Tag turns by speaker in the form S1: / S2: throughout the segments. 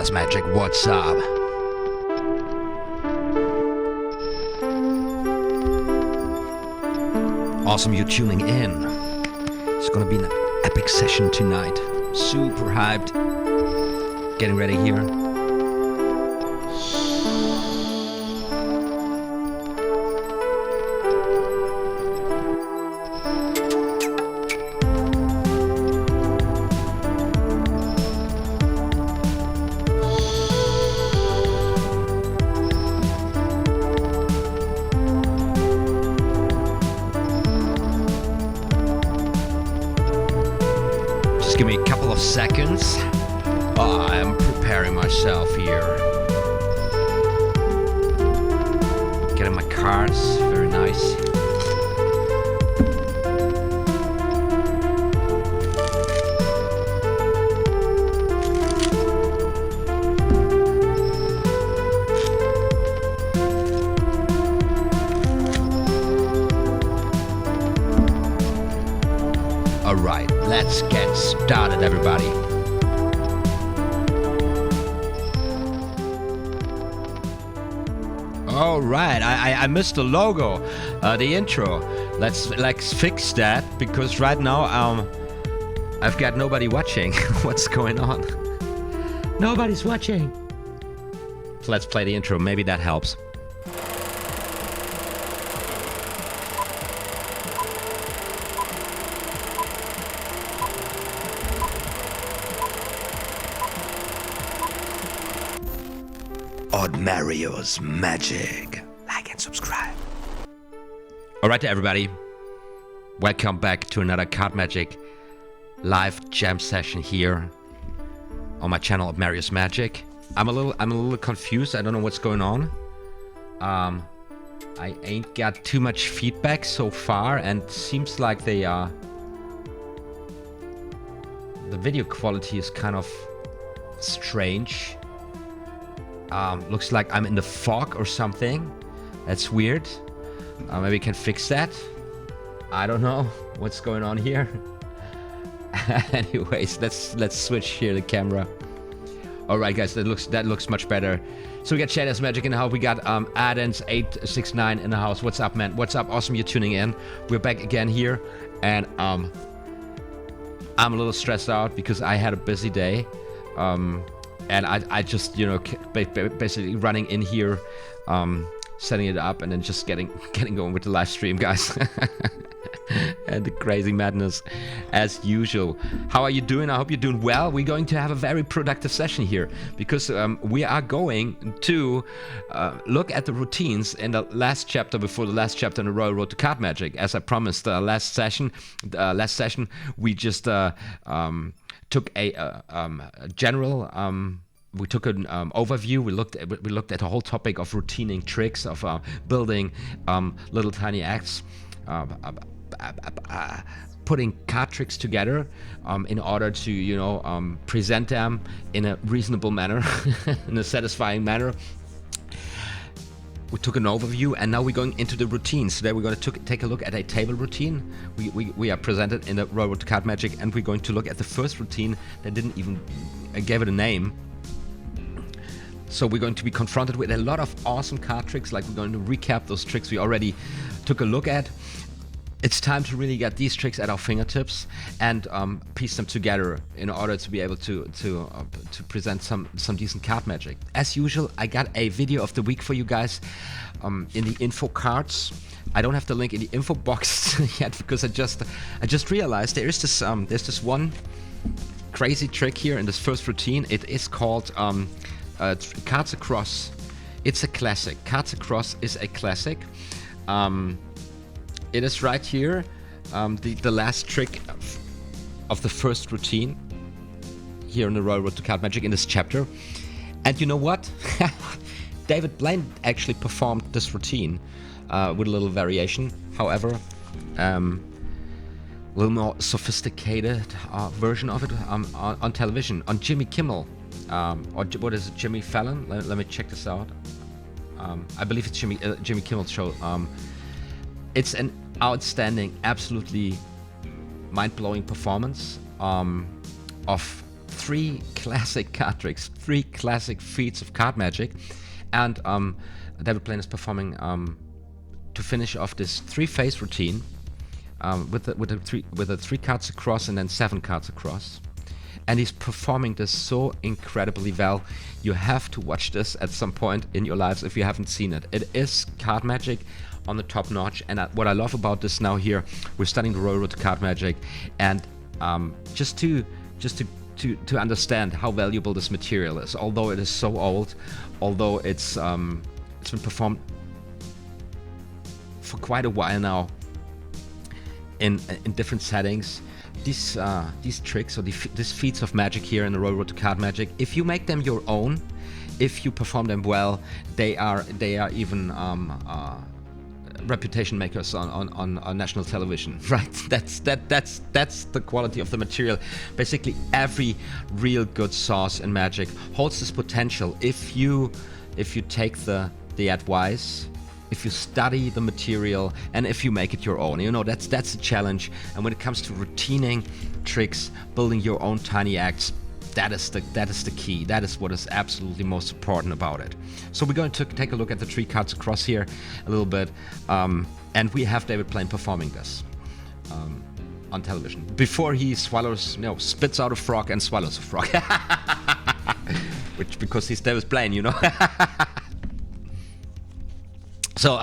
S1: RoyAL Magic, what's up? Awesome you're tuning in. It's gonna be an epic session tonight. Super hyped. Getting ready here. Just give me a couple of seconds. I am preparing myself here. Getting my cards, very nice. All right, let's get started, everybody. All right, I missed the logo, the intro. Let's fix that, because right now I've got nobody watching. What's going on? Nobody's watching. So let's play the intro. Maybe that helps. OTHMARIUS Magic. Like and subscribe. Alright everybody, welcome back to another Card Magic live jam session here on my channel OTHMARIUS Magic. I'm a little confused. I don't know what's going on. I ain't got too much feedback so far, and seems like the video quality is kind of strange. Looks like I'm in the fog or something. That's weird. Maybe we can fix that. I don't know what's going on here. Anyways, let's switch here the camera. All right, guys, that looks much better. So we got RoYAL Magic in the house. We got Adens869 in the house. What's up, man? What's up? Awesome, you're tuning in. We're back again here, and I'm a little stressed out because I had a busy day. And I just, you know, basically running in here, setting it up, and then just getting going with the live stream, guys. And the crazy madness as usual. How are you doing? I hope you're doing well. We're going to have a very productive session here, because we are going to look at the routines in the last chapter before the last chapter in the Royal Road to Card Magic. As I promised last session, we just took a general we took an overview. We looked at the whole topic of routining tricks, of building little tiny acts, putting card tricks together in order to, you know, present them in a reasonable manner, in a satisfying manner. We took an overview, and now we're going into the routines. Today we're going to take a look at a table routine. We are presented in the Royal Road to Card Magic, and we're going to look at the first routine that didn't even gave it a name. So we're going to be confronted with a lot of awesome card tricks. Like, we're going to recap those tricks we already took a look at. It's time to really get these tricks at our fingertips and piece them together in order to be able to present some decent card magic. As usual, I got a video of the week for you guys in the info cards. I don't have the link in the info box yet, because I just realized there's this one crazy trick here in this first routine. It is called Cards Across. It's a classic. Cards Across is a classic. It is right here, the last trick of the first routine here in the Royal Road to Card Magic in this chapter. And you know what? David Blaine actually performed this routine with a little variation. However, a little more sophisticated version of it on television, on Jimmy Kimmel. Or what is it, Jimmy Fallon? Let me check this out. I believe it's Jimmy Kimmel's show. It's an outstanding, absolutely mind-blowing performance of 3 classic card tricks, 3 classic feats of card magic, and David Blaine is performing to finish off this 3-phase routine with the 3 cards across and then 7 cards across. And he's performing this so incredibly well. You have to watch this at some point in your lives if you haven't seen it. It is card magic on the top notch, and what I love about this now here, we're studying the Royal Road to Card Magic, and just to understand how valuable this material is. Although it is so old, although it's been performed for quite a while now in different settings. These tricks or these feats of magic here in the Royal Road to Card Magic, if you make them your own, if you perform them well, they are even reputation makers on national television, right? That's the quality of the material. Basically, every real good sauce in magic holds this potential if you take the advice, if you study the material, and if you make it your own. You know, that's a challenge. And when it comes to routining tricks, building your own tiny acts, that is the key. That is what is absolutely most important about it. So we're going to take a look at the 3 cards across here a little bit, and we have David Blaine performing this on television before he spits out a frog and swallows a frog, because he's David Blaine, you know. So,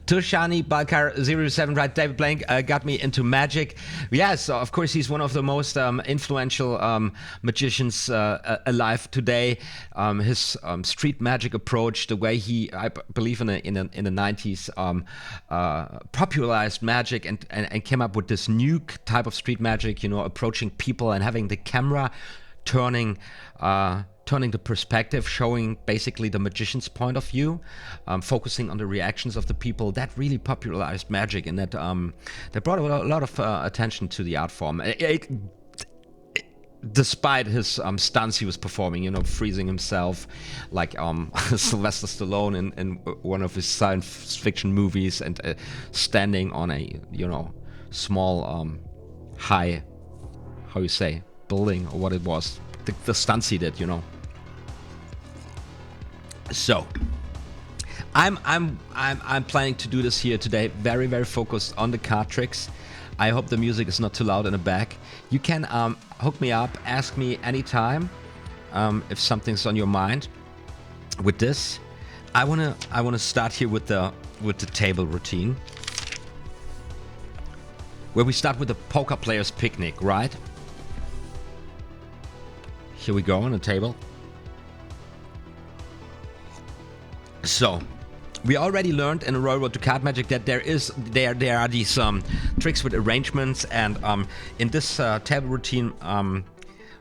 S1: Tushani Balkar 07, right? David Blaine got me into magic. Yes, so of course, he's one of the most influential magicians alive today. His street magic approach, the way he, I believe in the 90s, popularized magic and came up with this new type of street magic, you know, approaching people and having the camera turning the perspective, showing basically the magician's point of view, focusing on the reactions of the people. That really popularized magic, and that brought a lot of attention to the art form. Despite his stunts he was performing, you know, freezing himself like Sylvester Stallone in one of his science fiction movies, and standing on a, you know, small high, how you say, building, or what it was, the stunts he did, you know. So I'm planning to do this here today, very, very focused on the card tricks. I hope the music is not too loud in the back. You can hook me up, ask me anytime if something's on your mind with this. I wanna start here with the table routine, where we start with the poker player's picnic, right? Here we go on the table. So, we already learned in the Royal Road to Card Magic that there are these tricks with arrangements, and in this table routine,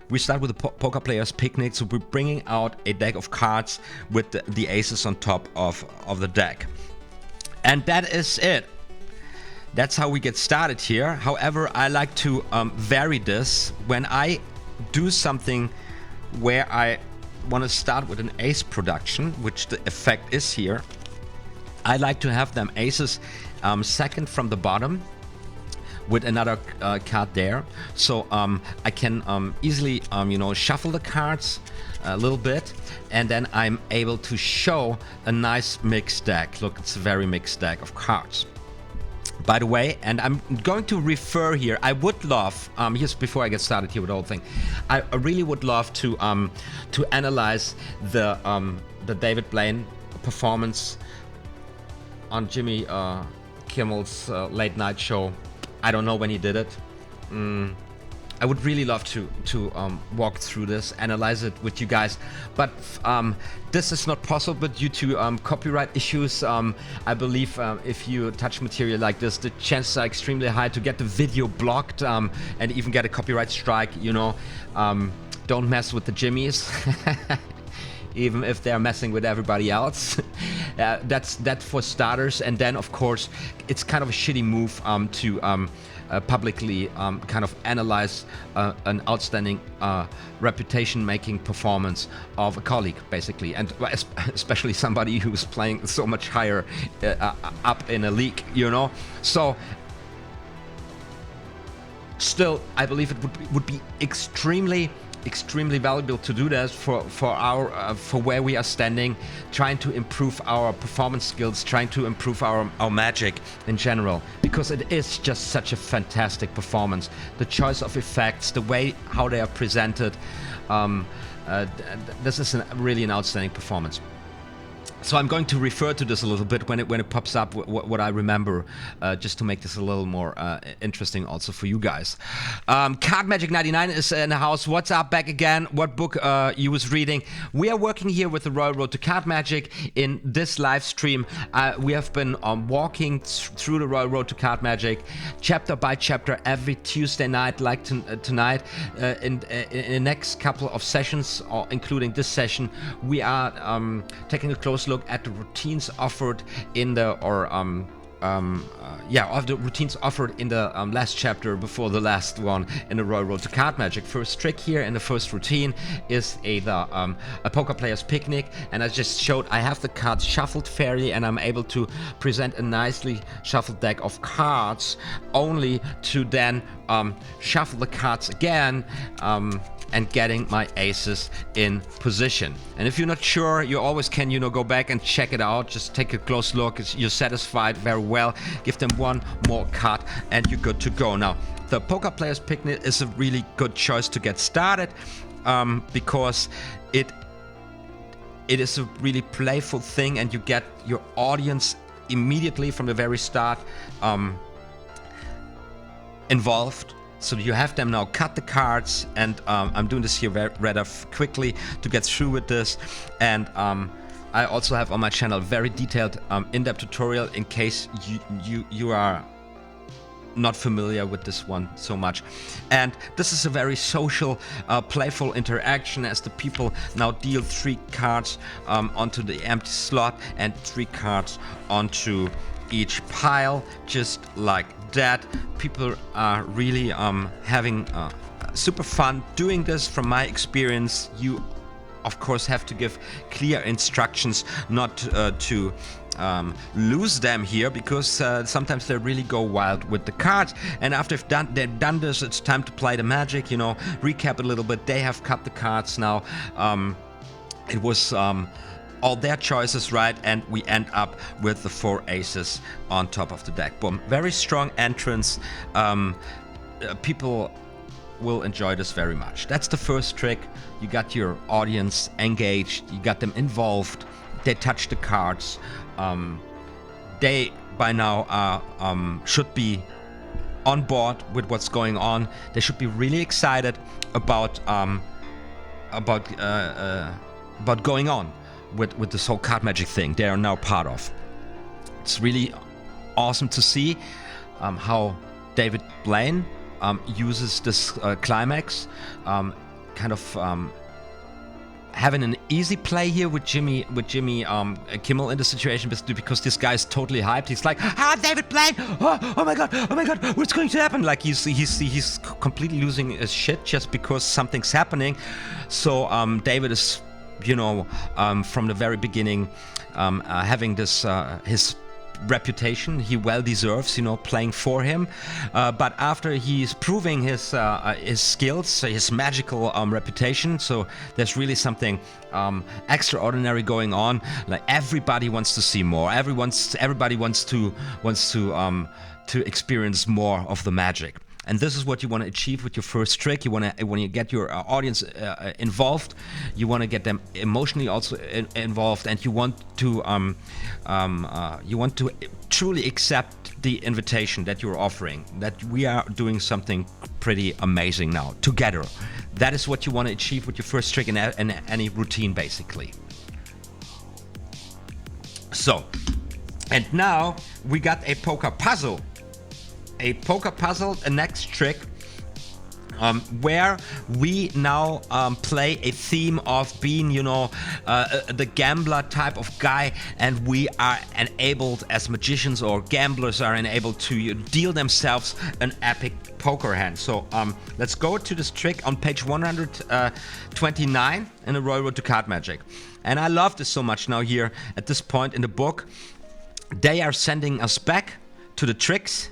S1: we start with the poker player's picnic. So we're bringing out a deck of cards with the aces on top of the deck, and that is it. That's how we get started here. However, I like to vary this when I do something where I want to start with an ace production, which the effect is here. I like to have them aces second from the bottom with another card there, so I can easily you know, shuffle the cards a little bit, and then I'm able to show a nice mixed deck. Look, it's a very mixed deck of cards. By the way, and I'm going to refer here, I would love, just before I get started here with the whole thing, I really would love to analyze the David Blaine performance on Jimmy Kimmel's late night show. I don't know when he did it. I would really love to walk through this, analyze it with you guys, but this is not possible due to copyright issues. I believe if you touch material like this, the chances are extremely high to get the video blocked and even get a copyright strike, you know. Don't mess with the Jimmys. Even if they're messing with everybody else. That's for starters. And then, of course, it's kind of a shitty move to publicly kind of analyze an outstanding reputation-making performance of a colleague, basically, and especially somebody who's playing so much higher up in a league, you know. So still, I believe it would be extremely extremely valuable to do that for our for where we are standing, trying to improve our performance skills, trying to improve our magic in general, because it is just such a fantastic performance. The choice of effects, the way how they are presented, this is really an outstanding performance. So I'm going to refer to this a little bit when it pops up, what I remember, just to make this a little more interesting also for you guys. Card Magic 99 is in the house. What's up? Back again. What book you was reading? We are working here with the Royal Road to Card Magic in this live stream. We have been walking through the Royal Road to Card Magic, chapter by chapter, every Tuesday night, like tonight. In the next couple of sessions, including this session, we are taking a close look at the routines offered in the of the routines offered in the last chapter before the last one in the Royal Road to Card Magic. First trick here in the first routine is a poker player's picnic, and I just showed I have the cards shuffled fairly, and I'm able to present a nicely shuffled deck of cards, only to then shuffle the cards again and getting my aces in position. And if you're not sure, you always can, go back and check it out. Just take a close look. You're satisfied very well. Give them one more card and you're good to go. Now, the Poker Player's Picnic is a really good choice to get started because it is a really playful thing, and you get your audience immediately from the very start involved. So you have them now cut the cards, and I'm doing this here rather quickly to get through with this. And I also have on my channel very detailed in-depth tutorial in case you are not familiar with this one so much. And this is a very social, playful interaction, as the people now deal 3 cards onto the empty slot and 3 cards onto each pile, just like that. People are really having super fun doing this. From my experience, you of course have to give clear instructions not to lose them here, because sometimes they really go wild with the cards. And after they've done this, it's time to play the magic. Recap a little bit. They have cut the cards now. It was all their choices, right? And we end up with the 4 aces on top of the deck. Boom. Very strong entrance. People will enjoy this very much. That's the first trick. You got your audience engaged. You got them involved. They touch the cards. They by now should be on board with what's going on. They should be really excited about going on with this whole card magic thing they are now part of. It's really awesome to see how David Blaine uses this climax, kind of having an easy play here with Jimmy Kimmel in the situation, because this guy is totally hyped. He's like, David Blaine, oh my god, what's going to happen? Like he's completely losing his shit just because something's happening. So David is, from the very beginning, having this his reputation he well deserves, playing for him. But after he's proving his skills, his magical reputation, so there's really something extraordinary going on. Like everybody wants to see more. Everybody wants to experience more of the magic. And this is what you want to achieve with your first trick. When you get your audience involved, you want to get them emotionally also involved, and you want to truly accept the invitation that you're offering, that we are doing something pretty amazing now together. That is what you want to achieve with your first trick in any routine, basically. So, and now we got a poker puzzle. A next trick, where we now play a theme of being, the gambler type of guy, and we are enabled as magicians, or gamblers are enabled to deal themselves an epic poker hand. So let's go to this trick on page 129 in the Royal Road to Card Magic. And I love this so much now here at this point in the book. They are sending us back to the tricks,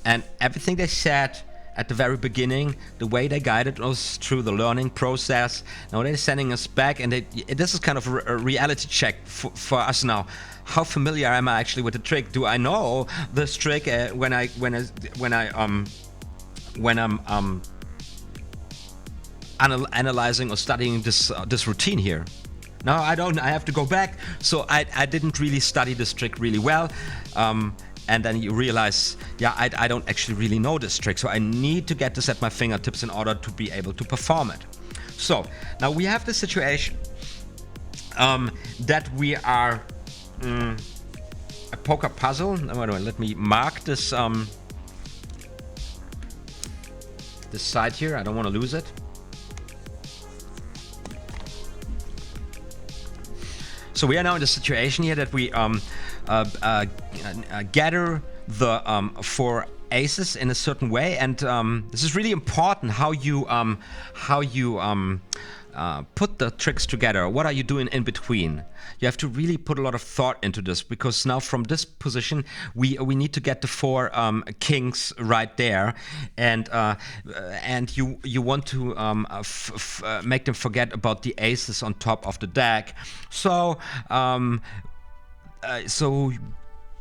S1: and everything they said at the very beginning, the way they guided us through the learning process. Now they're sending us back, and this is kind of a reality check for us now. How familiar am I actually with the trick? Do I know this trick when I'm analyzing or studying this routine here? No, I don't. I have to go back. So I didn't really study this trick really well. And then you realize, yeah, I don't actually really know this trick. So I need to get this at my fingertips in order to be able to perform it. So now we have the situation that we are a poker puzzle. Let me mark this this side here. I don't want to lose it. So we are now in the situation here that we gather the 4 aces in a certain way, and this is really important how you put the tricks together. What are you doing in between? You have to really put a lot of thought into this, because now from this position we need to get the 4 kings right there, and you want to make them forget about the aces on top of the deck. So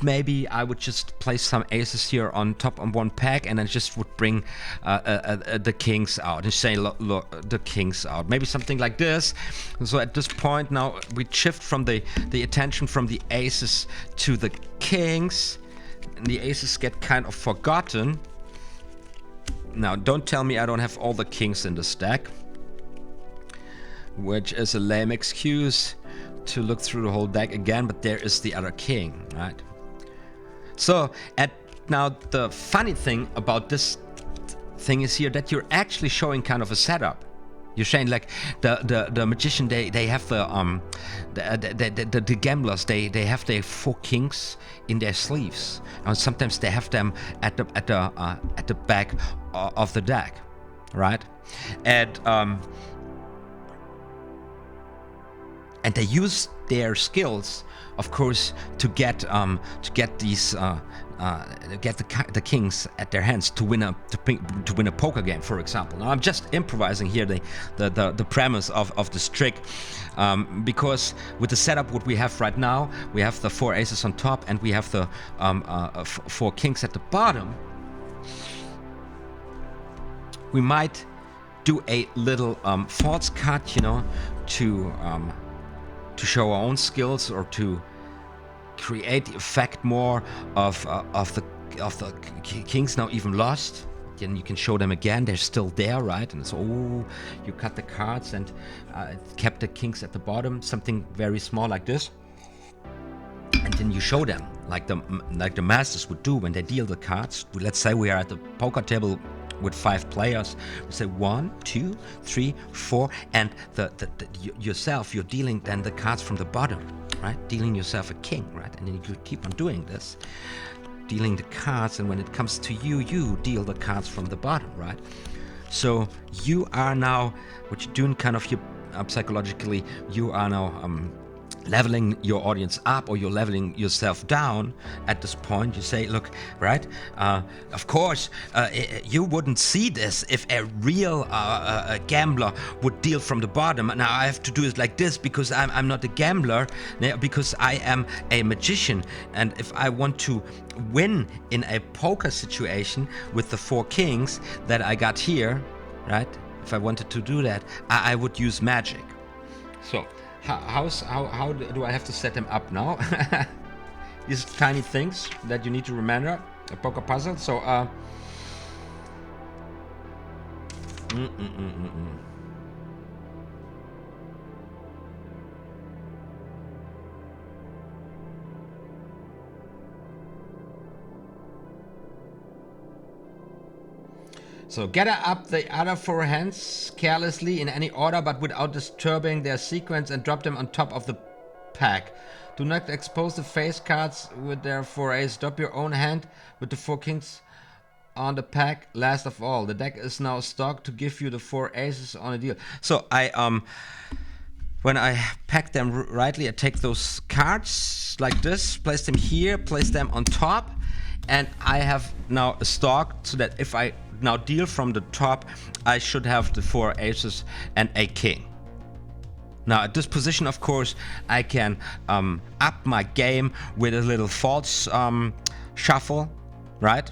S1: maybe I would just place some aces here on top on one pack, and then just would bring the kings out and say, look, the kings out. Maybe something like this. So at this point now we shift from the attention from the aces to the kings, and the aces get kind of forgotten. Now don't tell me I don't have all the kings in the stack, which is a lame excuse to look through the whole deck again, but there is the other king, right? So, and now the funny thing about this thing is here that you're actually showing kind of a setup. You're saying like the magician, they have the gamblers, they have their 4 kings in their sleeves, and sometimes they have them at the back of the deck, right? And they use their skills, of course, to get these get the kings at their hands to win a poker game, for example. Now I'm just improvising here the premise of this trick, because with the setup what we have right now, we have the 4 aces on top, and we have the 4 kings at the bottom. We might do a little false cut, you know, to show our own skills, or to create the effect more of the kings now even lost. Then you can show them again, they're still there, right? And it's, oh, you cut the cards and kept the kings at the bottom, something very small like this. And then you show them like the masters would do when they deal the cards. Let's say we are at the poker table with 5 players. We say 1, 2, 3, 4, and yourself, you're dealing then the cards from the bottom, right? Dealing yourself a king, right? And then you keep on doing this, dealing the cards, and when it comes to you, you deal the cards from the bottom, right? So you are now, what you're doing kind of psychologically, you are now leveling your audience up, or you're leveling yourself down at this point. You say, look, right, of course you wouldn't see this if a real gambler would deal from the bottom. Now I have to do it like this because I'm not a gambler, because I am a magician, and if I want to win in a poker situation with the 4 kings that I got here, right, if I wanted to do that, I would use magic. So how do I have to set them up now? These tiny things that you need to remember, a poker puzzle. So So gather up the other 4 hands carelessly in any order but without disturbing their sequence, and drop them on top of the pack. Do not expose the face cards with their 4 aces. Drop your own hand with the 4 kings on the pack last of all. The deck is now stocked to give you the 4 aces on a deal. So when I pack them rightly, I take those cards like this, place them here, place them on top, and I have now a stock so that if I now deal from the top, I should have the 4 aces and a king. Now at this position, of course, I can up my game with a little false shuffle, right?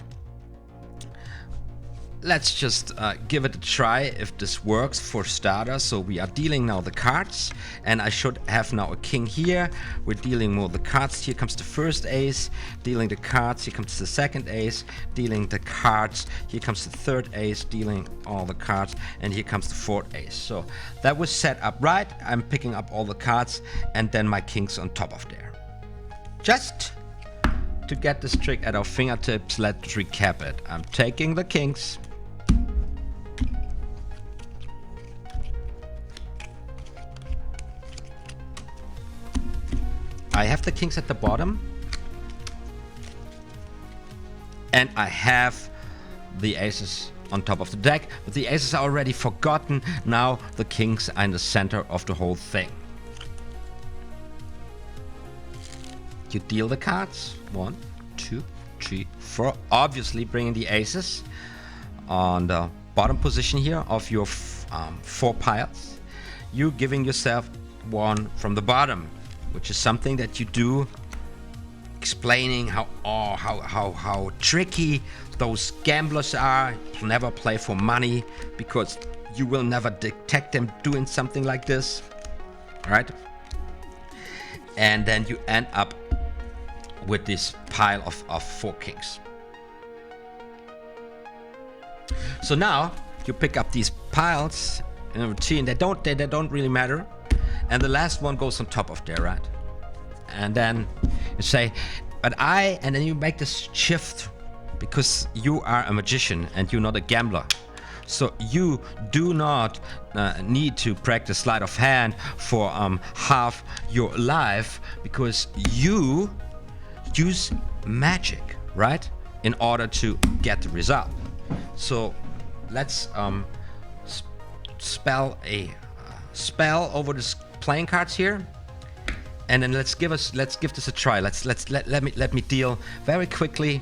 S1: Let's just give it a try if this works for starters. So we are dealing now the cards, and I should have now a king here. We're dealing more the cards. Here comes the first ace, dealing the cards. Here comes the second ace, dealing the cards. Here comes the third ace, dealing all the cards, and here comes the fourth ace. So that was set up right. I'm picking up all the cards, and then my king's on top of there. Just to get this trick at our fingertips, let's recap it. I'm taking the kings. I have the kings at the bottom, and I have the aces on top of the deck, but the aces are already forgotten. Now the kings are in the center of the whole thing. You deal the cards, 1, 2, 3, 4, obviously bringing the aces on the bottom position here of your 4 piles. You giving yourself 1 from the bottom, which is something that you do, explaining how tricky those gamblers are. You never play for money because you will never detect them doing something like this, right? And then you end up with this pile of 4 kings. So now you pick up these piles in a routine. They don't really matter. And the last one goes on top of there, right? And then you say, and then you make this shift because you are a magician and you're not a gambler. So you do not need to practice sleight of hand for half your life, because you use magic, right? In order to get the result. So let's spell a spell over this playing cards here, and then let's give this a try. Let me deal very quickly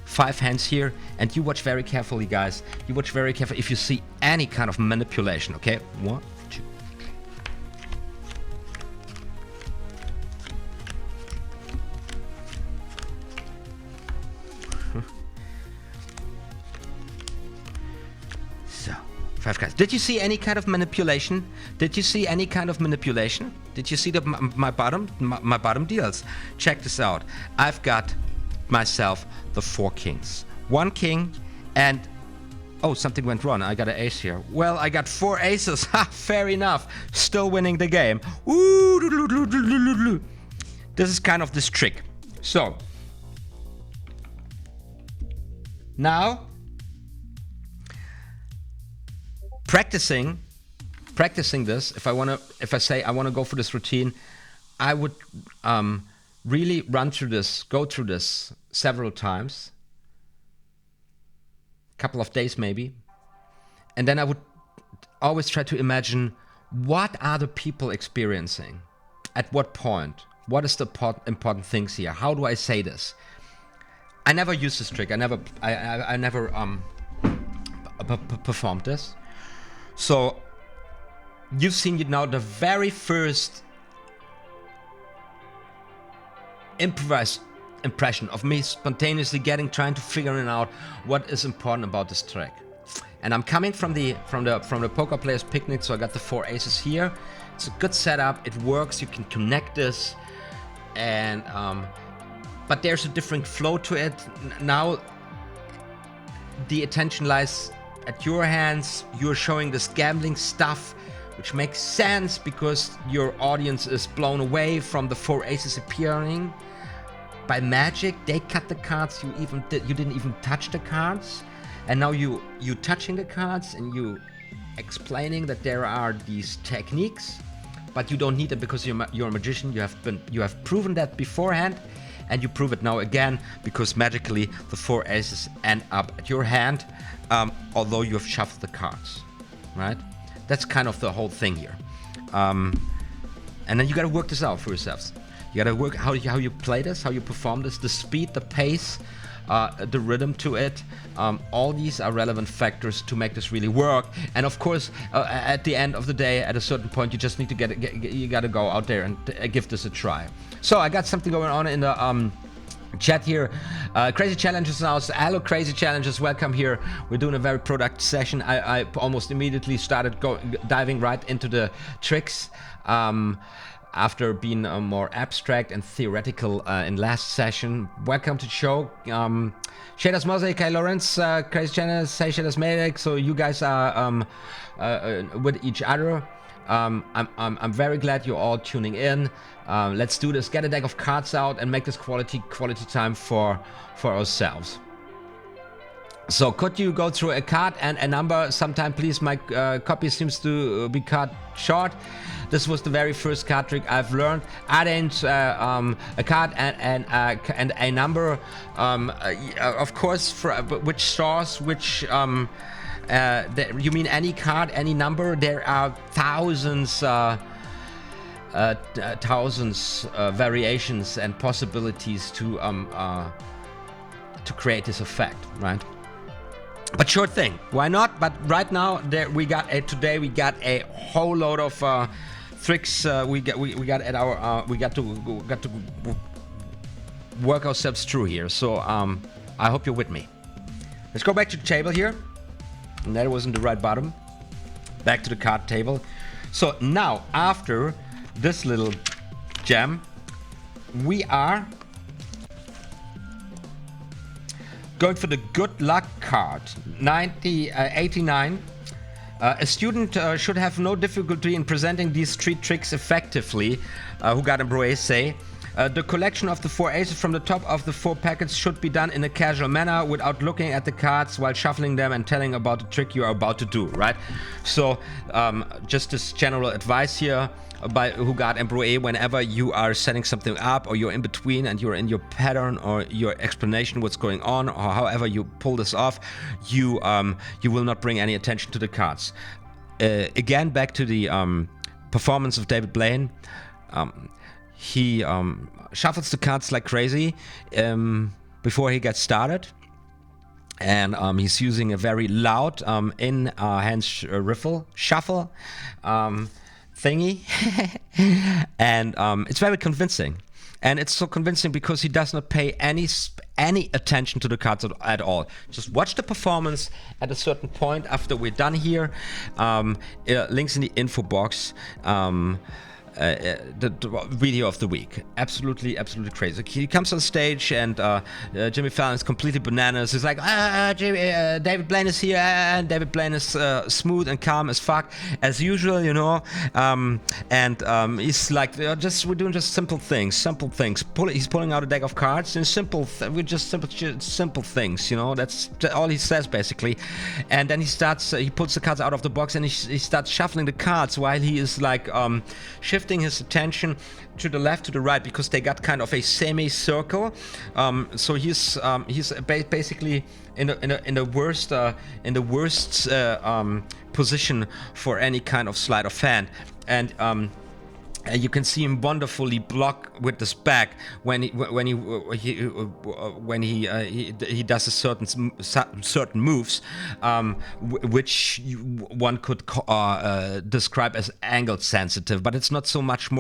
S1: 5 hands here, and you watch very carefully, guys. You watch very carefully if you see any kind of manipulation. Okay, 1, 2. So 5 guys. Did you see any kind of manipulation? Did you see any kind of manipulation? Did you see my bottom deals? Check this out. I've got myself the 4 kings. 1 king, and oh, something went wrong. I got an ace here. Well, I got 4 aces. Ha, fair enough. Still winning the game. Ooh, this is kind of this trick. So now practicing this, if I say I want to go for this routine, I would really go through this several times, a couple of days maybe, and then I would always try to imagine, what are the people experiencing, at what point, what is the important things here, how do I say this. I never use this trick. I never performed this. So you've seen it now, the very first improvised impression of me spontaneously trying to figure out what is important about this trick. And I'm coming from the Poker Players Picnic, so I got the 4 aces here. It's a good setup. It works. You can connect this, and but there's a different flow to it. Now the attention lies at your hands. You're showing this gambling stuff, which makes sense because your audience is blown away from the 4 aces appearing. By magic, they cut the cards. You didn't even touch the cards, and now you touching the cards and you explaining that there are these techniques, but you don't need them because you're a magician. You have proven that beforehand, and you prove it now again because magically the 4 aces end up at your hand, although you have shuffled the cards, right? That's kind of the whole thing here, and then you got to work this out for yourselves. You gotta work how you play this, how you perform this, the speed, the pace, the rhythm to it. All these are relevant factors to make this really work. And of course, at the end of the day, at a certain point, you just need to you got to go out there and give this a try. So I got something going on in the chat here. Crazy Challenges now. Hello, Crazy Challenges. Welcome here. We're doing a very productive session. I almost immediately started diving right into the tricks. After being more abstract and theoretical in last session. Welcome to the show. Shaders Mosaic, hi Lawrence, Crazy Channels, hey Shaders Medic. So you guys are with each other. I'm very glad you're all tuning in. Let's do this. Get a deck of cards out and make this quality time for ourselves. So could you go through a card and a number sometime, please? My copy seems to be cut short. This was the very first card trick I've learned. Add in a card and a number. Of course, for which source, which you mean any card, any number? There are thousands variations and possibilities to create this effect, right? But sure thing, why not? But right now, we got a whole load of tricks. We got to work ourselves through here. So I hope you're with me. Let's go back to the table here. And that wasn't the right bottom. Back to the card table. So now, after this little gem, we are going for the good luck card, 89. A student should have no difficulty in presenting these 3 tricks effectively. Who got a say? The collection of the 4 aces from the top of the 4 packets should be done in a casual manner without looking at the cards while shuffling them and telling about the trick you are about to do, right? So just this general advice here by who got Embroe, whenever you are setting something up or you're in between and you're in your pattern or your explanation what's going on or however you pull this off, you will not bring any attention to the cards. Again, back to the performance of David Blaine. He shuffles the cards like crazy before he gets started, and he's using a very loud in-hand shuffle thingy, and it's very convincing. And it's so convincing because he does not pay any attention to the cards at all. Just watch the performance at a certain point after we're done here. Links in the info box. The video of the week. Absolutely crazy. He comes on stage and Jimmy Fallon is completely bananas. He's like, David Blaine is here, and David Blaine is smooth and calm as fuck, as usual, you know. And he's like, we're doing just simple things. He's pulling out a deck of cards and simple things, you know. That's all he says basically. And then he pulls the cards out of the box and he starts shuffling the cards while he is like shifting his attention to the left, to the right, because they got kind of a semi-circle. So he's basically in the worst position for any kind of sleight of hand, and you can see him wonderfully block with his back when he does a certain moves, which one could describe as angle sensitive, but it's not so much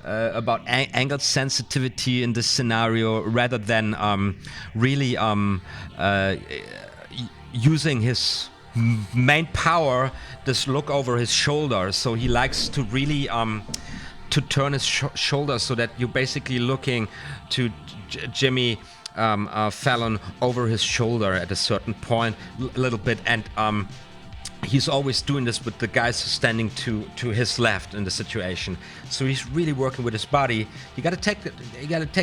S1: about angle sensitivity in this scenario, rather than really using his main power, this look over his shoulder. So he likes to really to turn his shoulder so that you're basically looking to Jimmy Fallon over his shoulder at a certain point, a little bit, and he's always doing this with the guys standing to his left in the situation. So he's really working with his body. You got to take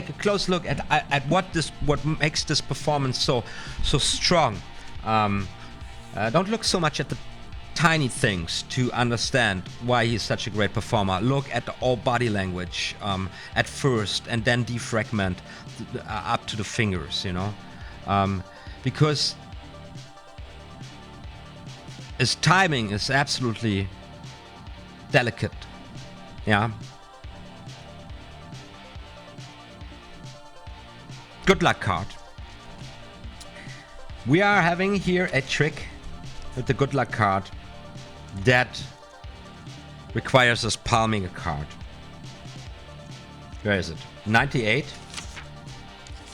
S1: a close look at what makes this performance so strong. Don't look so much at the tiny things to understand why he's such a great performer. Look at the all body language at first, and then defragment up to the fingers, you know, because his timing is absolutely delicate. Yeah. good luck card. We are having here a trick with the good luck card that requires us palming a card. Where is it? 98,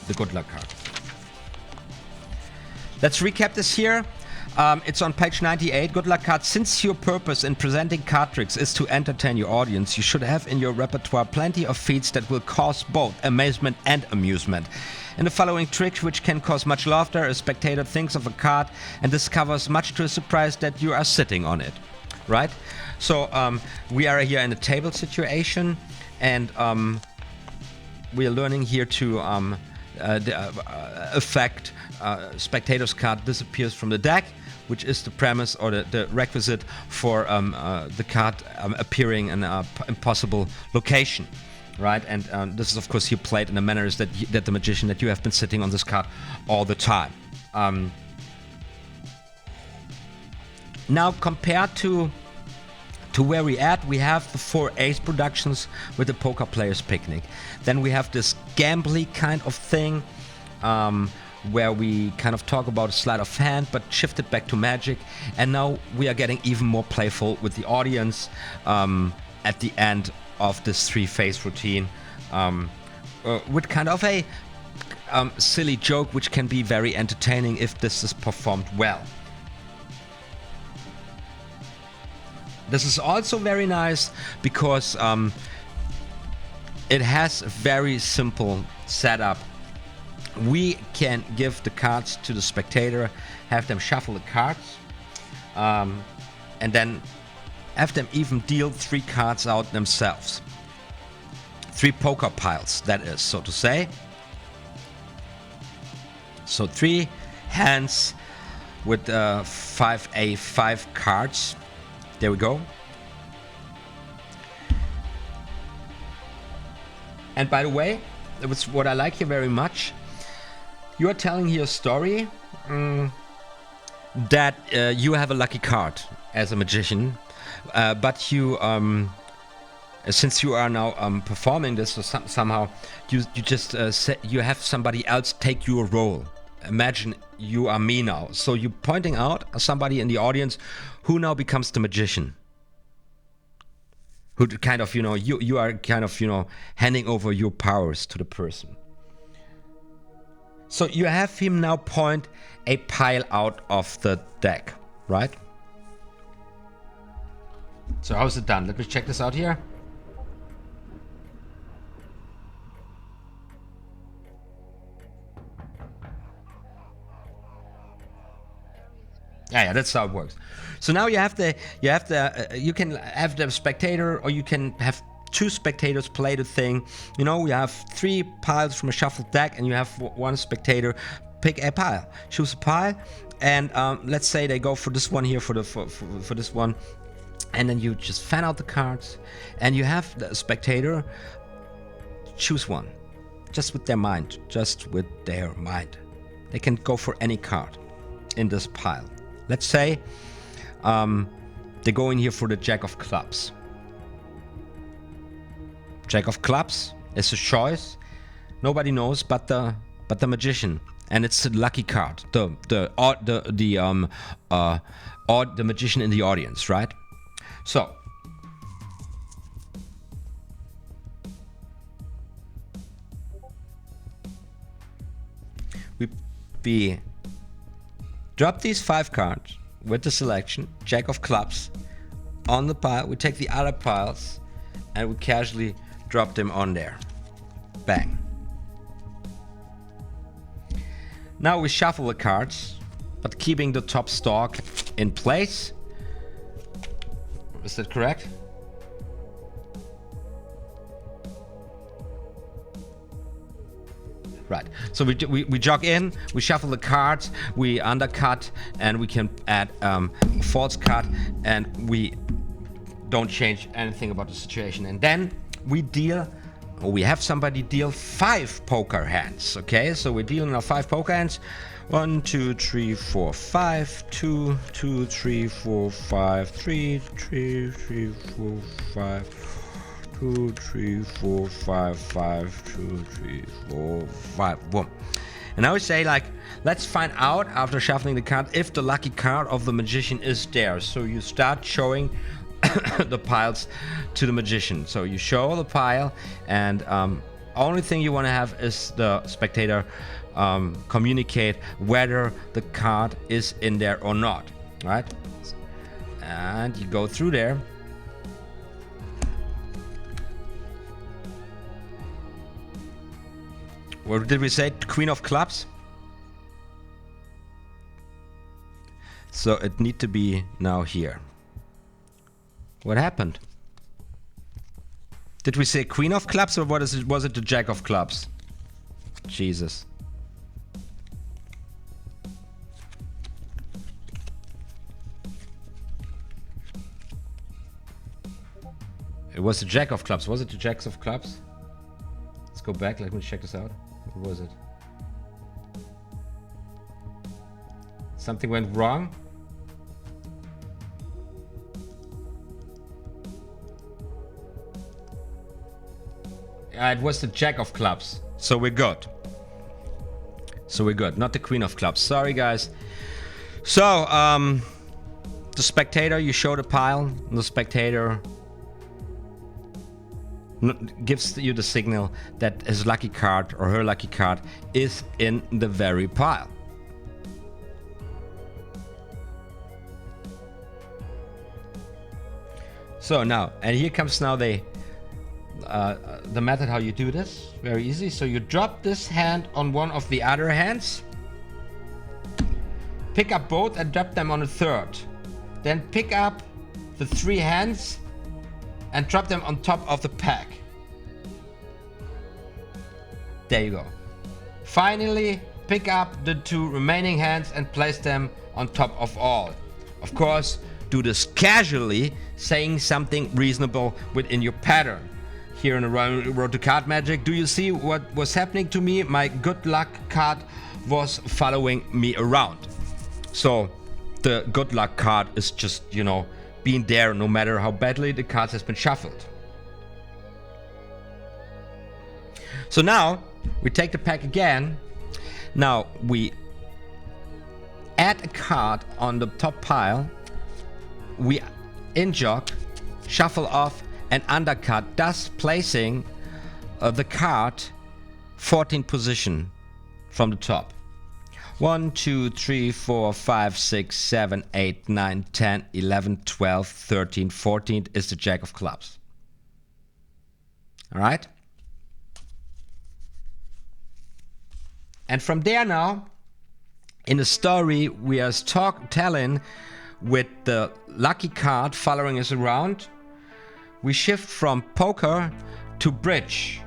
S1: the good luck card. Let's recap this here. It's on page 98. Good luck card. Since your purpose in presenting card tricks is to entertain your audience, you should have in your repertoire plenty of feats that will cause both amazement and amusement. In the following trick, which can cause much laughter, a spectator thinks of a card and discovers, much to his surprise, that you are sitting on it. Right? So we are here in a table situation, and we are learning here to affect spectator's card disappears from the deck, which is the premise or the requisite for the card appearing in an impossible location, right? And this is of course here played in a manner is that the magician, that you have been sitting on this card all the time. Now compared to where we at, we have the 4 Ace productions with the Poker Players Picnic. Then we have this gambly kind of thing, where we kind of talk about a sleight of hand, but shift it back to magic. And now we are getting even more playful with the audience at the end of this 3-phase routine, with kind of a silly joke, which can be very entertaining if this is performed well. This is also very nice because it has a very simple setup. We can give the cards to the spectator, have them shuffle the cards, and then have them even deal 3 cards out themselves. 3 poker piles, that is, so to say. So 3 hands with 5 cards. There we go. And by the way, it was what I like here very much. You are telling here a story that you have a lucky card as a magician, but you, since you are now performing this, so somehow you just you have somebody else take your role. Imagine you are me now, so you're pointing out somebody in the audience who now becomes the magician, who kind of, you are kind of, handing over your powers to the person. So you have him now point a pile out of the deck, right? So how's it done? Let me check this out here. Yeah, that's how it works. So now you can have the spectator, or you can have 2 spectators play the thing. You have 3 piles from a shuffled deck, and you have 1 spectator pick a pile, choose a pile, and let's say they go for this one here, for this one, and then you just fan out the cards, and you have the spectator choose one, just with their mind, They can go for any card in this pile. Let's say they go in here for the Jack of Clubs. Jack of Clubs is a choice. Nobody knows but the magician, and it's a lucky card. The magician in the audience, right? So we drop these 5 cards with the selection, Jack of Clubs, on the pile. We take the other piles and we casually drop them on there. Bang. Now we shuffle the cards, but keeping the top stalk in place. Is that correct? Right. So we jog in, we shuffle the cards, we undercut, and we can add a false cut, and we don't change anything about the situation. And then we deal, or we have somebody deal 5 poker hands. Okay, so we're dealing now 5 poker hands. 1, 2, 3, 4, 5. 2, 3, 4, 5. 3, 4, 5. 2, 3, 4, 5, 5, 2, 3, 4, 5. Boom. And I would say, like, let's find out after shuffling the card if the lucky card of the magician is there. So you start showing the piles to the magician. So you show the pile, and only thing you want to have is the spectator communicate whether the card is in there or not, right? And you go through there. What did we say? Queen of clubs? So it need to be now here. What happened? Did we say queen of clubs, or what is it? Was it the jack of clubs? Jesus. It was the jack of clubs. Was it the jacks of clubs? Let's go back. Let me check this out. What was it? Something went wrong? It was the jack of clubs. So we're good. So we're good. Not the queen of clubs. Sorry, guys. So, the spectator, you show the pile. And the spectator gives you the signal that his lucky card or her lucky card is in the very pile. So now, and here comes now the method how you do this. Very easy. So you drop this hand on one of the other hands, pick up both and drop them on a third. Then pick up the 3 hands and drop them on top of the pack. There you go. Finally, pick up the 2 remaining hands and place them on top of all. Of course, do this casually, saying something reasonable within your pattern. Here in the Road to Card Magic, do you see what was happening to me? My good luck card was following me around. So the good luck card is just, you know, being there no matter how badly the cards has been shuffled. So now we take the pack again. Now we add a card on the top pile. We in-jog, shuffle off and undercut, thus placing the card 14th position from the top. 1, 2, 3, 4, 5, 6, 7, 8, 9, 10, 11, 12, 13, 14 is the jack of clubs. All right? And from there now, in the story, we are telling with the lucky card following us around, we shift from poker to bridge.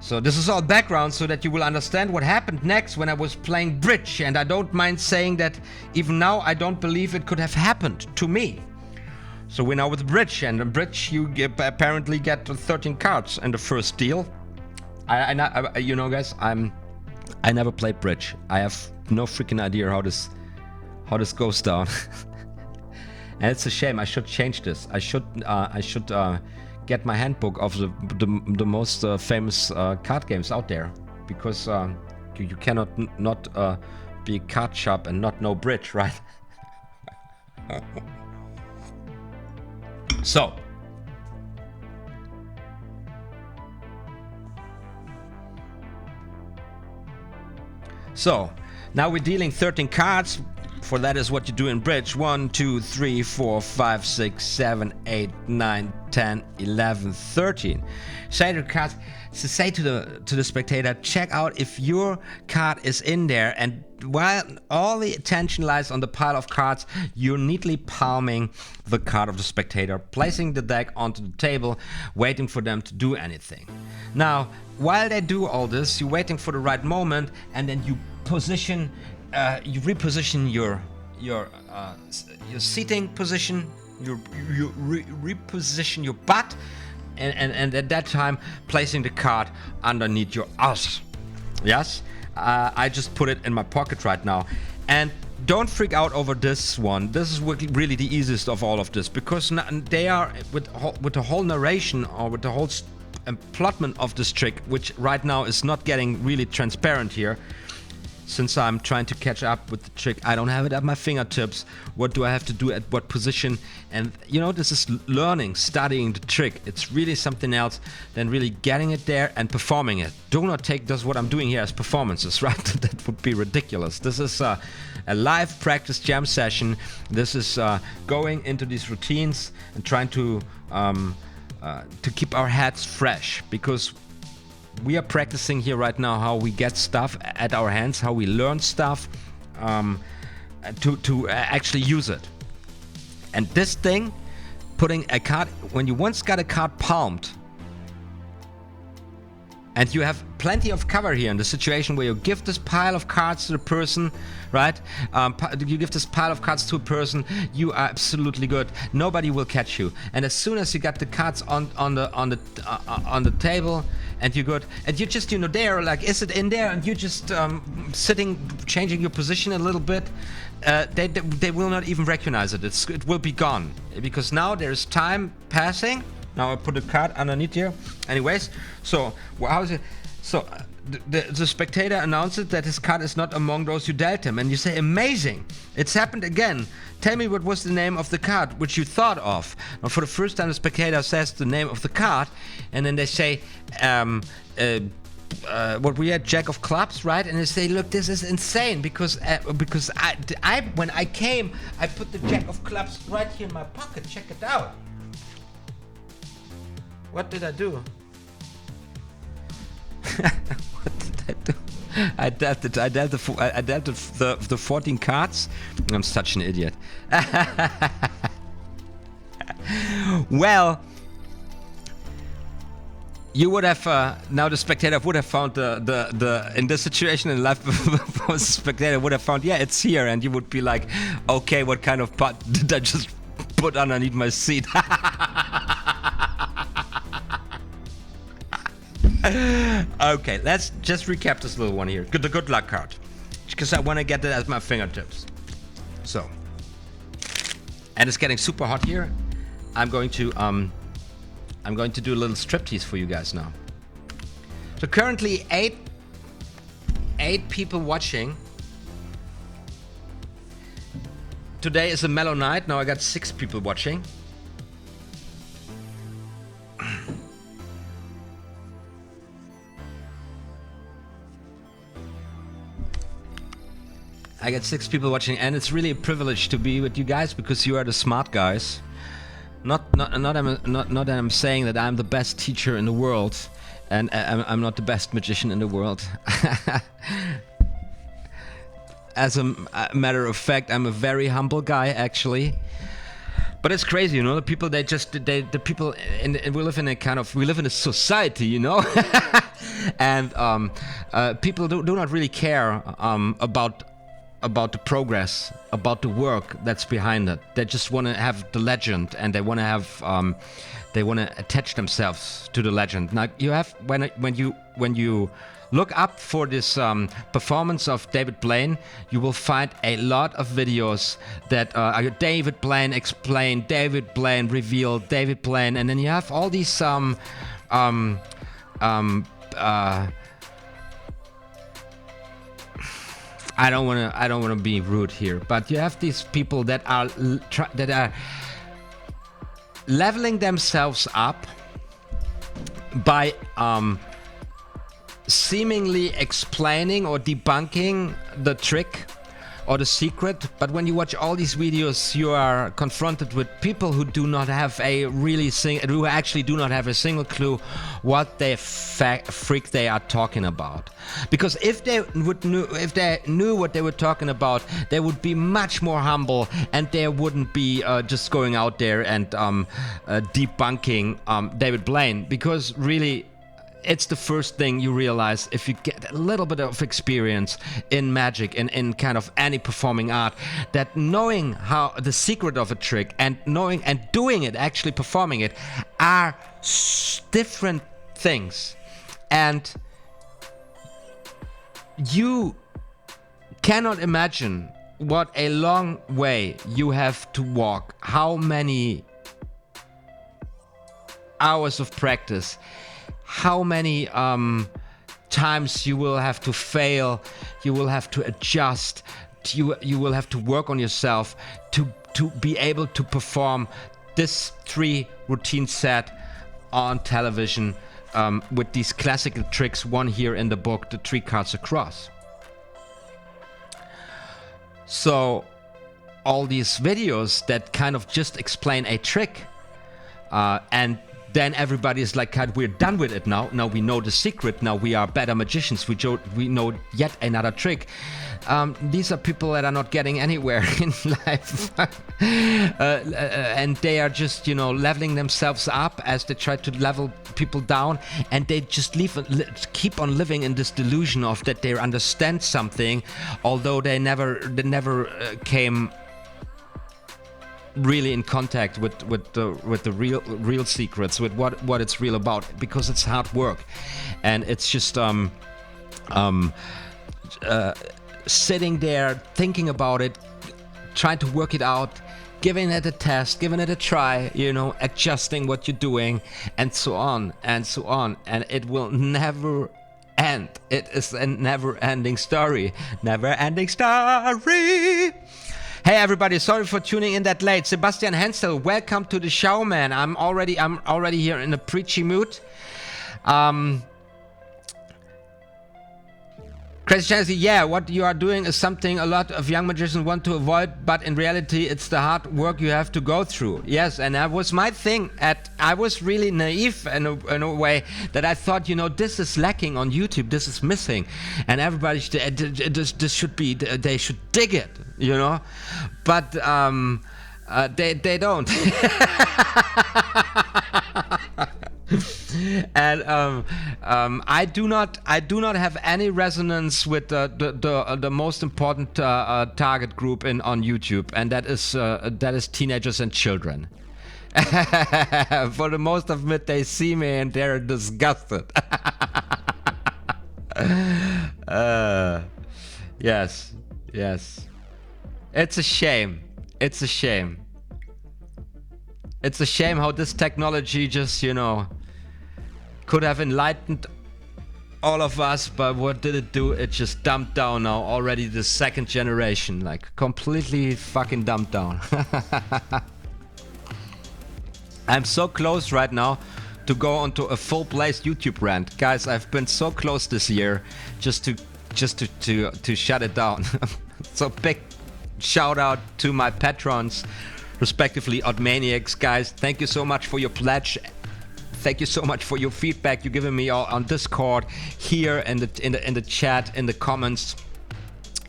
S1: So this is all background so that you will understand what happened next when I was playing bridge. And I don't mind saying that even now I don't believe it could have happened to me. So we're now with bridge, and in bridge you apparently get 13 cards in the first deal. You know, guys, I never played bridge. I have no freaking idea how this goes down. And it's a shame. I should change this. I should get my handbook of the most famous card games out there, because you cannot not be a card shop and not know bridge, right? So now we're dealing 13 cards. For that is what you do in bridge. 1, 2, 3, 4, 5, 6, 7, 8, 9, 10, 11, 13. Say to the cards, to say to the spectator, check out if your card is in there, and while all the attention lies on the pile of cards, you're neatly palming the card of the spectator, placing the deck onto the table, waiting for them to do anything. Now, while they do all this, you're waiting for the right moment, and then you position. You reposition your seating position. You reposition your butt, and at that time placing the card underneath your ass. Yes, I just put it in my pocket right now. And don't freak out over this one. This is really the easiest of all of this, because they are with the whole narration, or with the whole plotment of this trick, which right now is not getting really transparent here. Since I'm trying to catch up with the trick, I don't have it at my fingertips. What do I have to do at what position? And you know, this is learning, studying the trick. It's really something else than really getting it there and performing it. Do not take this, what I'm doing here, as performances, right? That would be ridiculous. This is a live practice jam session. This is going into these routines and trying to keep our heads fresh, because we are practicing here right now how we get stuff at our hands, how we learn stuff to actually use it. And this thing, putting a card, when you once got a card palmed, and you have plenty of cover here in the situation where you give this pile of cards to the person, right? You give this pile of cards to a person, you are absolutely good. Nobody will catch you. And as soon as you got the cards on the table, and you're good, and you just, you know, there, like, is it in there? And you just sitting, changing your position a little bit. They will not even recognize it. It will be gone, because now there's time passing. Now I put a card underneath here. Anyways, so how is it? So the spectator announces that his card is not among those you dealt him, and you say, amazing, it's happened again. Tell me what was the name of the card which you thought of. Now for the first time the spectator says the name of the card, and then they say, what we had, Jack of Clubs, right? And they say, look, this is insane, because I when I came, I put the Jack of Clubs right here in my pocket. Check it out. What did I do? What did I do? I dealt the 14 cards. I'm such an idiot. Well, you would have now the spectator would have found the in this situation in life, the spectator would have found, yeah, it's here, and you would be like, okay, what kind of pot did I just put underneath my seat? Okay, let's just recap this little one here. The good luck card, because I want to get it at my fingertips. So, and it's getting super hot here. I'm going to do a little striptease for you guys now. So currently eight people watching. Today is a mellow night. Now I got 6 people watching. I got 6 people watching, and it's really a privilege to be with you guys, because you are the smart guys. Not that I'm saying that I'm the best teacher in the world, and I'm not the best magician in the world. As a matter of fact, I'm a very humble guy, actually. But it's crazy, you know. The people, the people, we live in a society, you know, and people do not really care about the progress, about the work that's behind it. They just want to have the legend, and they want to have, they want to attach themselves to the legend. Now you have, when you look up for this performance of David Blaine, you will find a lot of videos that are David Blaine explained, David Blaine revealed, David Blaine, and then you have all these I don't want to be rude here, but you have these people that are leveling themselves up by seemingly explaining or debunking the trick or the secret. But when you watch all these videos, you are confronted with people who do not have a who actually do not have a single clue what the freak they are talking about. Because if they knew what they were talking about, they would be much more humble, and they wouldn't be just going out there and debunking David Blaine. Because really, it's the first thing you realize if you get a little bit of experience in magic and in kind of any performing art, that knowing how the secret of a trick and knowing and doing it, actually performing it, are different things. And you cannot imagine what a long way you have to walk, how many hours of practice, how many times you will have to fail, you will have to adjust, you will have to work on yourself to be able to perform this 3 routine set on television with these classical tricks, one here in the book, the 3 cards across. So all these videos that kind of just explain a trick, and then everybody is like, we're done with it now. Now we know the secret. Now we are better magicians. We know yet another trick. These are people that are not getting anywhere in life. And they are just, leveling themselves up as they try to level people down. And they just keep on living in this delusion of that they understand something, although they never came really in contact with the real secrets, with what it's real about, because it's hard work, and it's just sitting there thinking about it, trying to work it out, giving it a test, giving it a try, adjusting what you're doing, and so on and so on, and it will never end. It is a never-ending story. Never-ending story. Hey everybody, sorry for tuning in that late. Sebastian Hensel, welcome to the show, man. I'm already here in a preachy mood. Crazy Chancy, yeah, what you are doing is something a lot of young magicians want to avoid, but in reality it's the hard work you have to go through. Yes, and that was my thing. I was really naive in a way that I thought, this is lacking on YouTube, this is missing, and everybody this should be, they should dig it, but they don't. And I do not have any resonance with the most important target group on YouTube, and that is teenagers and children. For the most of it, they see me and they're disgusted. Yes. It's a shame. It's a shame how this technology just, could have enlightened all of us, but what did it do? It just dumped down now already the 2nd generation, like completely fucking dumped down. I'm so close right now to go onto a full-blazed YouTube rant. Guys, I've been so close this year just to shut it down. So big shout out to my patrons, respectively OTHMARIUS. Guys, thank you so much for your pledge. Thank you so much for your feedback you're giving me all on Discord, here in the chat, in the comments.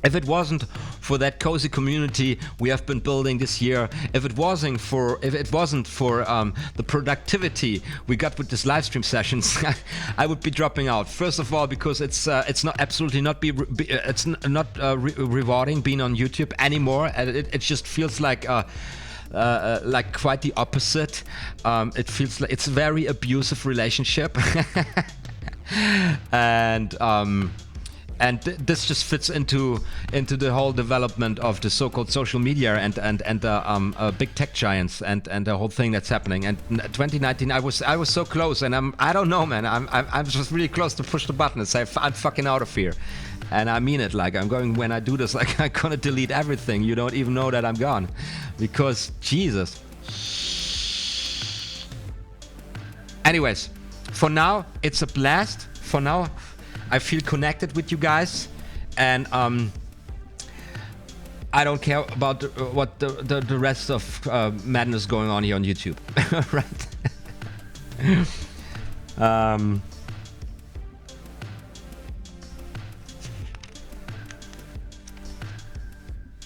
S1: If it wasn't for that cozy community we have been building this year, if it wasn't for the productivity we got with this live stream sessions, I would be dropping out. First of all, because it's not absolutely not rewarding being on YouTube anymore. It just feels like quite the opposite. It feels like it's a very abusive relationship. And this just fits into the whole development of the so-called social media and the big tech giants and the whole thing that's happening. And 2019, I was so close, and I don't know, man. I'm just really close to push the button and say I'm fucking out of here. And I mean it, like when I do this, like I'm gonna delete everything. You don't even know that I'm gone, because Jesus. Anyways, for now it's a blast. For now, I feel connected with you guys, and I don't care about what the rest of madness going on here on YouTube, right?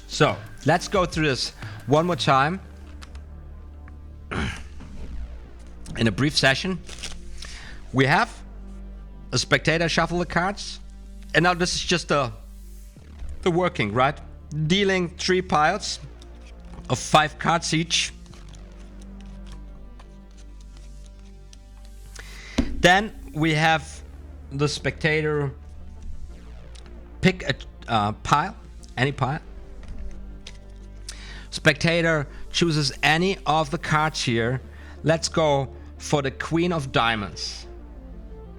S1: So let's go through this one more time in a brief session. We have a spectator shuffle the cards, and now this is just the working, right? Dealing 3 piles of 5 cards each. Then we have the spectator pick a pile, any pile. Spectator chooses any of the cards here. Let's go for the Queen of Diamonds,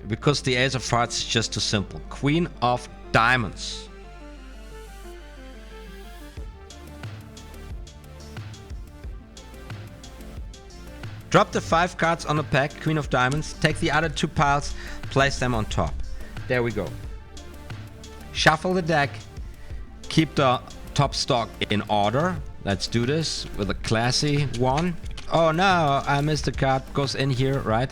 S1: because the Ace of Hearts is just too simple. Queen of Diamonds. Drop the 5 cards on the pack, Queen of Diamonds. Take the other 2 piles, place them on top. There we go. Shuffle the deck. Keep the top stock in order. Let's do this with a classy one. Oh no, I missed the card. Goes in here, right?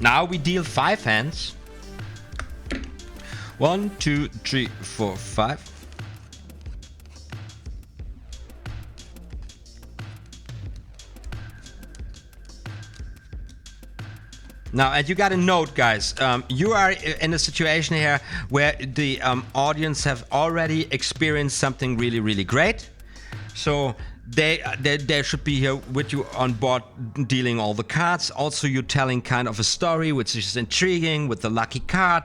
S1: Now we deal 5 hands. 1, 2, 3, 4, 5. Now, and you got to note, guys, you are in a situation here where the audience have already experienced something really, really great. So they should be here with you on board, dealing all the cards. Also, you're telling kind of a story which is intriguing with the lucky card.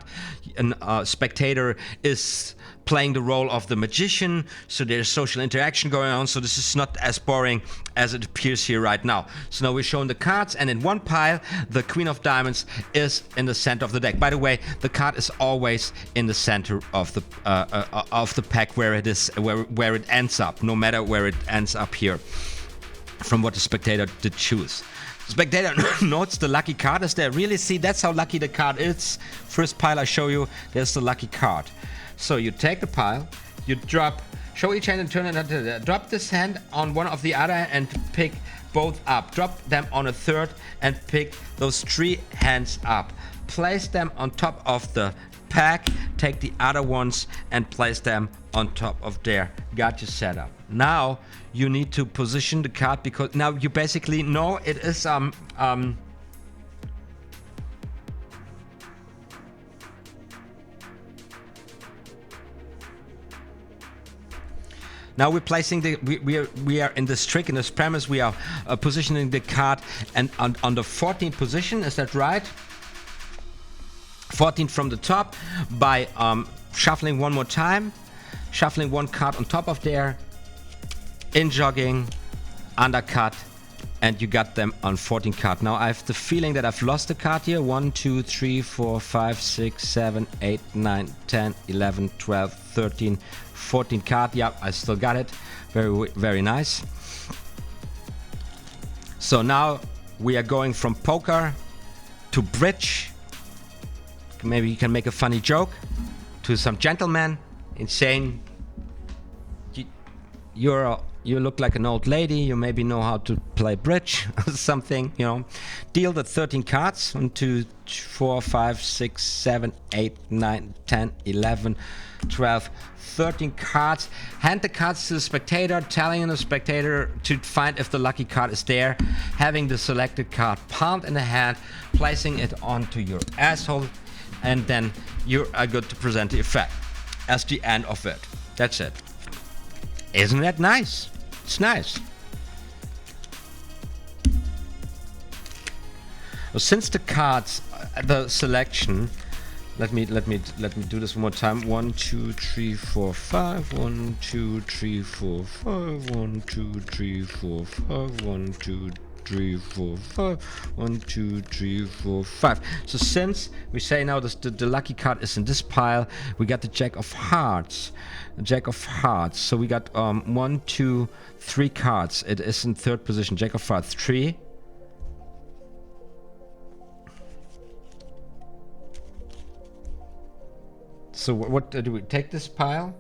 S1: And spectator is playing the role of the magician, so there's social interaction going on. So this is not as boring as it appears here right now. So now we're showing the cards, and in one pile the Queen of Diamonds is in the center of the deck. By the way, the card is always in the center of the pack where it is, where it ends up, no matter where it ends up here, from what the spectator did choose. Spectator notes the lucky card is there. Really, see, that's how lucky the card is. First pile I show you, there's the lucky card. So you take the pile, you drop, show each hand and turn it, drop this hand on one of the other and pick both up. Drop them on a third and pick those 3 hands up. Place them on top of the pack, take the other ones and place them on top of there. Got you set up. Now you need to position the card, because now you basically know it is now we're placing the we are in this trick, in this premise. We are positioning the card and on the 14th position. Is that right? 14 from the top by shuffling one more time, shuffling 1 card on top of there, in jogging, undercut, and you got them on 14 card. Now I have the feeling that I've lost a card here. 1, 2, 3, 4, 5, 6, 7, 8, 9, 10, 11, 12, 13, 14 card. Yeah, I still got it. Very, very nice. So now we are going from poker to bridge. Maybe you can make a funny joke to some gentleman and saying, you look like an old lady, you maybe know how to play bridge or something, you know. Deal the 13 cards. 1, 2, 4, 5, 6, 7, 8, 9, 10, 11, 12, 13 cards. Hand the cards to the spectator, telling the spectator to find if the lucky card is there. Having the selected card palmed in the hand, placing it onto your asshole, and then you are good to present the effect as the end of it. That's it. Isn't that nice? It's nice. Well, since the cards, the selection, let me do this one more time. 1, 2, 3, 4, 5. 1, 2, 3, 4, 5. 1, 2, 3, 4, 5. 1, 2, 3, 4, 5. 1, 2, 3, 4, 5. So since we say now the lucky card is in this pile, we got the Jack of Hearts. Jack of Hearts. So we got 1, 2, 3 cards. It is in 3rd position. Jack of Hearts 3. So what do we take this pile?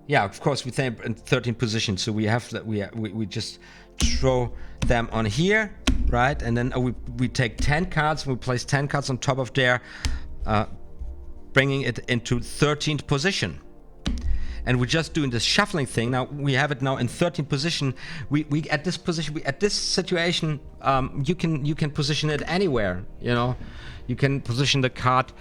S1: Yeah, of course we think in 13th position. So we have that. We just throw them on here, right? And then we take 10 cards. We place 10 cards on top of there, bringing it into 13th position. And we're just doing this shuffling thing. Now we have it now in 13th position. We at this position, at this situation, you can position it anywhere. You know, you can position the card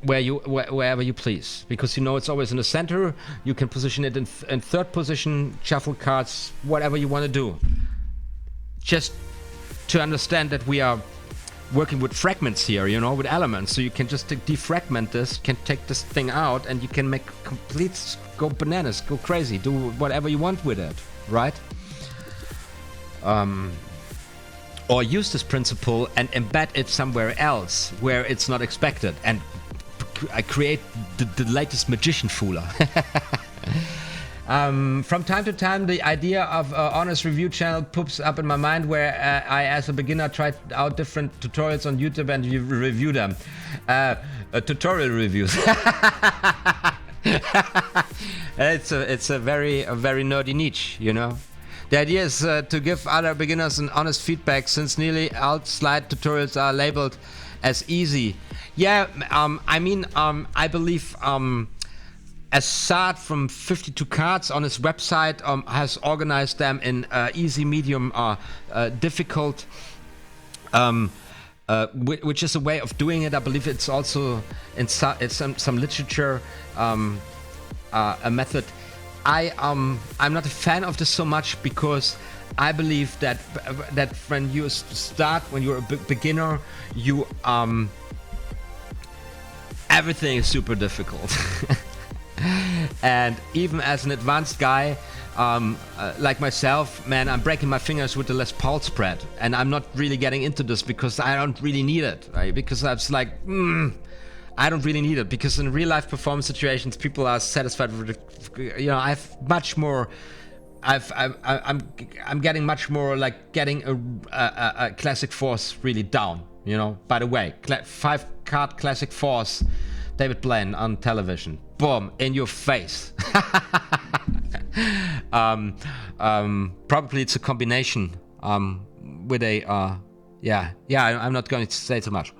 S1: wherever you please, because you know it's always in the center. You can position it in third position, shuffle cards, whatever you want to do. Just to understand that we are working with fragments here, you know, with elements. So you can just defragment this, can take this thing out, and you can make complete, go bananas, go crazy, do whatever you want with it, right? Or use this principle and embed it somewhere else where it's not expected, and I create the latest magician fooler. From time to time, the idea of an honest review channel pops up in my mind, where I, as a beginner, tried out different tutorials on YouTube and review them. Tutorial reviews. It's a very nerdy niche, you know. The idea is to give other beginners an honest feedback, since nearly all slide tutorials are labeled as easy. Yeah, I mean, I believe Assad from 52 Cards on his website has organized them in easy, medium, difficult, which is a way of doing it. I believe it's also in some literature a method. I'm not a fan of this so much, because I believe that when you start, when you're a beginner, you everything is super difficult. And even as an advanced guy like myself, man, I'm breaking my fingers with the Les Paul spread, and I'm not really getting into this because I don't really need it, right? Because I was like, I don't really need it, because in real life performance situations, people are satisfied with, you know, I have much more. I'm getting much more like getting a classic force really down, you know. By the way, 5-card classic force, David Blaine on television, boom, in your face. Probably it's a combination with a yeah. I'm not going to say too much.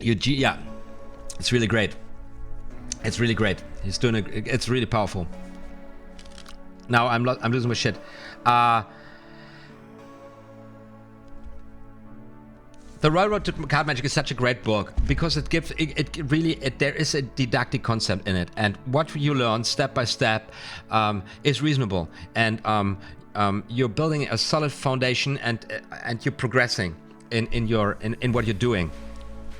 S1: Yeah, it's really great. It's really great. He's doing it's really powerful. Now I'm losing my shit. The Royal Road to Card Magic is such a great book, because it gives there is a didactic concept in it, and what you learn step by step is reasonable, and you're building a solid foundation, and you're progressing in what you're doing.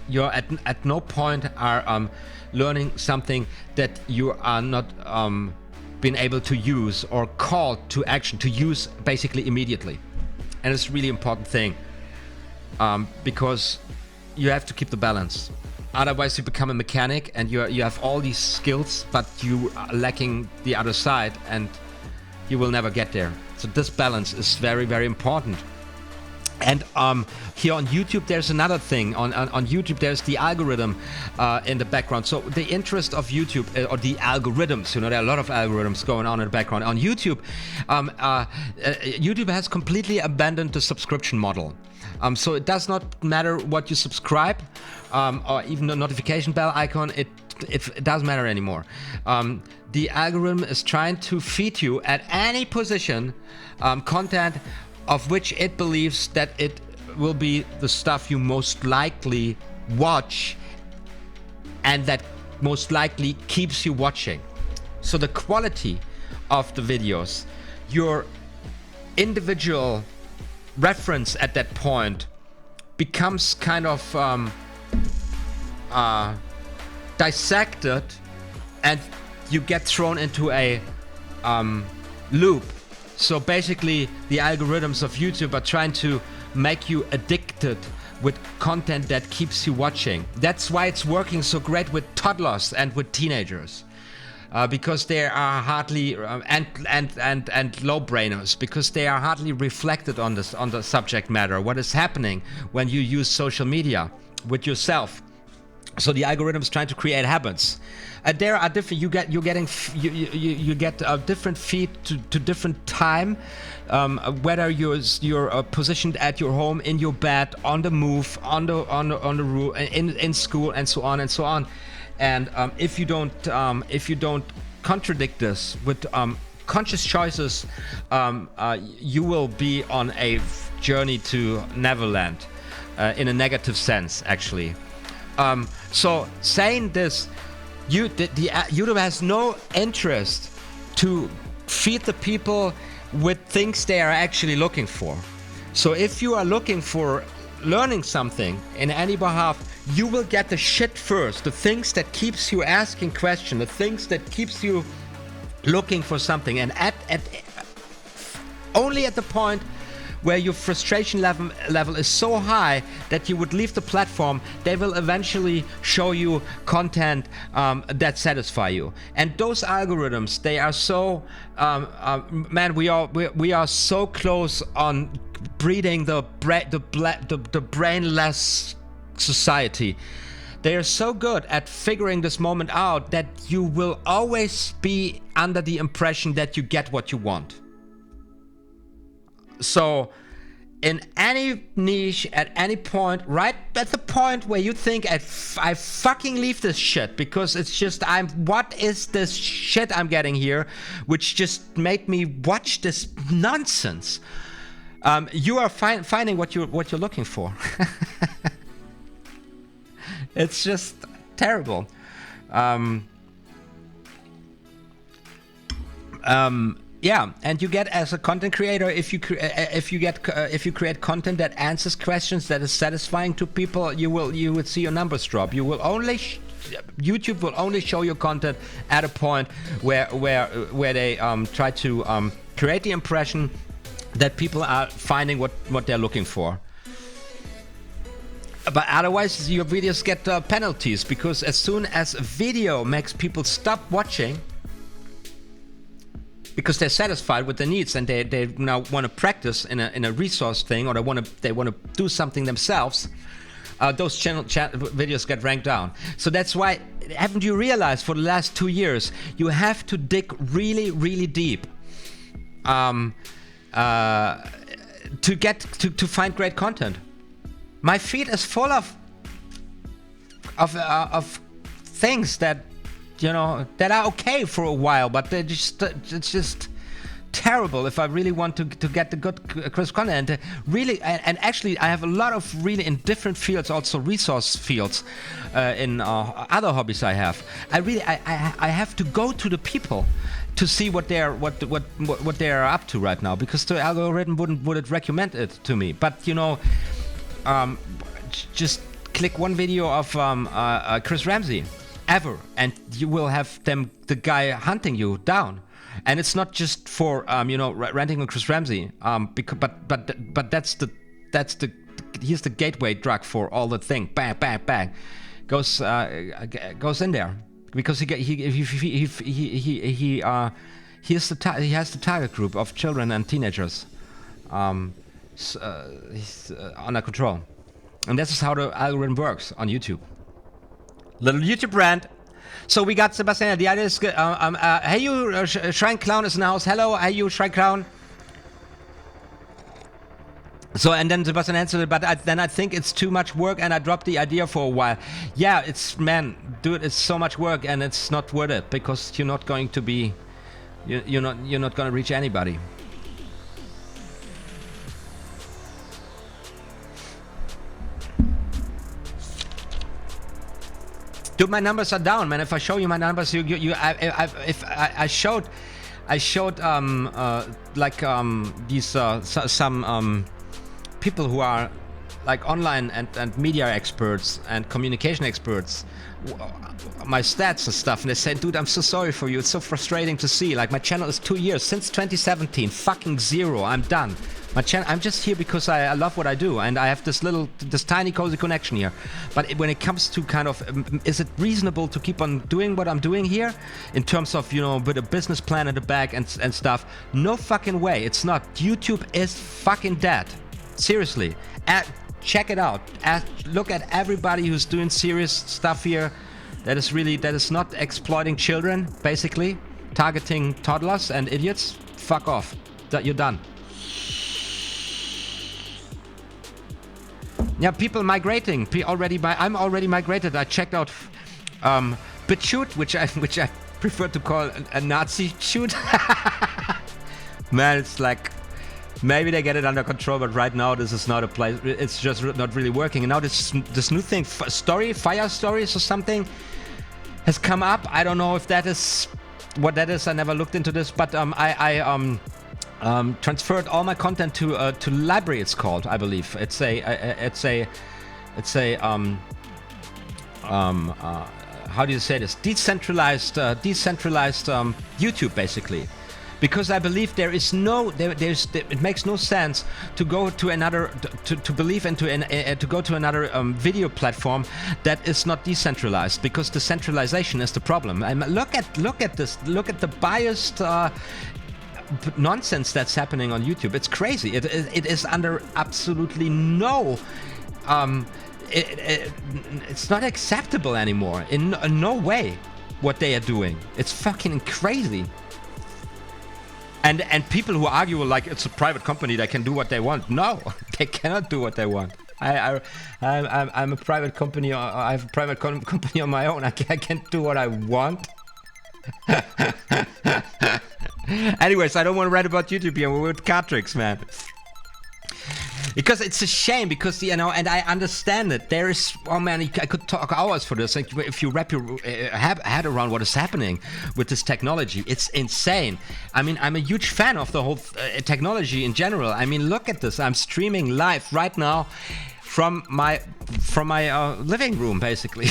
S1: You're at no point are learning something that you are not been able to use or called to action to use basically immediately, and it's a really important thing. Because you have to keep the balance. Otherwise, you become a mechanic, and you have all these skills, but you are lacking the other side, and you will never get there. So this balance is very, very important. And here on YouTube, there's another thing. On YouTube, there's the algorithm in the background. So the interest of YouTube, or the algorithms, you know, there are a lot of algorithms going on in the background. On YouTube, YouTube has completely abandoned the subscription model. So it does not matter what you subscribe, or even the notification bell icon, it doesn't matter anymore. The algorithm is trying to feed you at any position content of which it believes that it will be the stuff you most likely watch, and that most likely keeps you watching. So the quality of the videos, your individual reference at that point becomes kind of dissected, and you get thrown into a loop. So basically, the algorithms of YouTube are trying to make you addicted with content that keeps you watching. That's why it's working so great with toddlers and with teenagers, because they are hardly and low brainers, because they are hardly reflected on the subject matter. What is happening when you use social media with yourself? So the algorithm is trying to create habits. There are different. You get a different feed to different time, whether you're positioned at your home, in your bed, on the move, on the roof, in school, and so on and so on. And if you don't contradict this with conscious choices, you will be on a journey to Neverland, in a negative sense, actually. So saying this, YouTube has no interest to feed the people with things they are actually looking for. So if you are looking for learning something in any behalf, you will get the shit first, the things that keeps you asking questions, the things that keeps you looking for something. And at only at the point where your frustration level is so high that you would leave the platform, they will eventually show you content that satisfy you. And those algorithms, they are so man, we are so close on breeding the brainless society. They are so good at figuring this moment out that you will always be under the impression that you get what you want. So in any niche, at any point, right at the point where you think I fucking leave this shit because it's just what is this shit I'm getting here, which just made me watch this nonsense. You are finding what you're looking for. It's just terrible. Yeah, and you get, as a content creator, if you create content that answers questions, that is satisfying to people, you would see your numbers drop. You will only YouTube will only show your content at a point where they try to create the impression that people are finding what they're looking for. But otherwise, your videos get penalties, because as soon as a video makes people stop watching, because they're satisfied with their needs and they now want to practice in a resource thing, or they want to do something themselves, those videos get ranked down. So that's why, haven't you realized, for the last 2 years you have to dig really, really deep to find great content. My feed is full of things that, you know, that are okay for a while, but it's just terrible if I really want to get the good crisp content. And really, and actually I have a lot of really, in different fields, also resource fields, in other hobbies I have. I have to go to the people to see what they're up to right now, because the algorithm wouldn't recommend it to me. But you know, just click one video of Chris Ramsey ever, and you will have the guy hunting you down. And it's not just for you know, ranting on Chris Ramsey, but that's the here's the gateway drug for all the thing. Bang, bang, bang, goes in there, because he has the target group of children and teenagers. He's under control, and this is how the algorithm works on YouTube. Little YouTube rant. So we got Sebastian. The idea is, hey you, Shrine Clown is in the house. Hello, hey you, Shrine Clown. So, and then Sebastian answered it, but then I think it's too much work, and I dropped the idea for a while. Yeah, man, dude, it's so much work, and it's not worth it, because you're not going to be, you're not going to reach anybody. Dude, my numbers are down, man. If I show you my numbers, if I showed like these some people who are like online and media experts and communication experts, my stats and stuff, and they say, dude, I'm so sorry for you. It's so frustrating to see. Like, my channel is 2 years, since 2017, fucking zero. I'm done. My channel, I'm just here because I love what I do, and I have this tiny cozy connection here. But when it comes to kind of, is it reasonable to keep on doing what I'm doing here, in terms of, you know, with a business plan in the back and stuff? No fucking way. It's not. YouTube is fucking dead. Seriously. Check it out. Look at everybody who's doing serious stuff here. That is not exploiting children, basically, targeting toddlers and idiots. Fuck off. You're done. Yeah, people migrating. I'm already migrated. I checked out BitChute, which I prefer to call a Nazi shoot. Man, it's like Maybe they get it under control, but right now this is not a place. It's just not really working. And now this new thing, fire stories or something, has come up. I don't know if that is what that is. I never looked into this, but I transferred all my content to library. It's called, I believe. It's a how do you say this? Decentralized YouTube, basically. Because I believe there is it makes no sense to go to another to believe into to go to another video platform that is not decentralized, because decentralization is the problem. Look at this. Look at the biased nonsense that's happening on YouTube. It's crazy. It is under absolutely no. It's not acceptable anymore. In no way, what they are doing. It's fucking crazy. And people who argue like it's a private company that can do what they want. No, they cannot do what they want. I'm a private company. I have a private company on my own. I can't do what I want. Anyways, I don't want to write about YouTube here. We're with card tricks, man. Because it's a shame, because, you know, and I understand it. There is, oh man, I could talk hours for this. Like, if you wrap your head around what is happening with this technology, it's insane. I mean, I'm a huge fan of the whole technology in general. I mean, look at this. I'm streaming live right now from my living room, basically.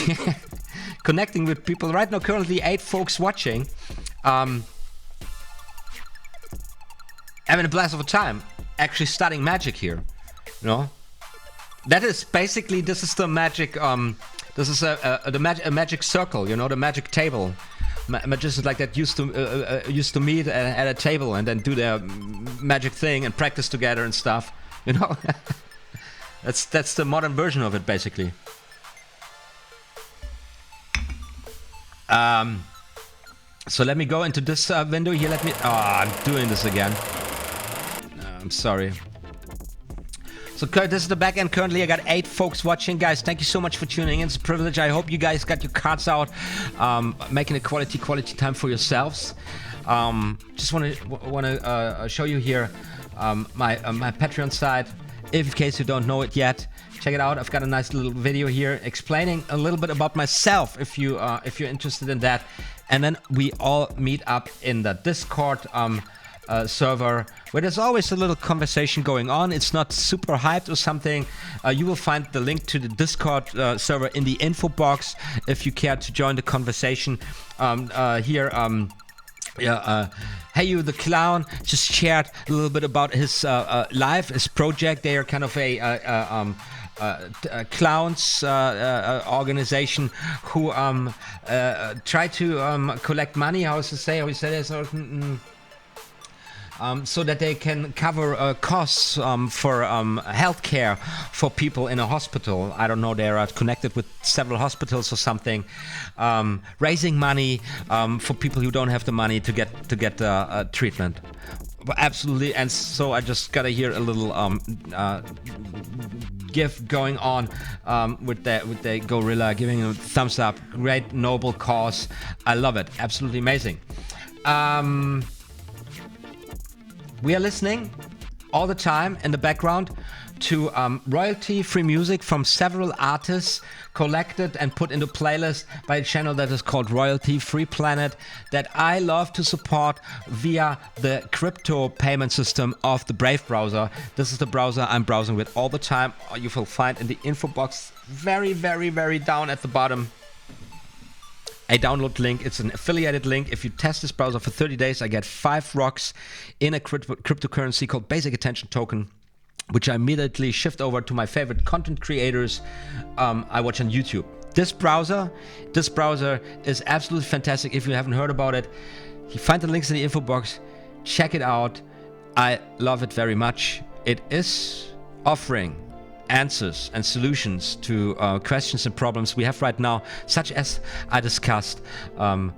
S1: Connecting with people right now. Currently 8 folks watching. Having a blast of a time. Actually studying magic here. You know, that is basically, this is the magic. This is a magic circle. You know, the magic table. Magicians like that used to meet at a table and then do their magic thing and practice together and stuff. You know, that's the modern version of it, basically. So let me go into this window here. Let me. Oh, I'm doing this again. I'm sorry. So this is the back end. Currently I got 8 folks watching. Guys, thank you so much for tuning in. It's a privilege. I hope you guys got your cards out, making a quality time for yourselves. Just want to show you here my Patreon site. In case you don't know it yet, check it out. I've got a nice little video here explaining a little bit about myself, if you're interested in that. And then we all meet up in the Discord server, where there's always a little conversation going on. It's not super hyped or something. You will find the link to the Discord server in the info box if you care to join the conversation. Here, Hey You the Clown just shared a little bit about his life, his project. They are kind of a clowns organization who try to collect money. How to say? How we say this? So that they can cover costs for healthcare for people in a hospital. I don't know, they are connected with several hospitals or something, raising money for people who don't have the money to get treatment. Absolutely. And so I just gotta hear a little gift going on with the gorilla giving a thumbs up. Great, noble cause. I love it. Absolutely amazing. We are listening all the time in the background to royalty-free music from several artists collected and put into playlist by a channel that is called Royalty Free Planet, that I love to support via the crypto payment system of the Brave browser. This is the browser I'm browsing with all the time. You will find in the info box very, very, very down at the bottom a download link. It's an affiliated link. If you test this browser for 30 days, I get 5 rocks in a cryptocurrency called Basic Attention Token, which I immediately shift over to my favorite content creators I watch on YouTube. This browser is absolutely fantastic. If you haven't heard about it, you find the links in the info box. Check it out. I love it very much. It is offering answers and solutions to questions and problems we have right now, such as I discussed when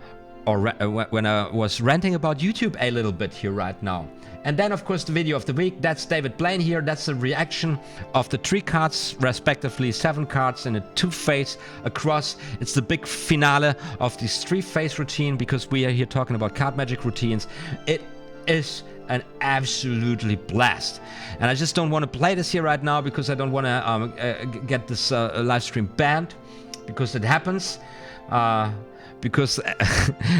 S1: I was ranting about YouTube a little bit here right now. And then, of course, the video of the week. That's David Blaine here. That's the reaction of the 3 cards, respectively 7 cards and a 2-phase across. It's the big finale of this 3-phase routine, because we are here talking about card magic routines. It is an absolutely blast. And I just don't want to play this here right now because I don't want to get this live stream banned, because it happens, because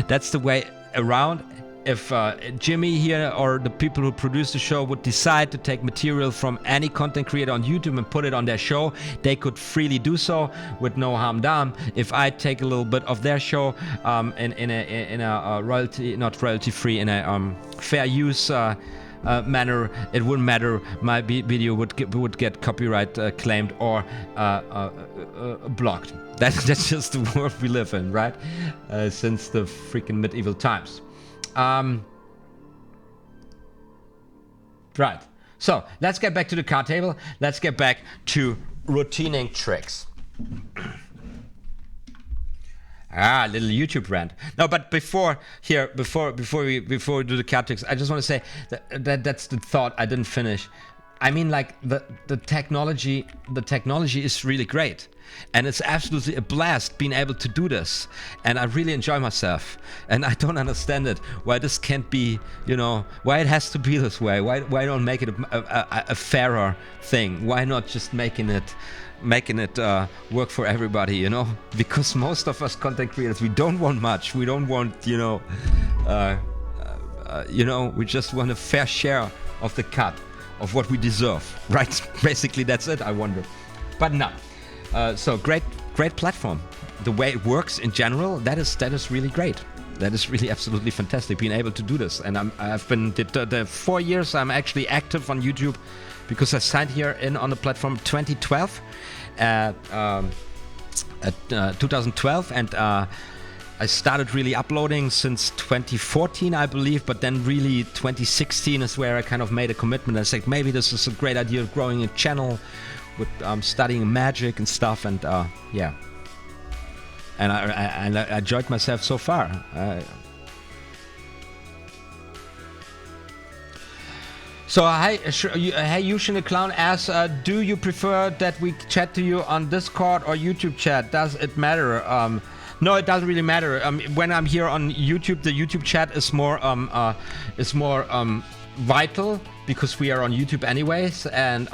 S1: that's the way around. If Jimmy here or the people who produce the show would decide to take material from any content creator on YouTube and put it on their show, they could freely do so with no harm done. If I take a little bit of their show in a royalty, not royalty free, in a fair use manner, it wouldn't matter. My video would get copyright claimed or blocked. That's just the world we live in, right? Since the freaking medieval times. Right, so let's get back to the card table. Let's get back to routining tricks. Little YouTube rant. No, but before we do the card tricks, I just want to say that's the thought I didn't finish. I mean, like the technology is really great, and it's absolutely a blast being able to do this, and I really enjoy myself, and I don't understand it, why this can't be, why it has to be this way. Why don't make it a fairer thing? Why not just making it work for everybody, because most of us content creators, we don't want much. We don't want we just want a fair share of the cut of what we deserve, right? Basically that's it, I wonder. But no, so great platform. The way it works in general, that is really great. That is really absolutely fantastic, being able to do this. And I've been the 4 years I'm actually active on YouTube, because I signed here on the platform 2012, 2012, and I started really uploading since 2014, I believe, but then really 2016 is where I kind of made a commitment. I said, maybe this is a great idea of growing a channel with studying magic and stuff, and yeah. And I enjoyed myself so far. So hey Yushin the Clown asks, do you prefer that we chat to you on Discord or YouTube chat? Does it matter? No, it doesn't really matter. When I'm here on YouTube, the YouTube chat is more vital, because we are on YouTube anyways, and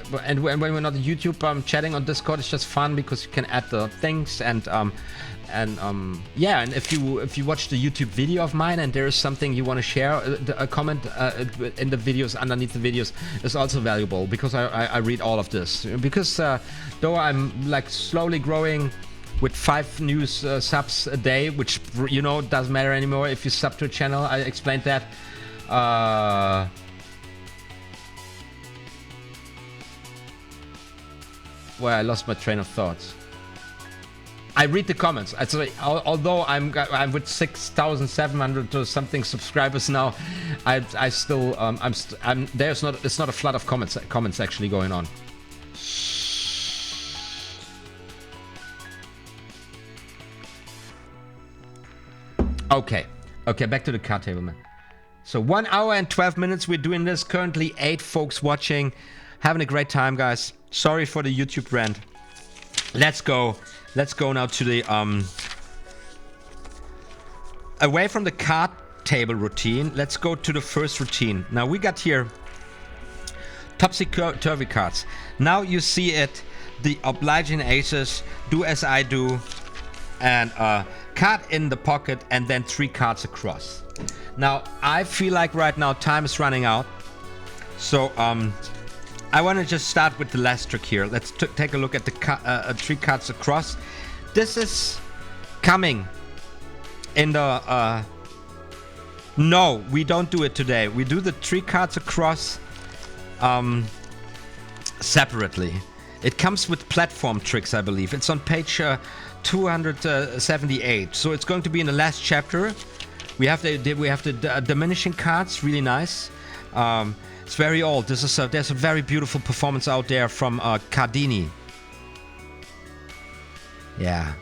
S1: when we're not on YouTube, chatting on Discord is just fun, because you can add the things, and yeah, and if you watch the YouTube video of mine and there is something you want to share, a comment in the videos, underneath the videos, is also valuable, because I read all of this, because though I'm like slowly growing with 5 new subs a day, which doesn't matter anymore if you sub to a channel. I explained that. Well, I lost my train of thoughts. I read the comments. Although I'm with 6,700 or something subscribers now, I still it's not a flood of comments actually going on. Okay, back to the card table, man. So 1 hour and 12 minutes we're doing this. Currently 8 folks watching. Having a great time, guys. Sorry for the YouTube rant. Let's go now to the away from the card table routine. Let's go to the first routine. Now we got here topsy-turvy cards. Now you see it, the obliging aces, do as I do, and card in the pocket, and then 3 cards across. Now I feel like right now time is running out, so I want to just start with the last trick here. Let's take a look at the 3 cards across. This is coming in the no, we don't do it today. We do the 3 cards across separately. It comes with platform tricks, I believe. It's on page 278. So it's going to be in the last chapter. We have the diminishing cards, really nice. It's very old. There's a very beautiful performance out there from Cardini. Yeah,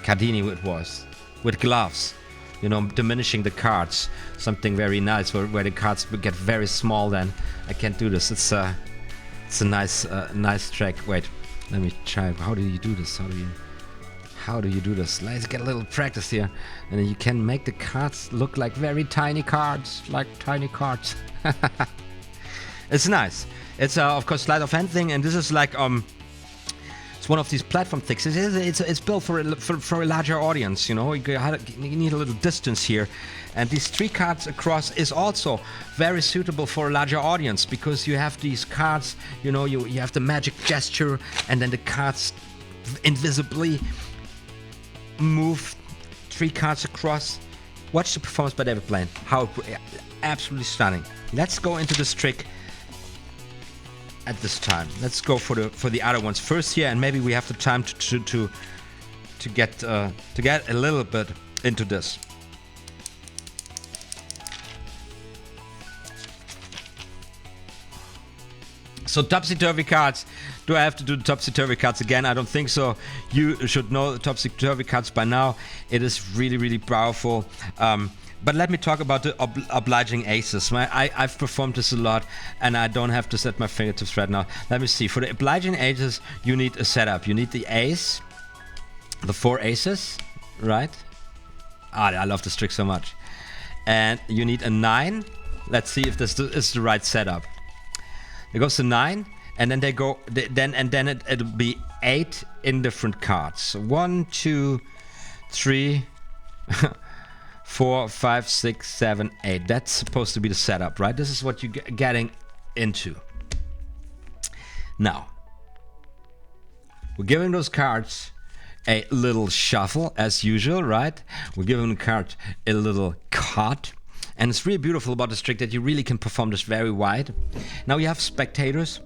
S1: Cardini it was, with gloves, diminishing the cards. Something very nice where the cards get very small. Then I can't do this. It's a nice track. Wait, let me try. How do you do this? how do you do this? Let's get a little practice here. And then you can make the cards look like very tiny cards. Like tiny cards. It's nice. It's of course sleight of hand thing, and this is like it's one of these platform things. It's built for a larger audience. You know, you need a little distance here, and these 3 cards across is also very suitable for a larger audience because you have these cards. You know, you have the magic gesture, and then the cards invisibly move 3 cards across. Watch the performance by David Blaine. How absolutely stunning. Let's go into this trick at this time. Let's go for the other ones first here, and maybe we have the time to get a little bit into this. So topsy-turvy cards. Do I have to do the topsy-turvy cards again? I don't think so. You should know the topsy-turvy cards by now. It is really, really powerful. But let me talk about the obliging aces. I've performed this a lot, and I don't have to set my fingertips right now. Let me see. For the obliging aces, you need a setup. You need the ace, the 4 aces, right? I love this trick so much. And you need a 9. Let's see if this is the right setup. There goes the 9, and then it'll be 8 in different cards. So 1, 2, 3, 4, 5, 6, 7, 8. That's supposed to be the setup, right? This is what you're getting into. Now, we're giving those cards a little shuffle, as usual, right? We're giving the card a little cut. And it's really beautiful about this trick that you really can perform this very wide. Now you have spectators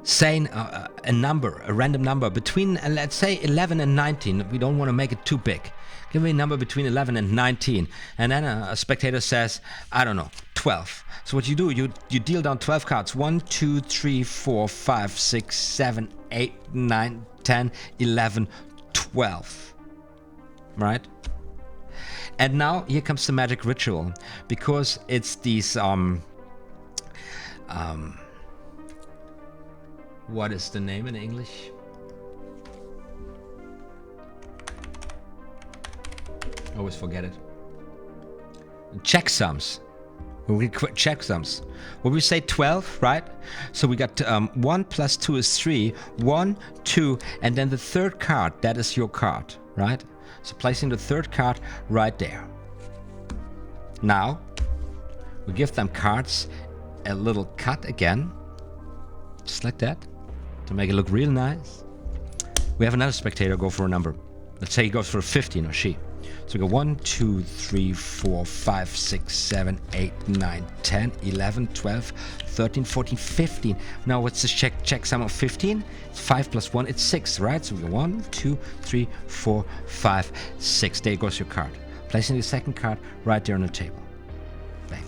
S1: saying a number, a random number between, let's say, 11 and 19. We don't want to make it too big. Give me a number between 11 and 19. And then a spectator says, I don't know, 12. So what you do, you deal down 12 cards. 1, 2, 3, 4, 5, 6, 7, 8, 9, 10, 11, 12. Right? And now here comes the magic ritual, because it's these what is the name in English? I always forget it. Checksums. We checksums. When we say 12, right? So we got 1 plus 2 is 3. 1, 2, and then the third card, that is your card, right? So placing the third card right there. Now, we give them cards a little cut again. Just like that. To make it look real nice. We have another spectator go for a number. Let's say he goes for a 15, or she. So we go 1, 2, 3, 4, 5, 6, 7, 8, 9, 10, 11, 12, 13, 14, 15. Now what's the checksum of 15? It's 5 plus 1, it's 6, right? So we go 1, 2, 3, 4, 5, 6. There goes your card. Placing the second card right there on the table. Bang.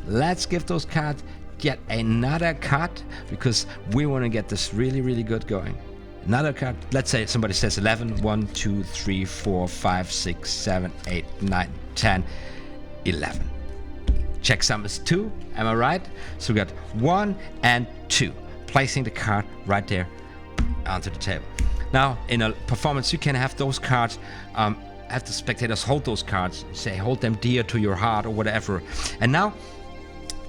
S1: Let's give those cards yet another cut, because we want to get this really, really good going. Another card. Let's say somebody says 11. 1, 2, 3, 4, 5, 6, 7, 8, 9, 10, 11. Checksum is 2. Am I right? So we got 1 and 2. Placing the card right there onto the table. Now, in a performance, you can have those cards, have the spectators hold those cards, say hold them dear to your heart or whatever. And now,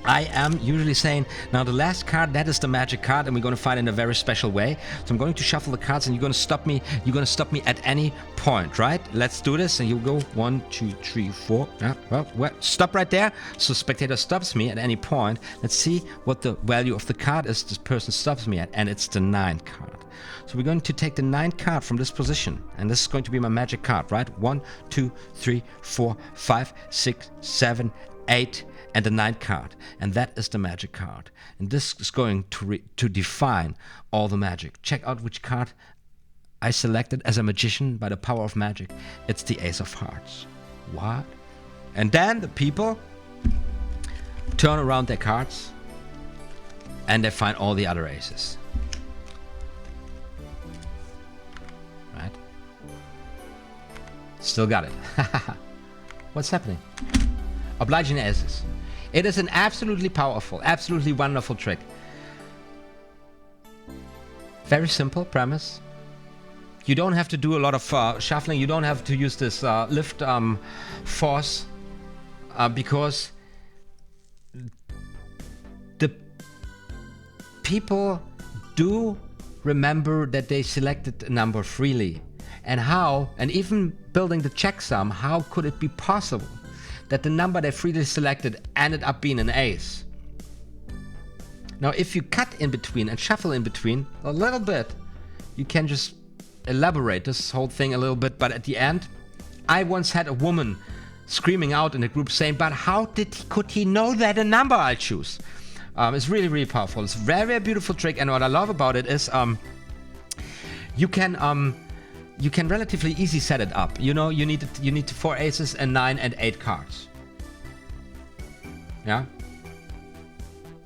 S1: I am usually saying, now the last card, that is the magic card, and we're going to fight in a very special way. So I'm going to shuffle the cards, and you're going to stop me. You're going to stop me at any point, right? Let's do this, and you go 1, 2, 3, 4. Yeah, well, stop right there. So spectator stops me at any point. Let's see what the value of the card is this person stops me at, and it's the 9 card. So we're going to take the 9 card from this position, and this is going to be my magic card, right? 1, 2, 3, 4, 5, 6, 7, 8. And the 9th card, and that is the magic card, and this is going to define all the magic. Check out which card I selected as a magician by the power of magic. It's the Ace of Hearts. What? And then the people turn around their cards and they find all the other aces. Right? Still got it. What's happening? Obliging aces. It is an absolutely powerful, absolutely wonderful trick. Very simple premise. You don't have to do a lot of shuffling. You don't have to use this lift force because the people do remember that they selected a number freely. And how, and even building the checksum, how could it be possible that the number they freely selected ended up being an ace? Now, if you cut in between and shuffle in between a little bit, you can just elaborate this whole thing a little bit. But at the end, I once had a woman screaming out in the group saying, but how could he know that a number I choose? It's really, really powerful. It's a very, very beautiful trick. And what I love about it is you can relatively easy set it up. You know, you need 4 aces and 9 and 8 cards. Yeah.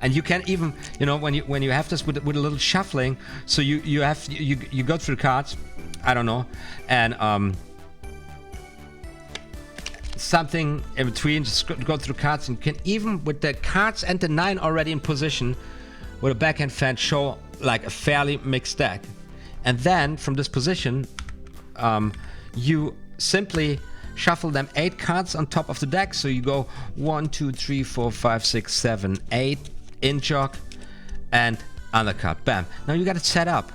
S1: And you can even, you know, when you have this with a little shuffling, so you go through the cards, I don't know, and something in between, just go through cards, and you can even with the cards and the 9 already in position with a backhand fan show like a fairly mixed deck. And then from this position, you simply shuffle them 8 cards on top of the deck. So you go 1, 2, 3, 4, 5, 6, 7, 8 in jog and undercut. Bam. Now you got it set up.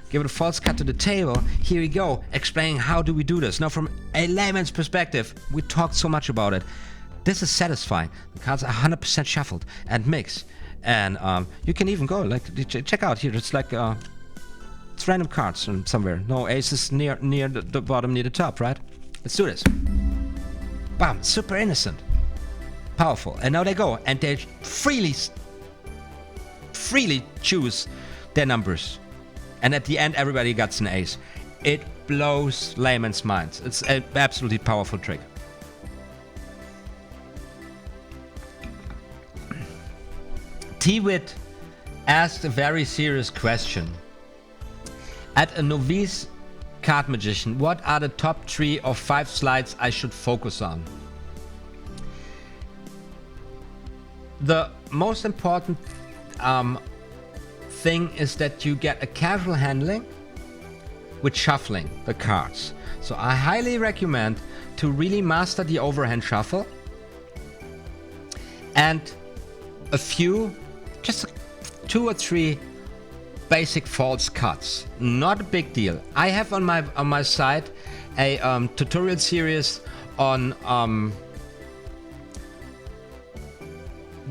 S1: Give it a false cut to the table. Here we go, explaining how do we do this. Now from a layman's perspective, we talked so much about it. This is satisfying. The cards are 100% shuffled and mixed. And you can even go, like, check out here, it's like, it's random cards from somewhere. No aces near the bottom, near the top, right? Let's do this. Bam, super innocent. Powerful. And now they go, and they freely choose their numbers. And at the end, everybody gets an ace. It blows layman's minds. It's an absolutely powerful trick. T-Wit asked a very serious question. At a novice card magician, what are the top 3 or 5 slides I should focus on? The most important thing is that you get a casual handling with shuffling the cards. So I highly recommend to really master the overhand shuffle and a few, just 2 or 3 basic false cuts. Not a big deal. I have on my site a tutorial series on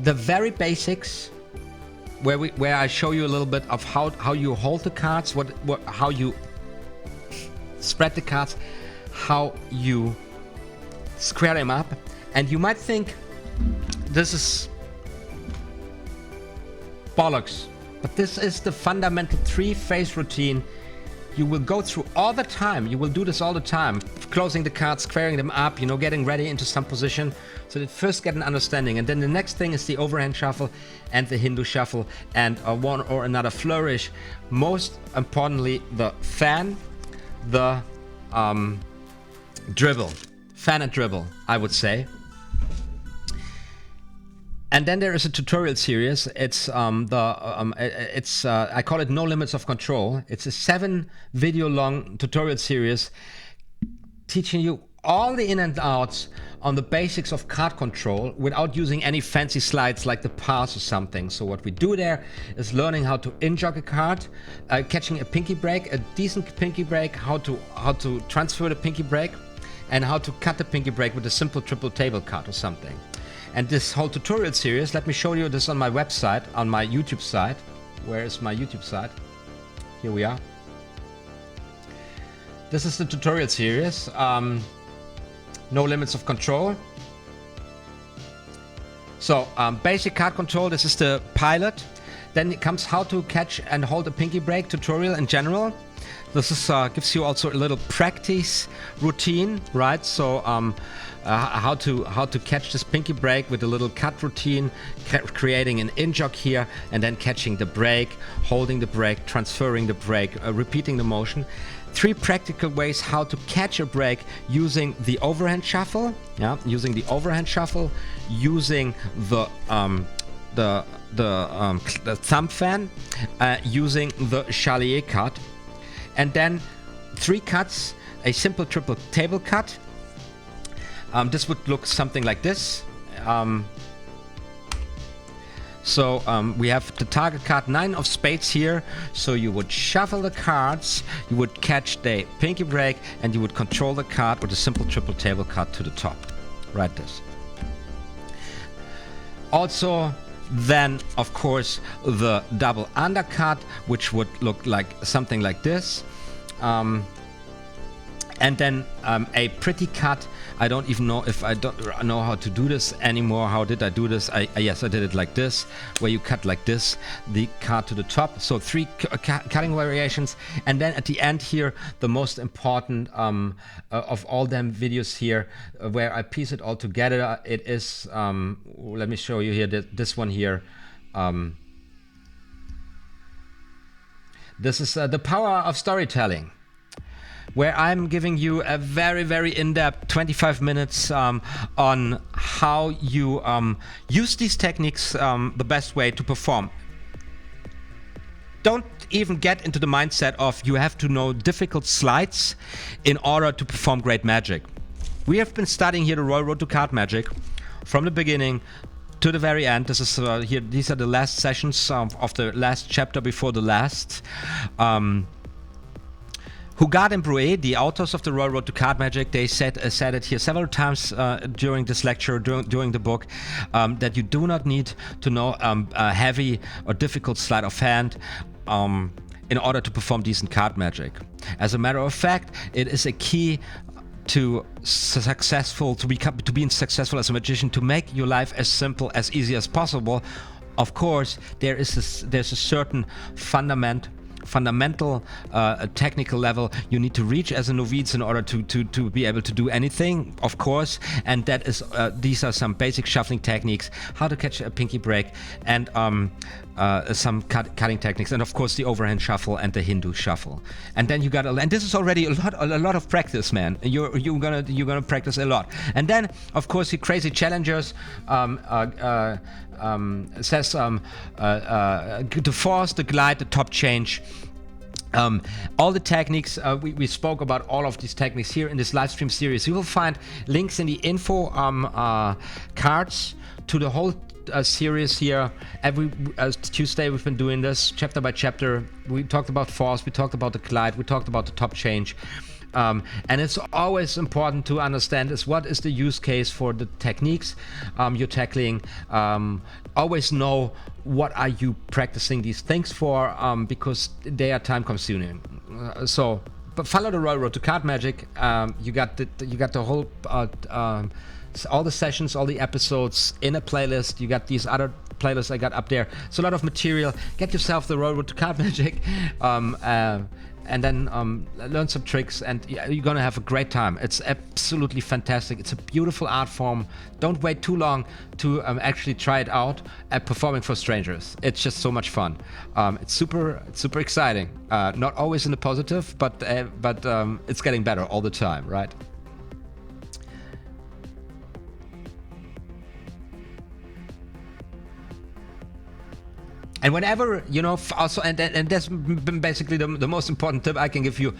S1: the very basics, where I show you a little bit of how you hold the cards, how you spread the cards, how you square them up. And you might think this is bollocks, but this is the fundamental 3-phase routine you will go through all the time. You will do this all the time, closing the cards, squaring them up, you know, getting ready into some position, so that first get an understanding. And then the next thing is the overhand shuffle and the Hindu shuffle and one or another flourish. Most importantly, the fan, the dribble, fan and dribble, I would say. And then there is a tutorial series. It's I call it No Limits of Control. It's a 7-video long tutorial series teaching you all the in and outs on the basics of card control without using any fancy slides like the pass or something. So what we do there is learning how to in-jog a card, catching a pinky break, a decent pinky break, how to transfer the pinky break, and how to cut the pinky break with a simple triple table card or something. And this whole tutorial series, let me show you this on my website, on my YouTube site. Where is my YouTube site? Here we are. This is the tutorial series, No Limits of Control. So basic card control, this is the pilot. Then it comes how to catch and hold a pinky break tutorial in general. This is gives you also a little practice routine, right? So how to catch this pinky break with a little cut routine, creating an in jog here, and then catching the break, holding the break, transferring the break, repeating the motion. 3 practical ways how to catch a break using the overhand shuffle, using the the thumb fan using the SHAL WE cut, and then 3 cuts, a simple triple table cut. This would look something like this. We have the target card 9 of spades here, so you would shuffle the cards, you would catch the pinky break, and you would control the card with a simple triple table cut to the top. Right this. Also, then of course the double undercut, which would look like something like this. And then a pretty cut. I don't even know if I don't know how to do this anymore. How did I do this? Yes, I did it like this, where you cut like this, the card to the top. So 3 cutting variations. And then at the end here, the most important of all them videos here, where I piece it all together. It is, let me show you here, this one here. This is the power of storytelling, where I'm giving you a very, very in-depth 25 minutes on how you use these techniques the best way to perform. Don't even get into the mindset of you have to know difficult sleights in order to perform great magic. We have been studying here the Royal Road to Card Magic from the beginning to the very end. This is here. These are the last sessions of the last chapter before the last. Hugard and Bruet, the authors of the Royal Road to Card Magic, they said it here several times during this lecture, during the book, that you do not need to know a heavy or difficult sleight of hand in order to perform decent card magic. As a matter of fact, it is a key to being successful as a magician, to make your life as simple, as easy as possible. Of course, there's a certain fundamental technical level you need to reach as a novice in order to be able to do anything, of course, and that is these are some basic shuffling techniques, how to catch a pinky break, and some cutting techniques, and of course the overhand shuffle and the Hindu shuffle. And then you got and this is already a lot of practice, man. You're gonna practice a lot. And then of course the crazy challengers says the force, the glide, the top change. All the techniques, we spoke about all of these techniques here in this live stream series. You will find links in the info cards to the whole series here. Every Tuesday we've been doing this chapter by chapter. We talked about force, we talked about the glide, we talked about the top change. And it's always important to understand is what is the use case for the techniques you're tackling. Always know what are you practicing these things for, because they are time consuming. But follow the Royal Road to Card Magic. You got the whole all the sessions, all the episodes in a playlist. You got these other playlists I got up there. So a lot of material. Get yourself the Royal Road to Card Magic. And then learn some tricks, and you're gonna have a great time. It's absolutely fantastic. It's a beautiful art form. Don't wait too long to actually try it out at performing for strangers. It's just so much fun. It's super exciting. Not always in the positive, but it's getting better all the time, right? And whenever, you know, also, and that's basically the most important tip I can give you.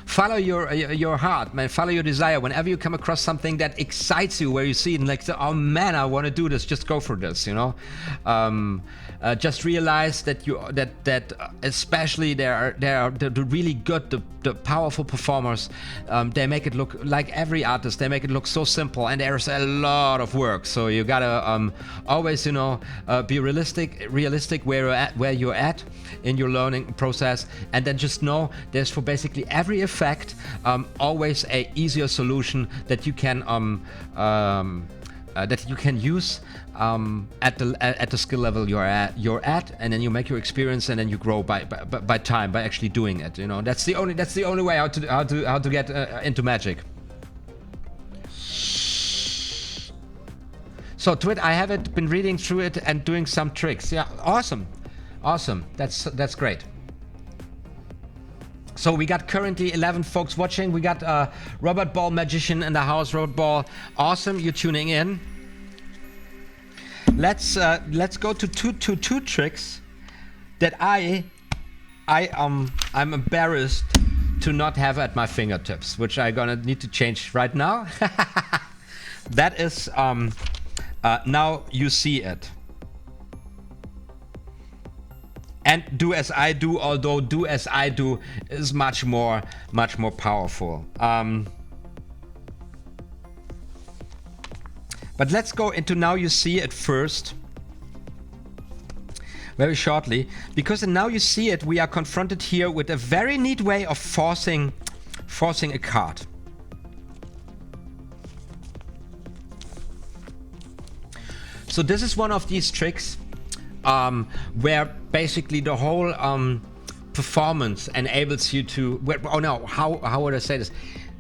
S1: Follow your heart, man. Follow your desire. Whenever you come across something that excites you, where you see it and like, oh man, I want to do this. Just go for this, you know. Just realize that especially the really good, the powerful performers. They make it look like every artist. They make it look so simple, and there's a lot of work. So you gotta always, you know, be realistic where you're at in your learning process, and then just know there's for basically every effect always a easier solution that you can use at the skill level you're at, and then you make your experience, and then you grow by time, by actually doing it. You know, that's the only way how to get into magic. So Twit, I have been reading through it and doing some tricks. Yeah, awesome. That's great. So we got currently 11 folks watching. We got Robert Ball, magician in the house. Robert Ball, awesome, you're tuning in. let's go to two tricks that I'm embarrassed to not have at my fingertips, which I'm gonna need to change right now. That is now you see it. And do as I do, although do as I do is much more powerful. But let's go into now you see it first, very shortly, because in now you see it, we are confronted here with a very neat way of forcing a card. So this is one of these tricks where basically the whole performance enables you to, oh no, how would I say this?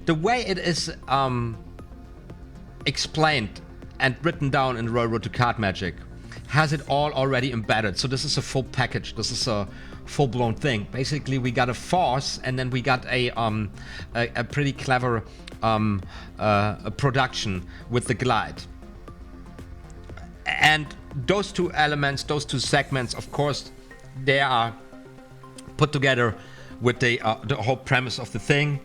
S1: The way it is explained and written down in Royal Road to Card Magic has it all already embedded. So this is a full package. This is a full-blown thing. Basically, we got a force, and then we got a pretty clever a production with the glide. And those two elements, those two segments, of course, they are put together with the whole premise of the thing.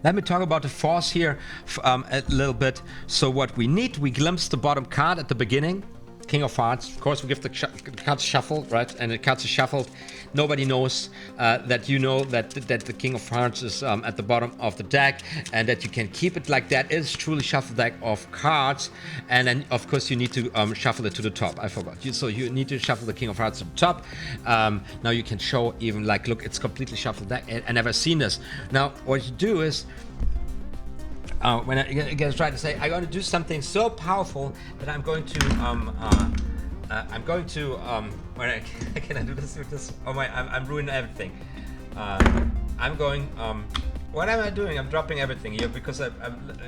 S1: Let me talk about the force here a little bit. So what we need, we glimpse the bottom card at the beginning, King of Hearts. Of course, we give the cards shuffle, right? And the cards are shuffled. Nobody knows that you know that the King of Hearts is at the bottom of the deck, and that you can keep it like that. It is truly shuffle deck of cards, and then of course you need to shuffle it to the top. I forgot. So you need to shuffle the King of Hearts to the top. Now you can show even like, look, it's completely shuffled deck. I never seen this. Now what you do is, when I try to say, I'm going to do something so powerful that I'm going to, when can I do this with this? Oh my, I'm ruining everything. I'm going, what am I doing? I'm dropping everything here because I'm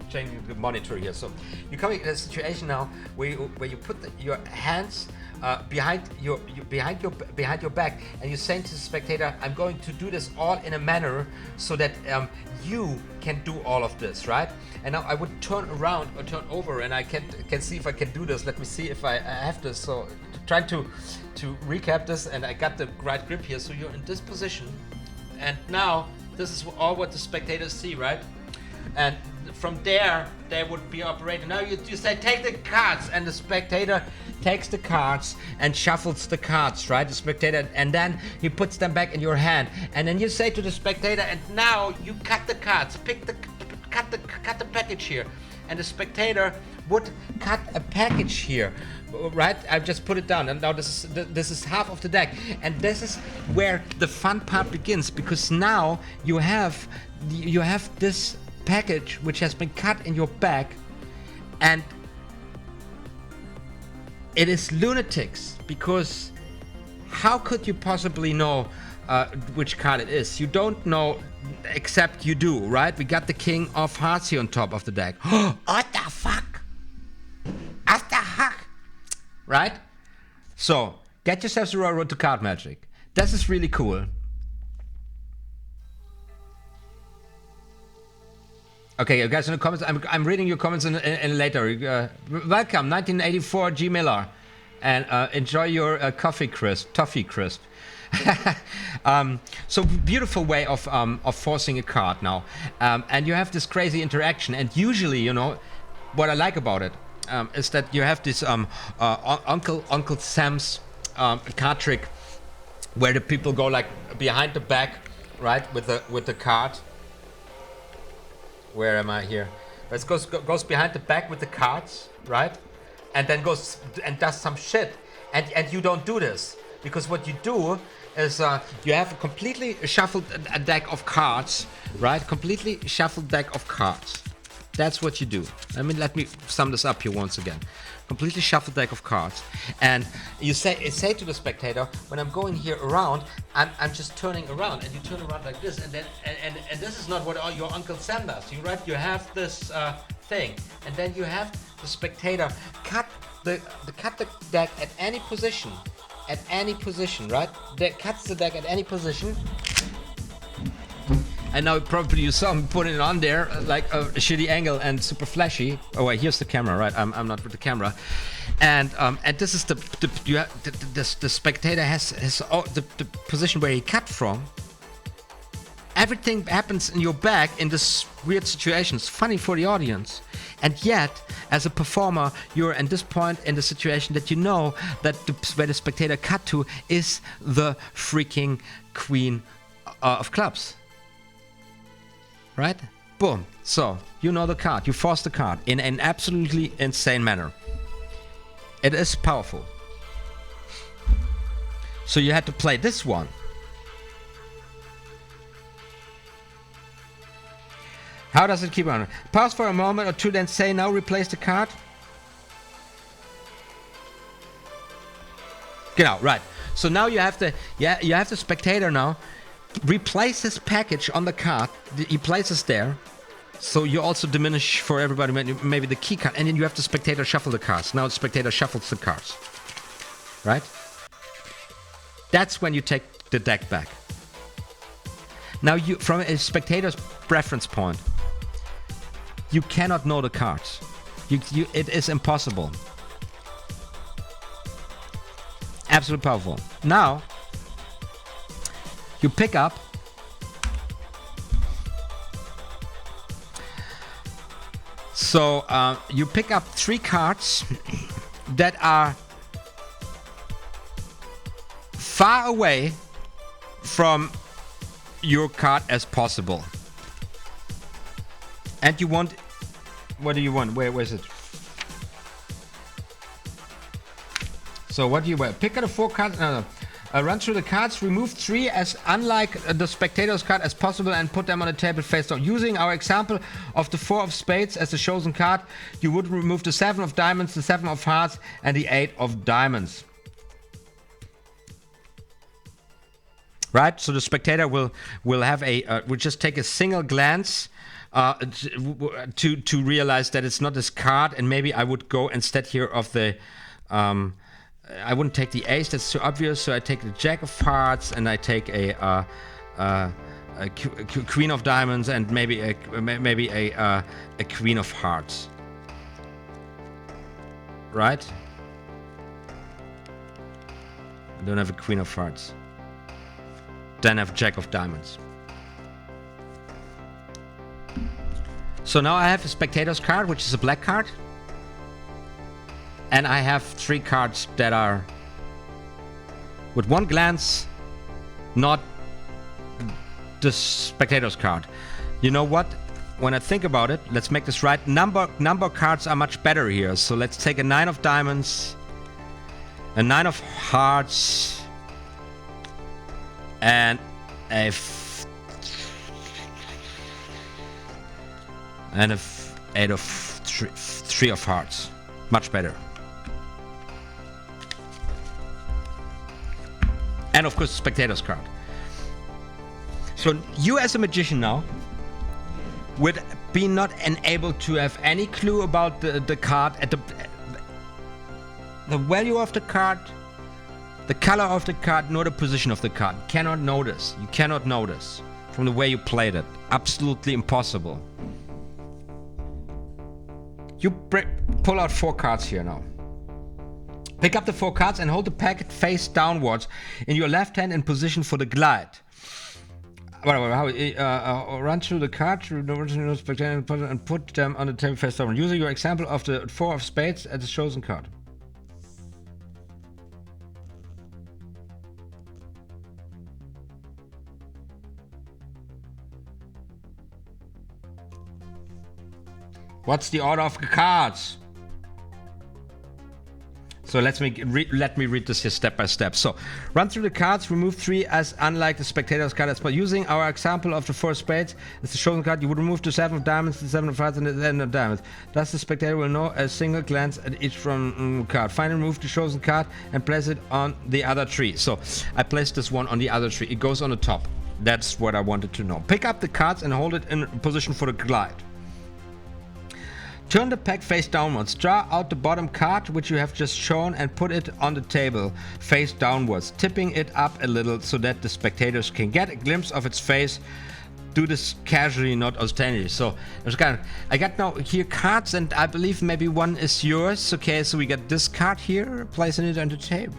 S1: changing the monitor here. So you're coming in a situation now where you put your hands behind your back, and you're saying to the spectator, I'm going to do this all in a manner so that you can do all of this, right? And now I would turn around or turn over, and I can see if I can do this. Let me see if I have this. So trying to recap this, and I got the right grip here. So you're in this position, and now this is all what the spectators see, right? And from there, they would be operating. Now you say, take the cards, and the spectator takes the cards and shuffles the cards, right? The spectator, and then he puts them back in your hand. And then you say to the spectator, and now you cut the cards, cut the package here. And the spectator would cut a package here, right? I've just put it down, and now this is half of the deck. And this is where the fun part begins, because now you have this package which has been cut in your back, and it is lunatics, because how could you possibly know which card it is? You don't know, except you do, right? We got the King of Hearts here on top of the deck. What the fuck? What the heck? Right? So get yourselves a Royal Road to Card Magic. This is really cool. Okay, you guys in the comments, I'm reading your comments in later. Welcome, 1984 G Miller, and enjoy your toffee crisp. So beautiful way of forcing a card now, and you have this crazy interaction. And usually, you know, what I like about it is that you have this Uncle Sam's card trick, where the people go like behind the back, right, with the card. Where am I here? But it goes behind the back with the cards, right? And then goes and does some shit. And you don't do this, because what you do is you have a completely shuffled deck of cards, right? Completely shuffled deck of cards. That's what you do. Let me sum this up here once again. Completely shuffled deck of cards, and you say to the spectator, when I'm going here around, I'm just turning around, and you turn around like this, and then and this is not what your Uncle Sam does. You have this thing, and then you have the spectator cut the deck at any position, right? They cuts the deck at any position, And now probably you saw me putting it on there like a shitty angle and super flashy. Oh wait, here's the camera, right? I'm not with the camera. And this is the spectator has the position where he cut from. Everything happens in your back in this weird situation. It's funny for the audience. And yet, as a performer, you're at this point in the situation that you know that where the spectator cut to is the freaking queen of clubs. Right? Boom. So, you know the card. You force the card in an absolutely insane manner. It is powerful. So you had to play this one. How does it keep on? Pause for a moment or two, then say now replace the card. Genau, right. So now you have the spectator now replace his package on the card. He places there. So you also diminish for everybody maybe the key card, and then you have the spectator shuffle the cards. Now the spectator shuffles the cards. Right? That's when you take the deck back. Now you, from a spectator's preference point, you cannot know the cards. It is impossible. Absolutely powerful. Now, you pick up you pick up 3 cards that are far away from your card as possible. And you want, what do you want? Where is it? So what do you want? Pick out the 4 cards. No. Run through the cards. Remove 3 as unlike the spectator's card as possible and put them on the table face down. Using our example of the 4 of spades as the chosen card, you would remove the 7 of diamonds, the 7 of hearts, and the 8 of diamonds. Right? So the spectator will have will just take a single glance to realize that it's not this card, and maybe I would go instead here of the I wouldn't take the ace, that's too obvious, so I take the jack of hearts and I take a queen of diamonds and maybe a queen of hearts. Right? I don't have a queen of hearts. Then I have jack of diamonds. So now I have the spectator's card, which is a black card. And I have 3 cards that are, with one glance, not the spectator's card. You know what? When I think about it, let's make this right. Number cards are much better here. So let's take a 9 of diamonds, a 9 of hearts, and a 8 of 3 of hearts. Much better. And of course, the spectator's card. So you as a magician now would be not unable to have any clue about the card, at the value of the card, the color of the card, nor the position of the card. You cannot notice. You cannot notice from the way you played it. Absolutely impossible. You pull out 4 cards here now. Pick up the 4 cards and hold the packet face downwards in your left hand in position for the glide. Run through the cards and put them on the table face down. Using your example of the 4 of spades as the chosen card. What's the order of the cards? So let me read this here step by step. So, run through the cards, remove 3 as unlike the spectator's card. But using our example of the 4 spades as the chosen card, you would remove the 7 of diamonds, the 7 of hearts, and the 10 of diamonds. Thus, the spectator will know a single glance at each from card. Finally, remove the chosen card and place it on the other tree. So, I placed this one on the other tree. It goes on the top. That's what I wanted to know. Pick up the cards and hold it in position for the glide. Turn the pack face downwards. Draw out the bottom card, which you have just shown, and put it on the table, face downwards, tipping it up a little so that the spectators can get a glimpse of its face do this casually, not ostensibly. So there's kind of, I got now here cards, and I believe maybe one is yours. Okay, so we got this card here, placing it on the table.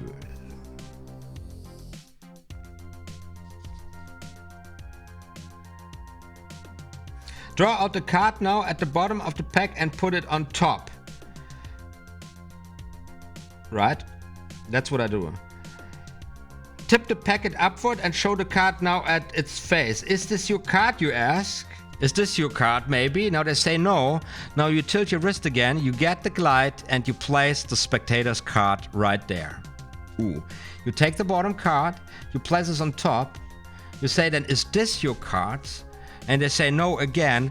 S1: Draw out the card now at the bottom of the pack and put it on top. Right? That's what I do. Tip the packet upward and show the card now at its face. Is this your card, you ask? Is this your card, maybe? Now they say no. Now you tilt your wrist again, you get the glide, and you place the spectator's card right there. Ooh. You take the bottom card, you place this on top. You say then, is this your card? And they say no again,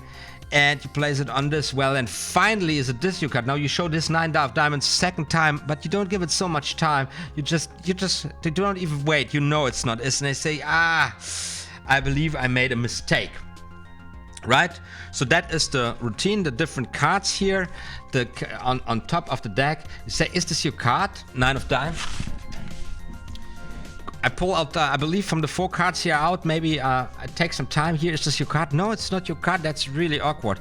S1: and you place it on this. Well, and finally, is it this your card? Now you show this 9 of diamonds second time, but you don't give it so much time. They don't even wait. You know it's not this, and they say, I believe I made a mistake. Right? So that is the routine, the different cards here, on top of the deck. You say, is this your card? 9 of diamonds. I pull out, I believe, from the 4 cards here out. Maybe I take some time here. Is this your card? No, it's not your card. That's really awkward.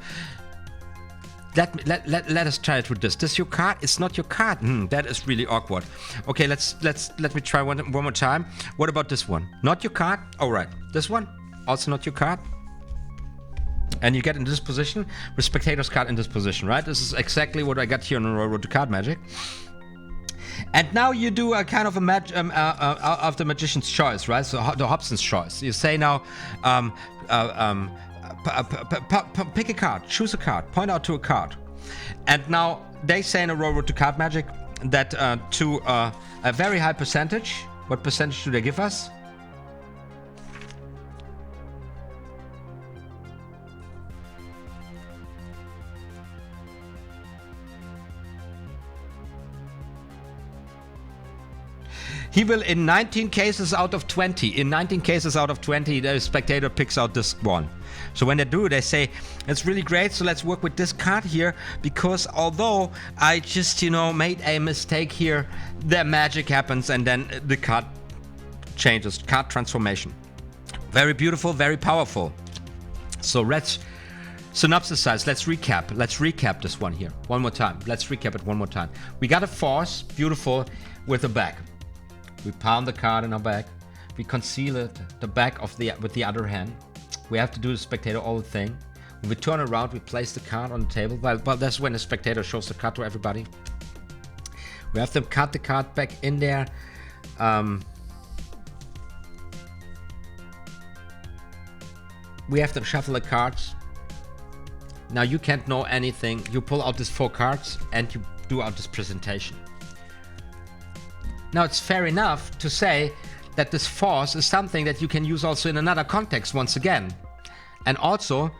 S1: Let us try it with this. This your card? It's not your card. That is really awkward. Okay, let me try one more time. What about this one? Not your card? All right. This one? Also not your card? And you get in this position with spectator's card in this position, right? This is exactly what I got here on RoUTINE Card Magic. And now you do a kind of a of the magician's choice, right? So the Hobson's choice. You say now, pick a card, choose a card, point out to a card. And now they say in a RoUTINE Card Magic that to a very high percentage. What percentage do they give us? He will, in 19 cases out of 20, the spectator picks out this one. So when they do, they say, it's really great, so let's work with this card here, because although I just, made a mistake here, the magic happens, and then the card changes, card transformation. Very beautiful, very powerful. So let's synopsisize, let's recap this one here, one more time. Let's recap it one more time. We got a force, beautiful, with a back. We palm the card in our back. We conceal it, the back of with the other hand. We have to do the spectator all the thing. When we turn around, we place the card on the table. Well, that's when the spectator shows the card to everybody. We have to cut the card back in there. We have to shuffle the cards. Now you can't know anything. You pull out these 4 cards and you do out this presentation. Now it's fair enough to say that this force is something that you can use also in another context once again. And also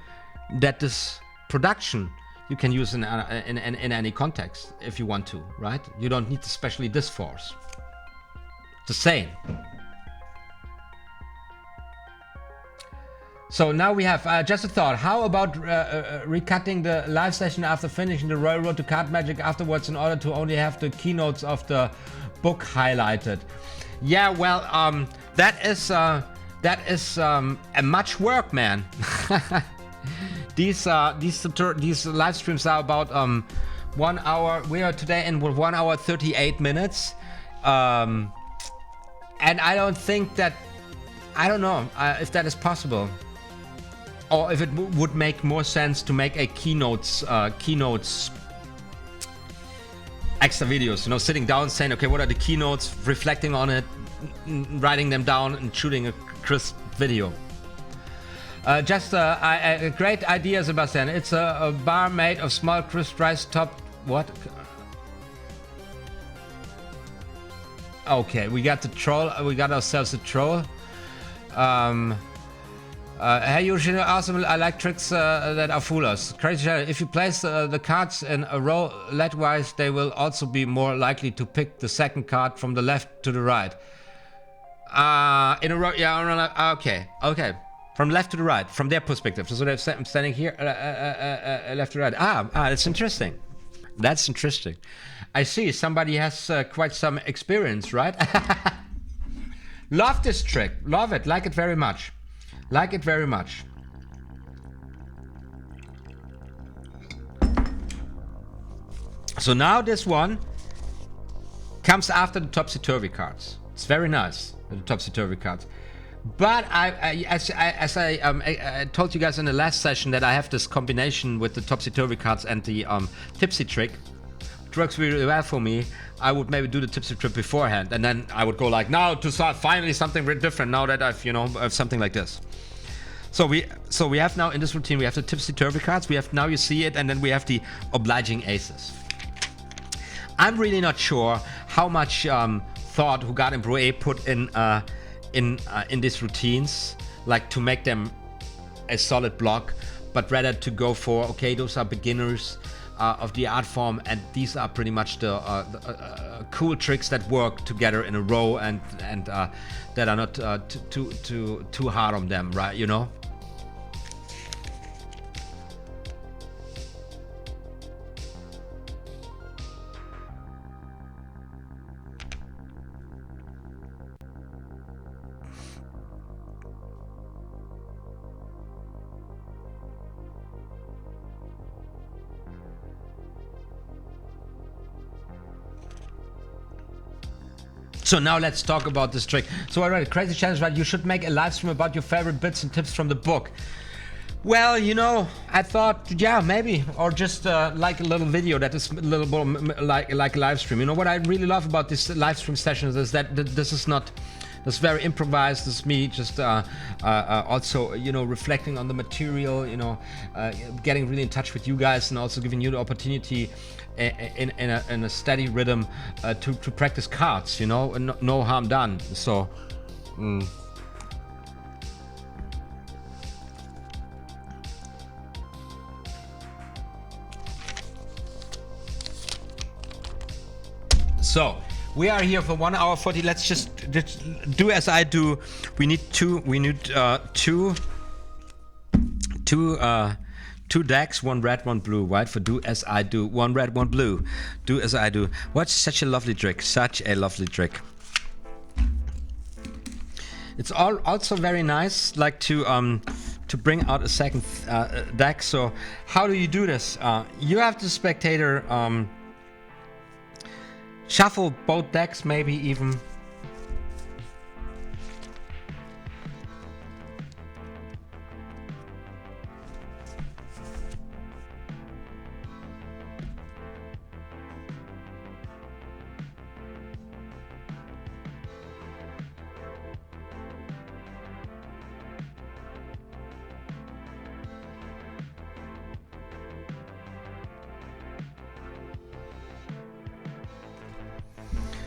S1: that this production you can use in any context if you want to, right? You don't need especially this force. The same. So now we have just a thought. How about recutting the live session after finishing the RoUTINE Card Magic afterwards in order to only have the keynotes of the book highlighted? Yeah, well, that is a much work, man. These live streams are about 1 hour. We are today in 1 hour 38 minutes, and I don't think that, I don't know if that is possible, or if it would make more sense to make a keynotes extra videos, sitting down saying, okay, what are the keynotes, reflecting on it, writing them down and shooting a crisp video. Just a great idea, Sebastian. It's a bar made of small crisp rice topped, what? Okay, we got the troll, we got ourselves a troll. Hey, Eugene, awesome. I like tricks that are foolers. Crazy Shadow, if you place the cards in a row leftwise, they will also be more likely to pick the second card from the left to the right. In a row, yeah, okay. From left to the right, from their perspective. So I'm standing here, left to right. That's interesting. That's interesting. I see, somebody has quite some experience, right? Love this trick, love it, like it very much. Like it very much. So now this one comes after the topsy-turvy cards. It's very nice, the topsy-turvy cards. But as I told you guys in the last session, that I have this combination with the topsy-turvy cards and the tipsy trick. It works really well for me. I would maybe do the tipsy trick beforehand, and then I would go like, now to start finally something very different. Now that I've, you know, something like this. So we have now in this routine, we have the tipsy-turvy cards. We have, now you see it, and then we have the obliging aces. I'm really not sure how much thought who got in RoA put in these routines, like to make them a solid block, but rather to go for, okay, those are beginners of the art form, and these are pretty much the cool tricks that work together in a row, and that are not too hard on them, right? You know. So now let's talk about this trick. So alright, crazy challenge, right? You should make a live stream about your favorite bits and tips from the book. Well, you know, I thought, yeah, maybe, or just like a little video that is a little bit like a live stream. You know what I really love about this live stream sessions is that this is not, this is very improvised. This is me just also, you know, reflecting on the material, you know, getting really in touch with you guys, and also giving you the opportunity in a steady rhythm to practice cards, you know, and no harm done. So so we are here for 1 hour 40. Let's just do as I do. We need two decks, one red, one blue, right? For do as I do, one red, one blue. Do as I do. What's such a lovely trick? Such a lovely trick. It's also very nice, like to bring out a second deck. So how do you do this? You have the spectator shuffle both decks, maybe even.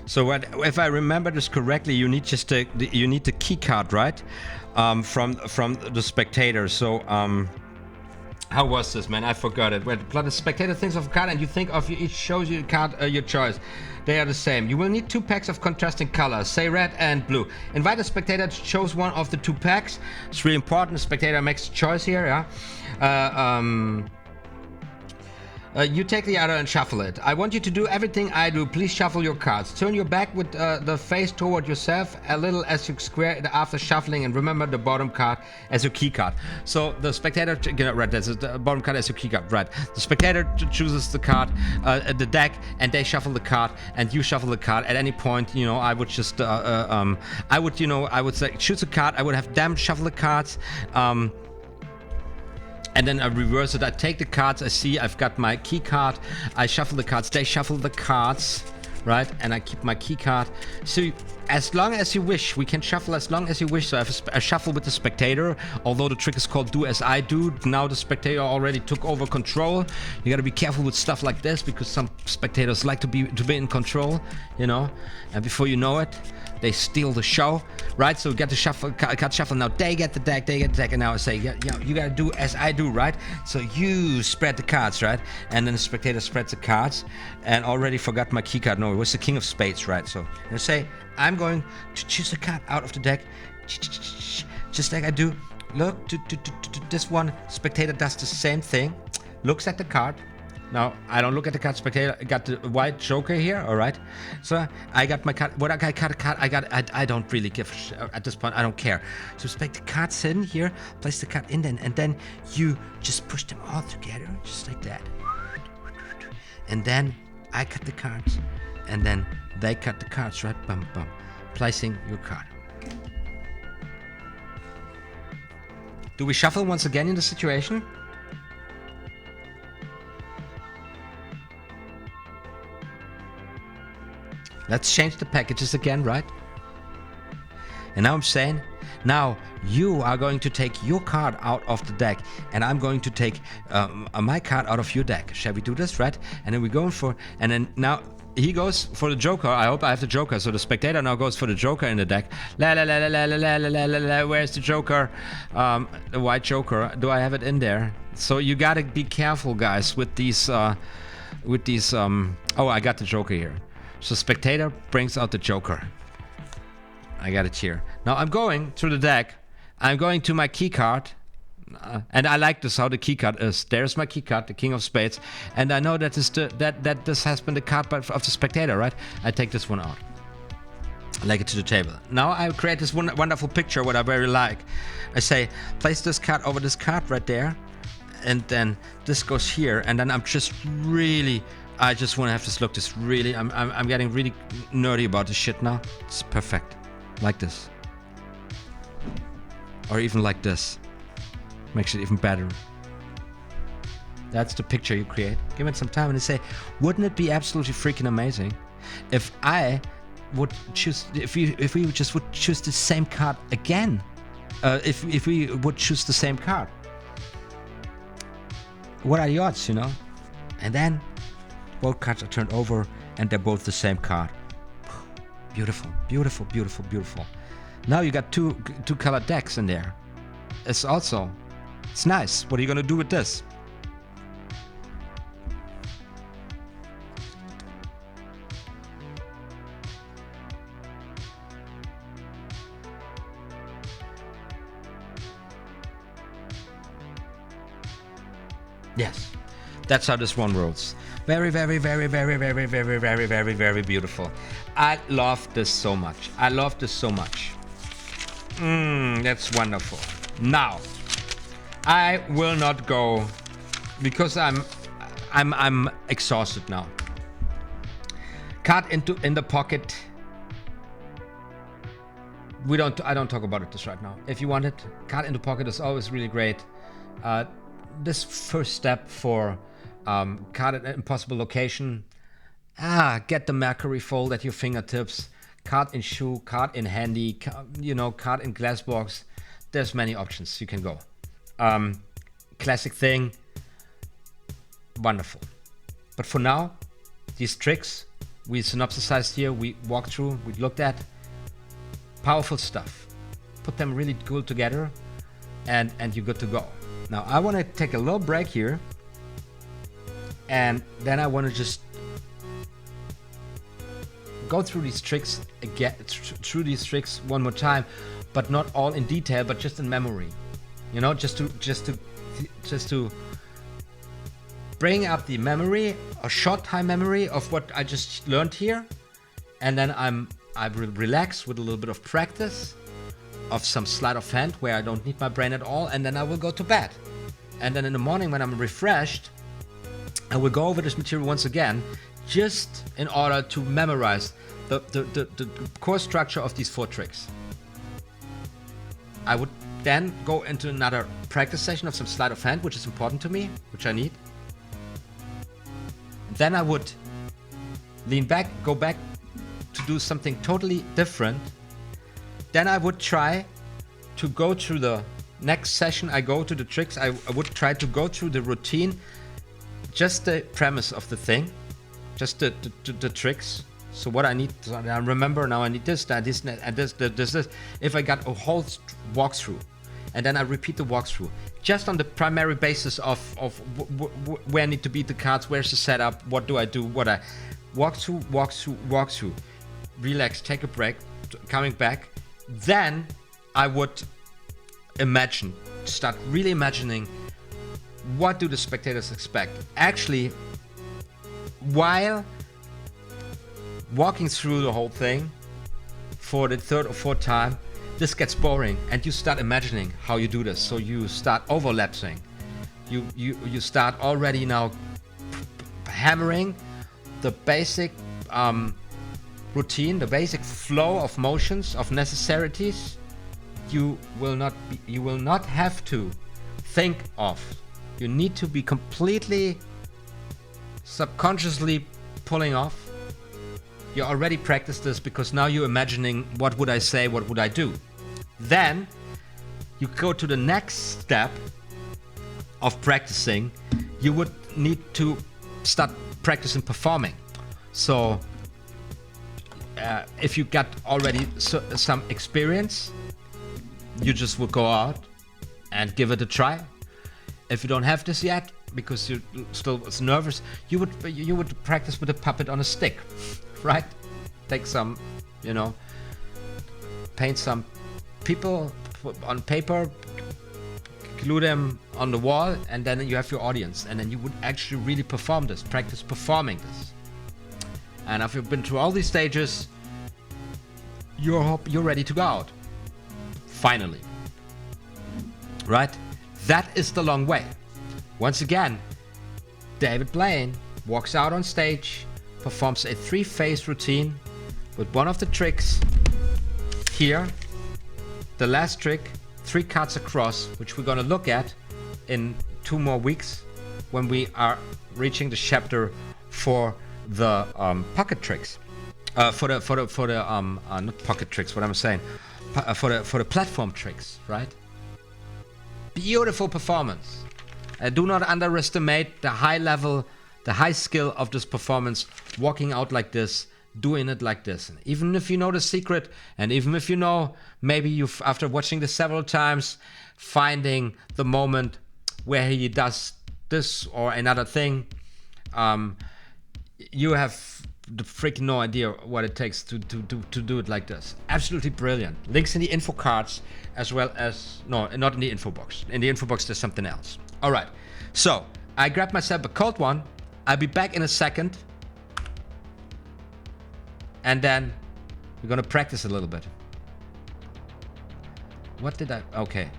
S1: So if I remember this correctly, you need just you need the key card, right? From the spectator. So how was this, man? I forgot it. Where the spectator thinks of a card and you think of, each shows you a card your choice. They are the same. You will need 2 packs of contrasting colors, say red and blue. Invite the spectator to choose one of the 2 packs. It's really important. The spectator makes a choice here, yeah. You take the other and shuffle it. I want you to do everything I do. Please shuffle your cards. Turn your back with the face toward yourself a little as you square it after shuffling, and remember the bottom card as your key card. So the spectator, right, that's the bottom card as your key card, right. The spectator chooses the card, the deck, and they shuffle the card, and you shuffle the card. At any point, you know, I would just, I would say choose a card. I would have them shuffle the cards. And then I reverse it. I take the cards. I see I've got my key card. I shuffle the cards. They shuffle the cards, right? And I keep my key card. So as long as you wish, we can shuffle as long as you wish. So I have a shuffle with the spectator. Although the trick is called do as I do. Now the spectator already took over control. You got to be careful with stuff like this, because some spectators like to be in control, you know. And before you know it, they steal the show, right? So we get the card shuffle. Now they get the deck, and now I say, yeah, you gotta do as I do, right? So you spread the cards, right? And then the spectator spreads the cards, and already forgot my key card. No, it was the King of Spades, right? So I say, I'm going to choose a card out of the deck, just like I do. Look to this one. Spectator does the same thing, looks at the card. Now, I don't look at the card. Spectator, I got the white joker here, all right? So I got my card. What I got a card, I don't really give a shit at this point. I don't care. So spec the cards in here, place the card in, and then you just push them all together, just like that. And then I cut the cards, and then they cut the cards, right? Bum, bum. Placing your card. Do we shuffle once again in the situation? Let's change the packages again, right? And now I'm saying, now you are going to take your card out of the deck, and I'm going to take my card out of your deck. Shall we do this, right? And then we're going for, and then now he goes for the Joker. I hope I have the Joker. So the spectator now goes for the Joker in the deck. La la la la la la la la la la. Where's the Joker? The white Joker. Do I have it in there? So you gotta be careful, guys, with these. Oh, I got the Joker here. So spectator brings out the Joker. I got it here. Now I'm going through the deck. I'm going to my key card. And I like this, how the key card is. There's my key card, the King of Spades. And I know that this has been the card of the spectator, right? I take this one out. I leg it to the table. Now I create this wonderful picture, what I very like. I say, place this card over this card right there. And then this goes here. And then I'm just really... I just want to have this look. This really... I'm getting really nerdy about this shit now. It's perfect. Like this. Or even like this. Makes it even better. That's the picture you create. Give it some time and say, wouldn't it be absolutely freaking amazing if I would choose, if we just would choose the same card again? If we would choose the same card. What are the odds, you know? And then both cards are turned over and they're both the same card. Beautiful, beautiful, beautiful, beautiful. Now you got two colored decks in there. It's nice. What are you gonna do with this? Yes, that's how this one rolls. Very, very, very, very, very, very, very, very, very beautiful. I love this so much. I love this so much. That's wonderful. Now, I will not go because I'm exhausted now. Card in the pocket. I don't talk about this right now. If you want it, card in the pocket is always really great. This first step for card at an impossible location. Get the Mercury fold at your fingertips. Card in shoe, card in handy, card in glass box. There's many options you can go. Classic thing. Wonderful. But for now, these tricks we synopsisized here, we walked through, we looked at. Powerful stuff. Put them really good together and you're good to go. Now I want to take a little break here and then I want to just go through these tricks again, through these tricks one more time, but not all in detail, but just in memory. You know, just to bring up the memory, a short time memory of what I just learned here, and then I will relax with a little bit of practice of some sleight of hand where I don't need my brain at all, and then I will go to bed. And then in the morning when I'm refreshed, I will go over this material once again, just in order to memorize the core structure of these 4 tricks. I would then go into another practice session of some sleight of hand, which is important to me, which I need. Then I would lean back, go back to do something totally different. Then I would try to go through the next session. I go to the tricks. I would try to go through the routine, just the premise of the thing, just the tricks. So what I need, I remember now I need this, that, this, and this. If I got a whole walkthrough, and then I repeat the walkthrough, just on the primary basis of where I need to beat the cards, where's the setup, what do I do, what I walk through, relax, take a break, coming back. Then I would start really imagining what do the spectators expect. Actually, while walking through the whole thing for the 3rd or 4th time, this gets boring and you start imagining how you do this. So you start overlapping. You start already now hammering the basic routine, the basic flow of motions, of necessities, you will not have to think of. You need to be completely subconsciously pulling off. You already practiced this because now you're imagining, what would I say, what would I do? Then you go to the next step of practicing. You would need to start practicing performing. So if you got already some experience, you just would go out and give it a try. If you don't have this yet, because you're still nervous, you would practice with a puppet on a stick, right? Take some, paint some people on paper, glue them on the wall, and then you have your audience, and then you would actually really perform this, practice performing this. And if you've been through all these stages, you're ready to go out. Finally. Right? That is the long way. Once again, David Blaine walks out on stage, performs a 3-phase routine with one of the tricks here, the last trick, 3 cards across, which we're going to look at in 2 more weeks when we are reaching the chapter for the pocket tricks. For the not pocket tricks, what I'm saying, for the platform tricks, right? Beautiful performance. Do not underestimate the high level, the high skill of this performance, walking out like this, doing it like this. And even if you know the secret, and even if you know, maybe you've, after watching this several times, finding the moment where he does this or another thing, you have the freaking no idea what it takes to do it like this. Absolutely brilliant. Links in the info cards, as well as, no, not in the info box. In the info box there's something else. All right, so I grabbed myself a cold one. I'll be back in a second, and then we're gonna practice a little bit. What did I, okay.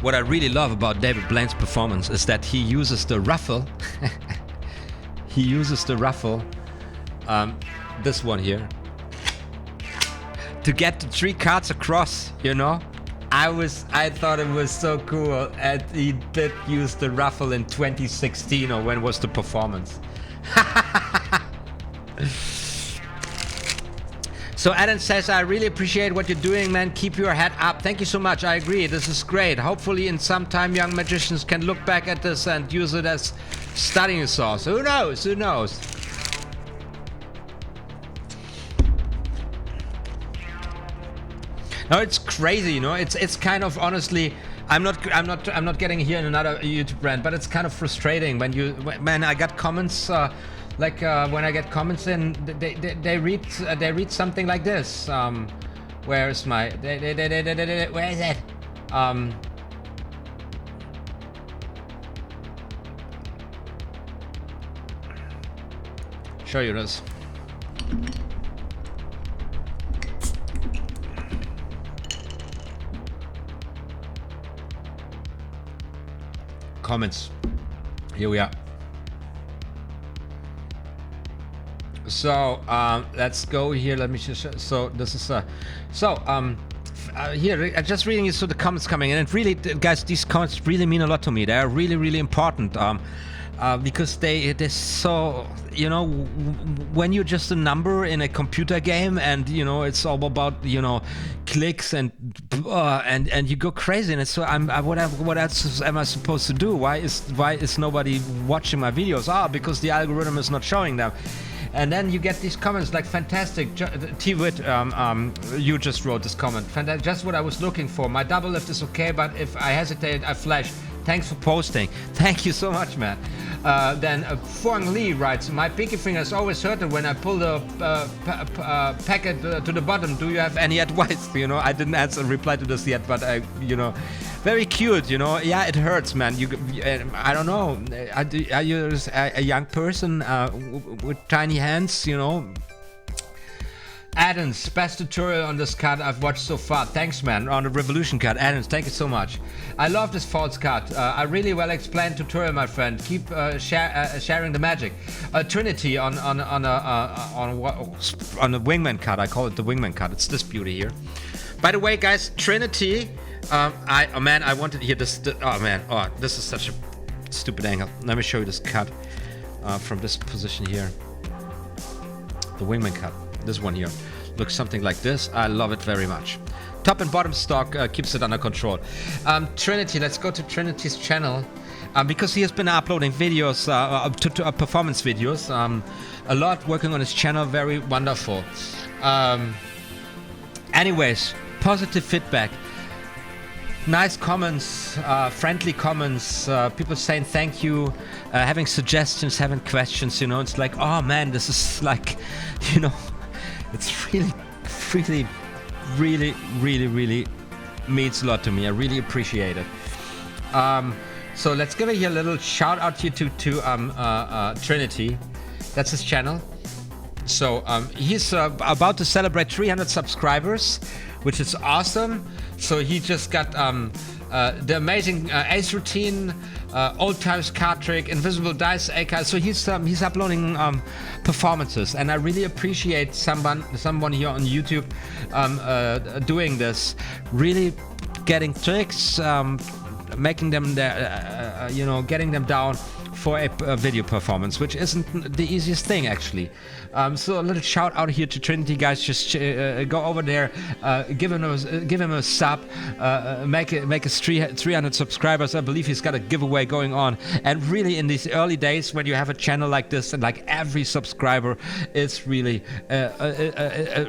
S1: What I really love about David Blaine's performance is that he uses the ruffle. He uses the ruffle, this one here, to get the 3 cards across, I thought it was so cool, and he did use the ruffle in 2016, or when was the performance? So Adam says, I really appreciate what you're doing, man. Keep your head up. Thank you so much. I agree. This is great. Hopefully in some time young magicians can look back at this and use it as studying source. Who knows? Who knows? No, it's crazy, It's kind of, honestly, I'm not getting here in another YouTube brand, but it's kind of frustrating when I got comments. Like when I get comments in, they read something like this. Where is my? Where is it? Show you this. Comments. Here we are. So let's go here. Let me just. So this is here. I'm just reading you. So the comments coming in, and really, guys, these comments really mean a lot to me. They are really, really important. because they're so, you know, when you're just a number in a computer game, and you know it's all about, you know, clicks and you go crazy, and it's so what else am I supposed to do? Why is nobody watching my videos? Because the algorithm is not showing them. And then you get these comments like, fantastic, T-Wit, you just wrote this comment. Just what I was looking for. My double lift is okay, but if I hesitate, I flash. Thanks for posting. Thank you so much, man. Then Fuang Lee writes, my pinky finger is always hurting when I pull the packet to the bottom. Do you have any advice? You know, I didn't reply to this yet, but you know, very cute, you know. Yeah, it hurts, man. I don't know. Are you a young person with tiny hands, you know? Adams, best tutorial on this card I've watched so far. Thanks, man. On the Revolution card. Adams, thank you so much. I love this false card. A really well explained tutorial, my friend. Keep sharing the magic. Trinity on the Wingman card. I call it the Wingman card. It's this beauty here. By the way, guys, Trinity. I wanted to hear this. This is such a stupid angle. Let me show you this card from this position here. The Wingman card. This one here looks something like this. I love it very much. Top and bottom stock keeps it under control. Trinity, let's go to Trinity's channel, because he has been uploading videos, performance videos, a lot, working on his channel. Very wonderful. Anyways, positive feedback, nice comments, friendly comments, people saying thank you, having suggestions, having questions. You know, it's like, oh man, this is like, you know, it's really means a lot to me. I really appreciate it. So let's give a little shout out here to Trinity. That's his channel. So he's about to celebrate 300 subscribers, which is awesome. So he just got the amazing ace routine, old times card trick, invisible dice, A card. So he's uploading performances, and I really appreciate someone here on YouTube doing this, really getting tricks, making them you know, getting them down for a video performance, which isn't the easiest thing actually. So a little shout out here to Trinity, guys. Just go over there, give him a sub, make us 300 subscribers. I believe he's got a giveaway going on. And really, in these early days, when you have a channel like this, and like every subscriber is really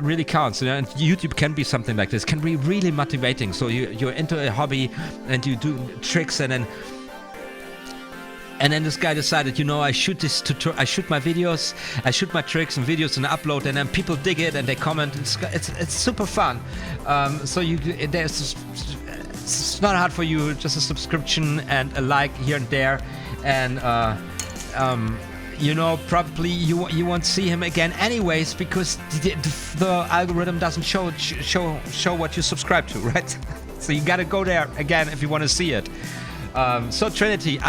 S1: really counts. You know? And YouTube can be something like this, can be really motivating. So you're into a hobby and you do tricks, and then this guy decided, you know, I shoot my videos, I shoot my tricks and videos and upload, and then people dig it and they comment. It's super fun. So it's not hard for you. Just a subscription and a like here and there, and you know, probably you won't see him again anyways, because the algorithm doesn't show what you subscribe to, right? So you gotta go there again if you want to see it. So Trinity,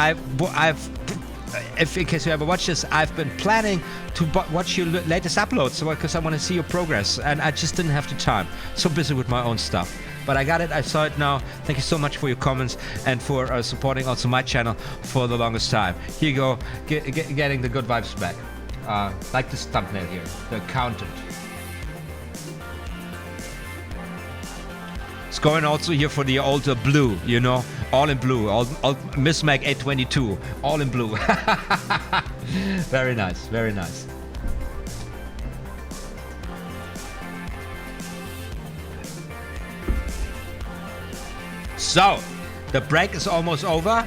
S1: if in case you ever watch this, I've been planning to watch your latest uploads, so because I want to see your progress, and I just didn't have the time. So busy with my own stuff. But I got it. I saw it now. Thank you so much for your comments and for supporting also my channel for the longest time. Here you go, getting the good vibes back. Like this thumbnail here, the accountant. It's going also here for the older blue, you know, all in blue, all Miss Mag 822, all in blue. Very nice, very nice. So, the break is almost over.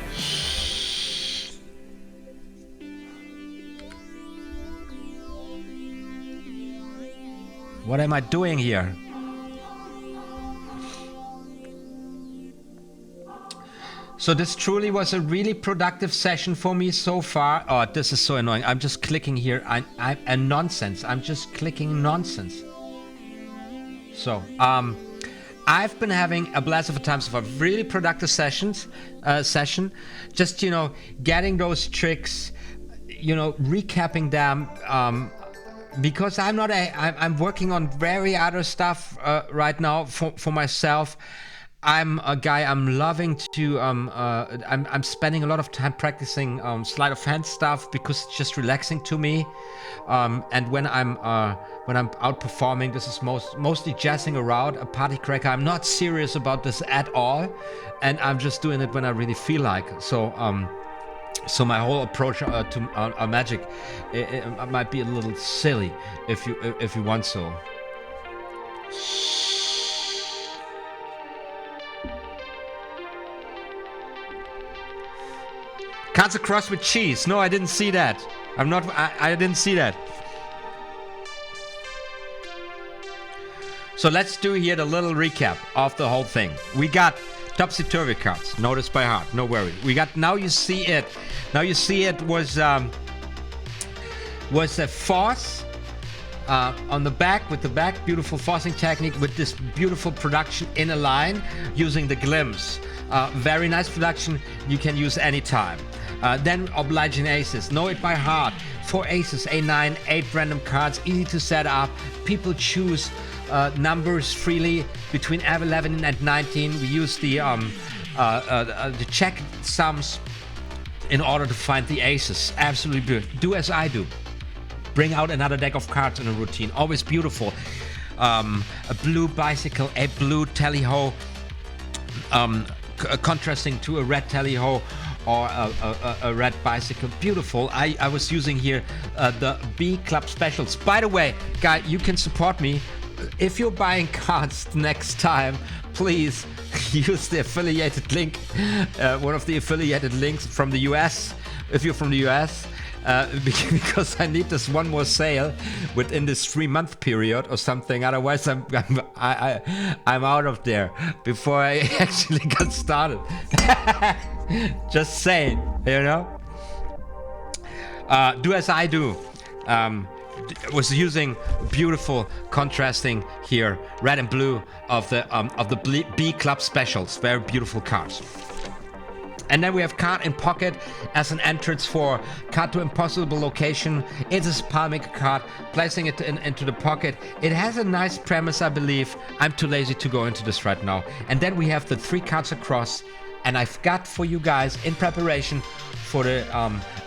S1: What am I doing here? So this truly was a really productive session for me so far. Oh, this is so annoying. I'm just clicking here. I'm nonsense. I'm just clicking nonsense. So, I've been having a blast of a time so far. Really productive session. Just, you know, getting those tricks, you know, recapping them. Because I'm working on very other stuff right now for myself. I'm a guy. I'm loving to. I'm spending a lot of time practicing sleight of hand stuff because it's just relaxing to me. And when I'm out performing, this is mostly jazzing around, a party cracker. I'm not serious about this at all, and I'm just doing it when I really feel like. So my whole approach to magic, it might be a little silly if you want so. Cards across with cheese. No, I didn't see that. I didn't see that. So let's do here the little recap of the whole thing. We got topsy-turvy cards. Notice by heart. No worry. We got Now You See It. Now You See It was a force on the back, with the back, beautiful forcing technique with this beautiful production in a line using the glimpse. Very nice production. You can use anytime. Then obliging aces. Know it by heart. 4 aces, A9, 8 random cards, easy to set up. People choose numbers freely between F11 and 19. We use the check sums in order to find the aces. Absolutely beautiful. Do as I do. Bring out another deck of cards in a routine. Always beautiful. A blue bicycle, a blue tally-ho, contrasting to a red tally-ho or a red bicycle. Beautiful. I was using here the B Club specials. By the way, guy, you can support me. If you're buying cards next time, please use the affiliated link, one of the affiliated links from the US, if you're from the US, because I need this one more sale within this 3-month period or something. Otherwise, I'm out of there before I actually got started. Just saying, you know. Do as I do. Was using beautiful contrasting here, red and blue of the B Club specials. Very beautiful cards. And then we have card in pocket as an entrance for card to impossible location. It is a palming card, placing it into the pocket. It has a nice premise, I believe. I'm too lazy to go into this right now. And then we have the 3 cards across, and I've got for you guys in preparation for the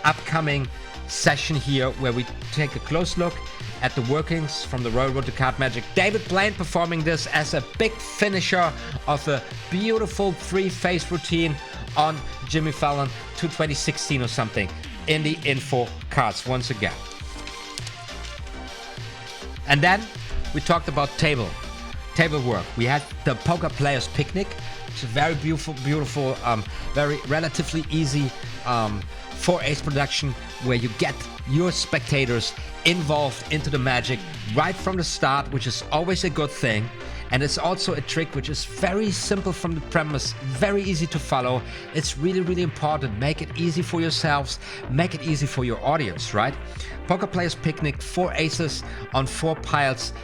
S1: upcoming session here, where we take a close look at the workings from the Royal Road to Card Magic. David Blaine performing this as a big finisher of a beautiful 3-phase routine on Jimmy Fallon to 2016 or something in the info cards once again. And then we talked about table work. We had the Poker Players Picnic. It's a very beautiful, very relatively easy 4-ace production where you get your spectators involved into the magic right from the start, which is always a good thing. And it's also a trick which is very simple from the premise, very easy to follow. It's really, really important. Make it easy for yourselves, make it easy for your audience, right? Poker Players Picnic, 4 aces on 4 piles.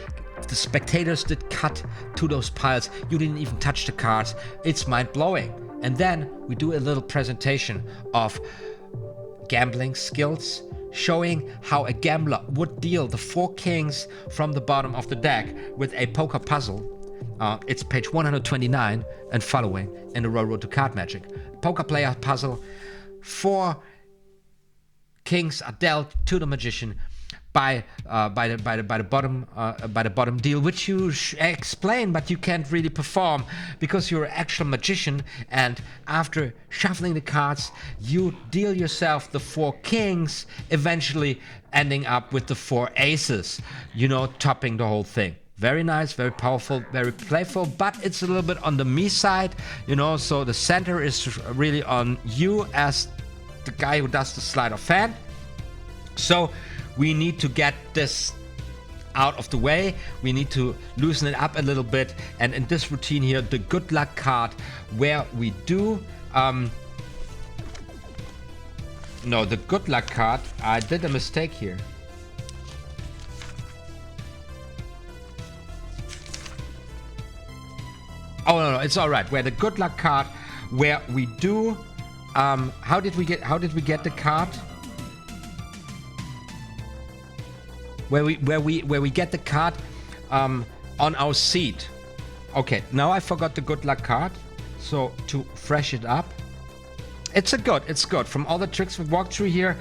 S1: The spectators did cut to those piles. You didn't even touch the cards. It's mind-blowing. And then we do a little presentation of gambling skills, showing how a gambler would deal the 4 kings from the bottom of the deck with a poker puzzle. It's page 129 and following in the Royal Road to Card Magic. Poker player puzzle. 4 kings are dealt to the magician by the bottom deal, which you explain, but you can't really perform because you're an actual magician. And after shuffling the cards, you deal yourself the 4 kings, eventually ending up with the 4 aces. You know, topping the whole thing. Very nice, very powerful, very playful, but it's a little bit on the me side, you know. So the center is really on you as the guy who does the sleight of hand. So we need to get this out of the way. We need to loosen it up a little bit. And in this routine here, the good luck card, where we do no, the good luck card, I did a mistake here. Oh no, it's all right. Where the good luck card, where we do how did we get the card? Where we get the card on our seat. Okay, now I forgot the good luck card. So to fresh it up, it's good. From all the tricks we walked through here,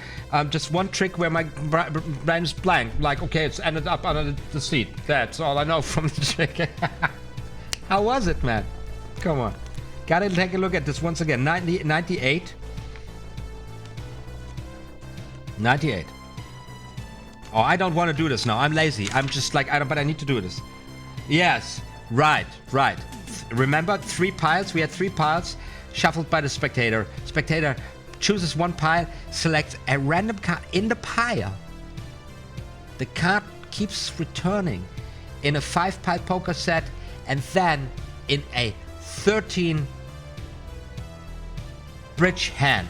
S1: just one trick where my brain is blank. Like, okay, it's ended up under the seat. That's all I know from the trick. How was it, man? Come on. Gotta take a look at this once again. 98. 98. Oh, I don't want to do this now. I'm lazy. I'm just like, but I need to do this. Yes, right. Remember, 3 piles? We had 3 piles shuffled by the spectator. Spectator chooses 1 pile, selects a random card in the pile. The card keeps returning in a 5-pile poker set and then in a 13 bridge hand.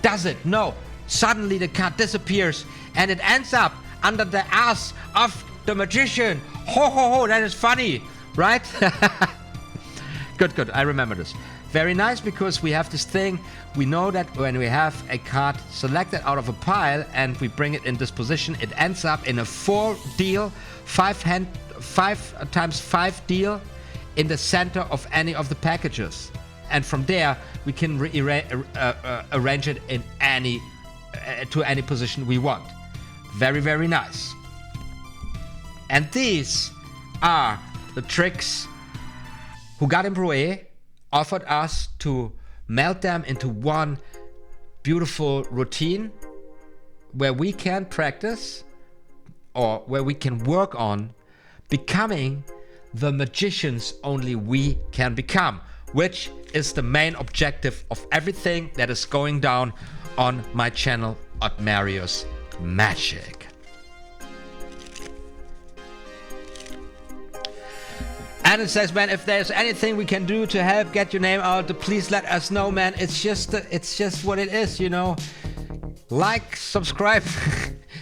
S1: Does it? No. Suddenly the card disappears and it ends up under the ass of the magician. Ho ho ho, that is funny, right? Good, I remember this. Very nice, because we have this thing. We know that when we have a card selected out of a pile and we bring it in this position, it ends up in a 4 deal, 5 times 5 deal in the center of any of the packages. And from there, we can arrange it in to any position we want. Very, very nice. And these are the tricks who got in RoyAL offered us to melt them into one beautiful routine where we can practice, or where we can work on becoming the magicians only we can become, which is the main objective of everything that is going down on my channel, OTHMARIUS Magic. And it says, man, if there's anything we can do to help get your name out, please let us know, man. It's just what it is, you know. Like, subscribe,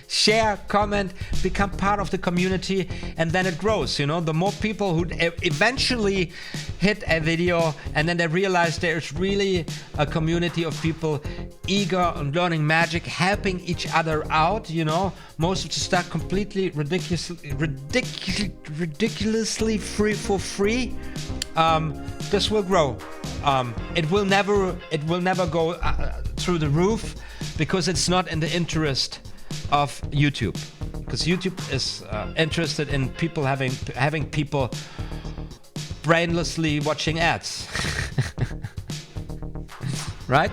S1: share, comment, become part of the community, and then it grows, you know. The more people who eventually hit a video and then they realize there's really a community of people eager on learning magic, helping each other out, you know. Most of the stuff completely ridiculously free for free. This will grow. It will never go through the roof, because it's not in the interest of YouTube. Because YouTube is interested in people having people brainlessly watching ads, right?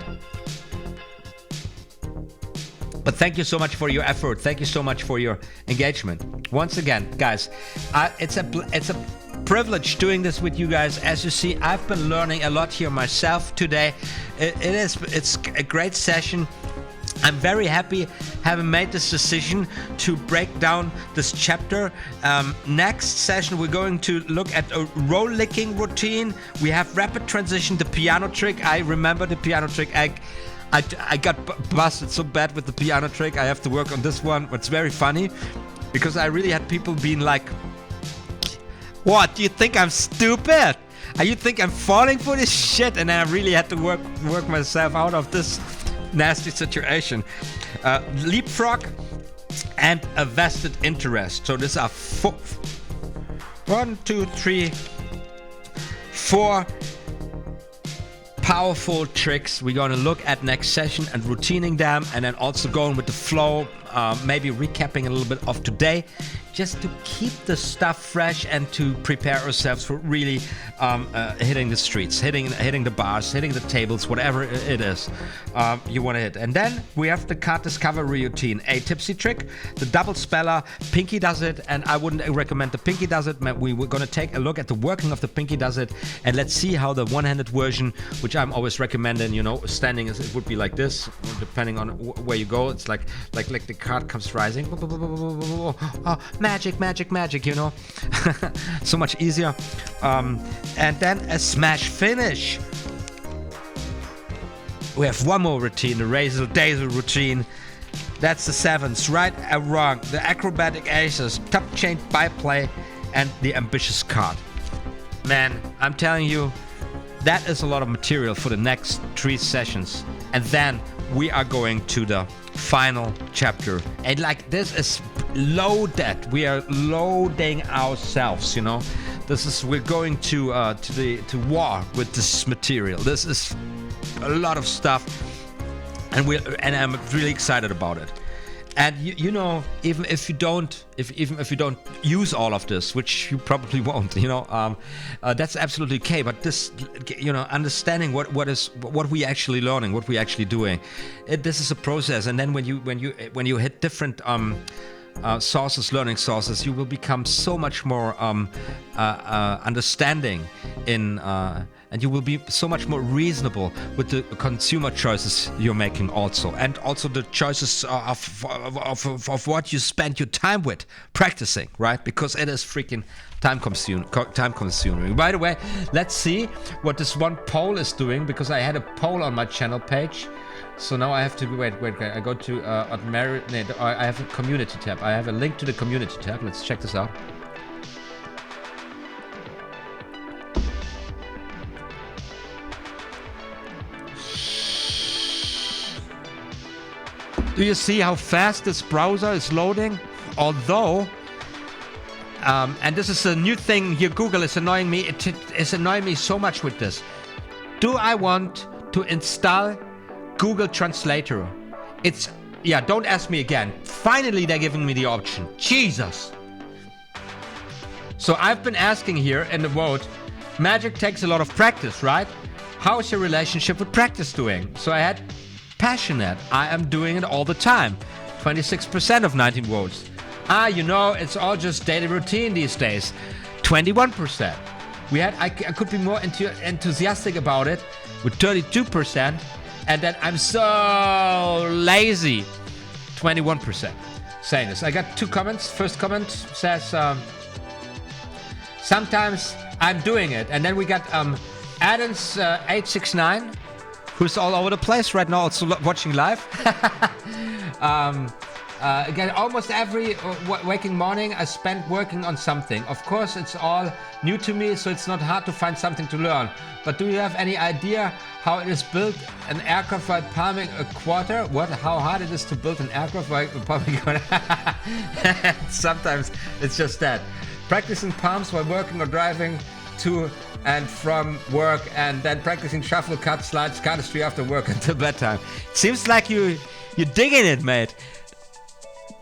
S1: But thank you so much for your effort. Thank you so much for your engagement. Once again, guys, it's a privilege doing this with you guys. As you see, I've been learning a lot here myself today. It's a great session. I'm very happy having made this decision to break down this chapter. Next session, we're going to look at a roll licking routine. We have rapid transition, the piano trick. I remember the piano trick. I got busted so bad with the piano trick. I have to work on this one. It's very funny, because I really had people being like, what, do you think I'm stupid? You think I'm falling for this shit? And I really had to work myself out of this nasty situation. Leapfrog and a vested interest. So these are 4 powerful tricks we're going to look at next session, and routining them, and then also going with the flow, maybe recapping a little bit of today, just to keep the stuff fresh and to prepare ourselves for really hitting the streets, hitting the bars, hitting the tables, whatever it is you want to hit. And then we have the card discovery routine, a tipsy trick, the double speller. Pinky does it, and I wouldn't recommend the Pinky does it. We were going to take a look at the working of the Pinky does it, and let's see how the one-handed version, which I'm always recommending, you know, standing, it would be like this, depending on where you go. It's like the card comes rising. Oh, magic, you know. So much easier. And then a smash finish. We have one more routine, the razzle dazzle routine. That's the 7s, right and wrong, the acrobatic aces, top chain byplay, and the ambitious card. Man, I'm telling you, that is a lot of material for the next 3 sessions. And then we are going to the final chapter. And like, this is loaded. We are loading ourselves, you know. we're going to war with this material. This is a lot of stuff, and I'm really excited about it. And you know, even if you don't use all of this, which you probably won't, you know, that's absolutely okay. But this, you know, understanding what we actually learning, what we actually doing, this is a process. And then when you hit different sources, learning sources, you will become so much more understanding in. And you will be so much more reasonable with the consumer choices you're making also. And also the choices of what you spend your time with practicing, right? Because it is freaking time consuming. By the way, let's see what this one poll is doing, because I had a poll on my channel page. So now I have to, wait, I go to I have a community tab. I have a link to the community tab. Let's check this out. Do you see how fast this browser is loading? Although, and this is a new thing here, Google is annoying me. It is annoying me so much with this. Do I want to install Google Translator? Don't ask me again. Finally, they're giving me the option. Jesus. So I've been asking here in the vote, magic takes a lot of practice, right? How is your relationship with practice doing? So I had passionate. I am doing it all the time. 26% of 19 votes. You know, it's all just daily routine these days. 21%. I could be more enthusiastic about it with 32%. And then I'm so lazy. 21% saying this. I got 2 comments. First comment says, sometimes I'm doing it. And then we got Adams 869. Who's all over the place right now, also watching live. Again, almost every waking morning I spend working on something. Of course, it's all new to me, so it's not hard to find something to learn. But do you have any idea how it is built an aircraft while palming a quarter? What? How hard it is to build an aircraft while palming a quarter? Sometimes it's just that. Practicing palms while working or driving to and from work, and then practicing shuffle, cut, slides, cardistry after work until bedtime. Seems like you're digging it, mate.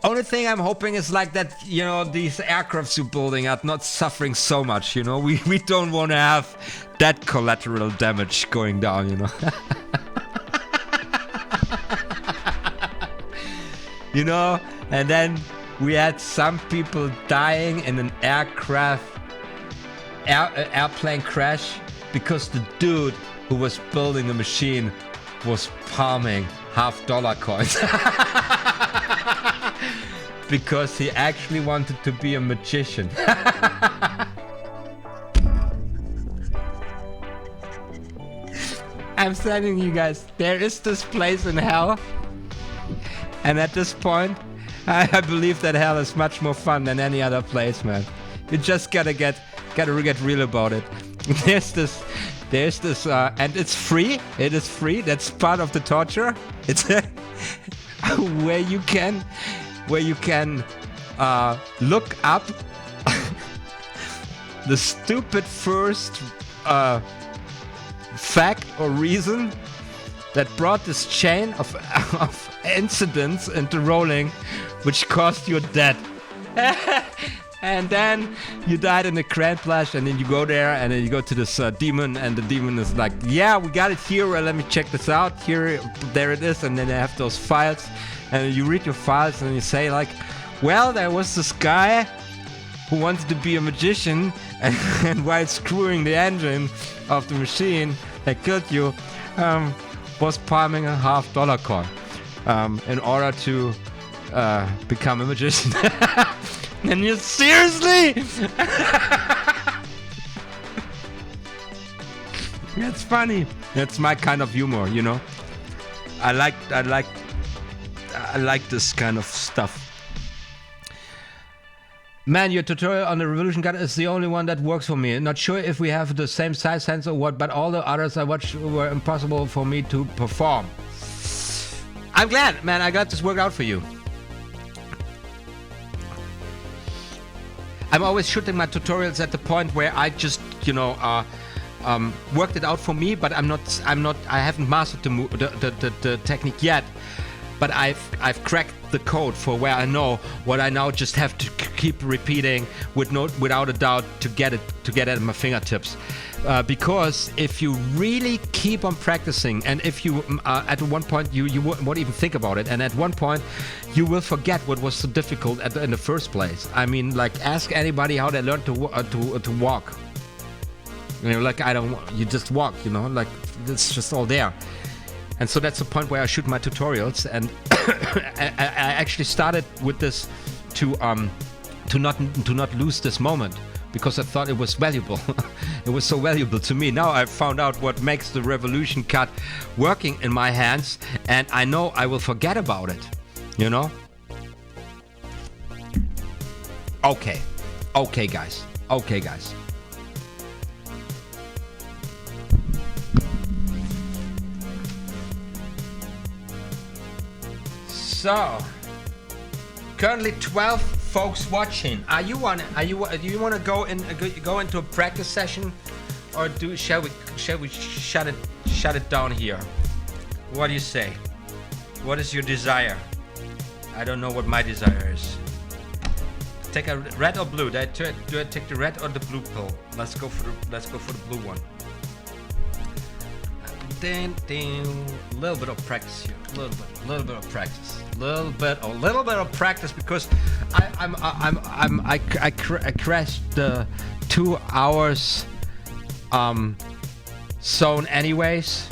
S1: Only thing I'm hoping is like that, you know, these aircrafts you're building are not suffering so much, you know. We don't want to have that collateral damage going down, you know. You know, and then we had some people dying in an airplane crash because the dude who was building the machine was palming $half-dollar coins. Because he actually wanted to be a magician. I'm telling you guys, there is this place in hell, and at this point I believe that hell is much more fun than any other place, man. You just gotta get real about it. There's this, and it's free. It is free. That's part of the torture. It's where you can look up the stupid first fact or reason that brought this chain of incidents into rolling, which caused your death. And then you died in a crane flash, and then you go there, and then you go to this demon, and the demon is like, yeah, we got it here, well, let me check this out, here, there it is, and then they have those files, and you read your files, and you say like, well, there was this guy who wanted to be a magician, and while screwing the engine of the machine that killed you, was palming a $half-dollar coin in order to become a magician. And you seriously? That's funny. That's my kind of humor, you know. I like this kind of stuff. Man, your tutorial on the revolution gun is the only one that works for me. Not sure if we have the same size sense or what, but all the others I watched were impossible for me to perform. I'm glad, man. I got this worked out for you. I'm always shooting my tutorials at the point where I just, you know, worked it out for me, but I haven't mastered the technique yet. But I've cracked the code for where I know what I now just have to keep repeating without a doubt to get it at my fingertips. Because if you really keep on practicing, and if you at one point you won't even think about it, and at one point you will forget what was so difficult in the first place. I mean, like, ask anybody how they learned to walk. You know, like, you just walk, you know, like, it's just all there. And so that's the point where I shoot my tutorials, and I actually started with this to not lose this moment, because I thought it was valuable. It was so valuable to me. Now I've found out what makes the revolution cut working in my hands, and I know I will forget about it, you know? Okay. Okay, guys. Okay, guys. So, currently 12 folks watching. Do you want to go into a practice session, or shall we shut it down here? What do you say? What is your desire? I don't know what my desire is. Take a red or blue? Do I take the red or the blue pill? Let's go for the blue one. A little bit of practice here. A little bit of practice. A little bit of practice, because I crashed the 2 hours zone anyways.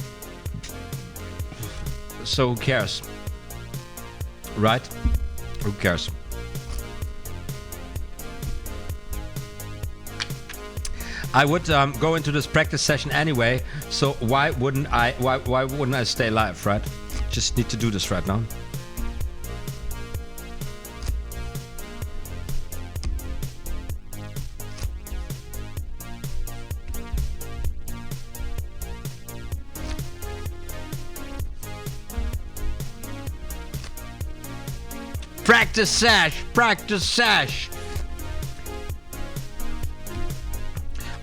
S1: So who cares, right? Who cares? I would go into this practice session anyway, so why wouldn't I stay live, right? Just need to do this right now. Practice sesh, practice sesh.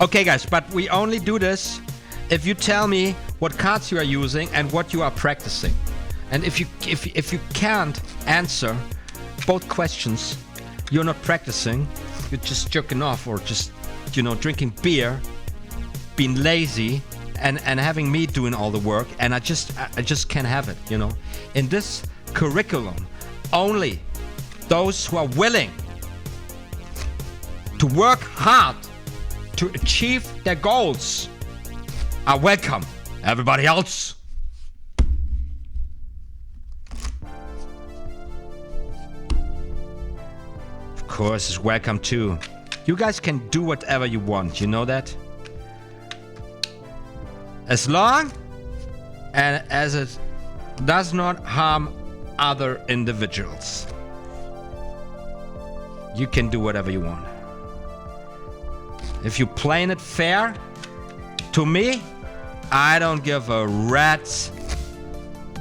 S1: Okay, guys, but we only do this if you tell me what cards you are using and what you are practicing. And if you can't answer both questions, you're not practicing. You're just jerking off, or just, you know, drinking beer, being lazy, and having me doing all the work. And I just can't have it, you know. In this curriculum, only those who are willing to work hard to achieve their goals are welcome. Everybody else, of course, is welcome too. You guys can do whatever you want, you know that? As long as it does not harm other individuals, you can do whatever you want. If you're playing it fair, to me, I don't give a rat's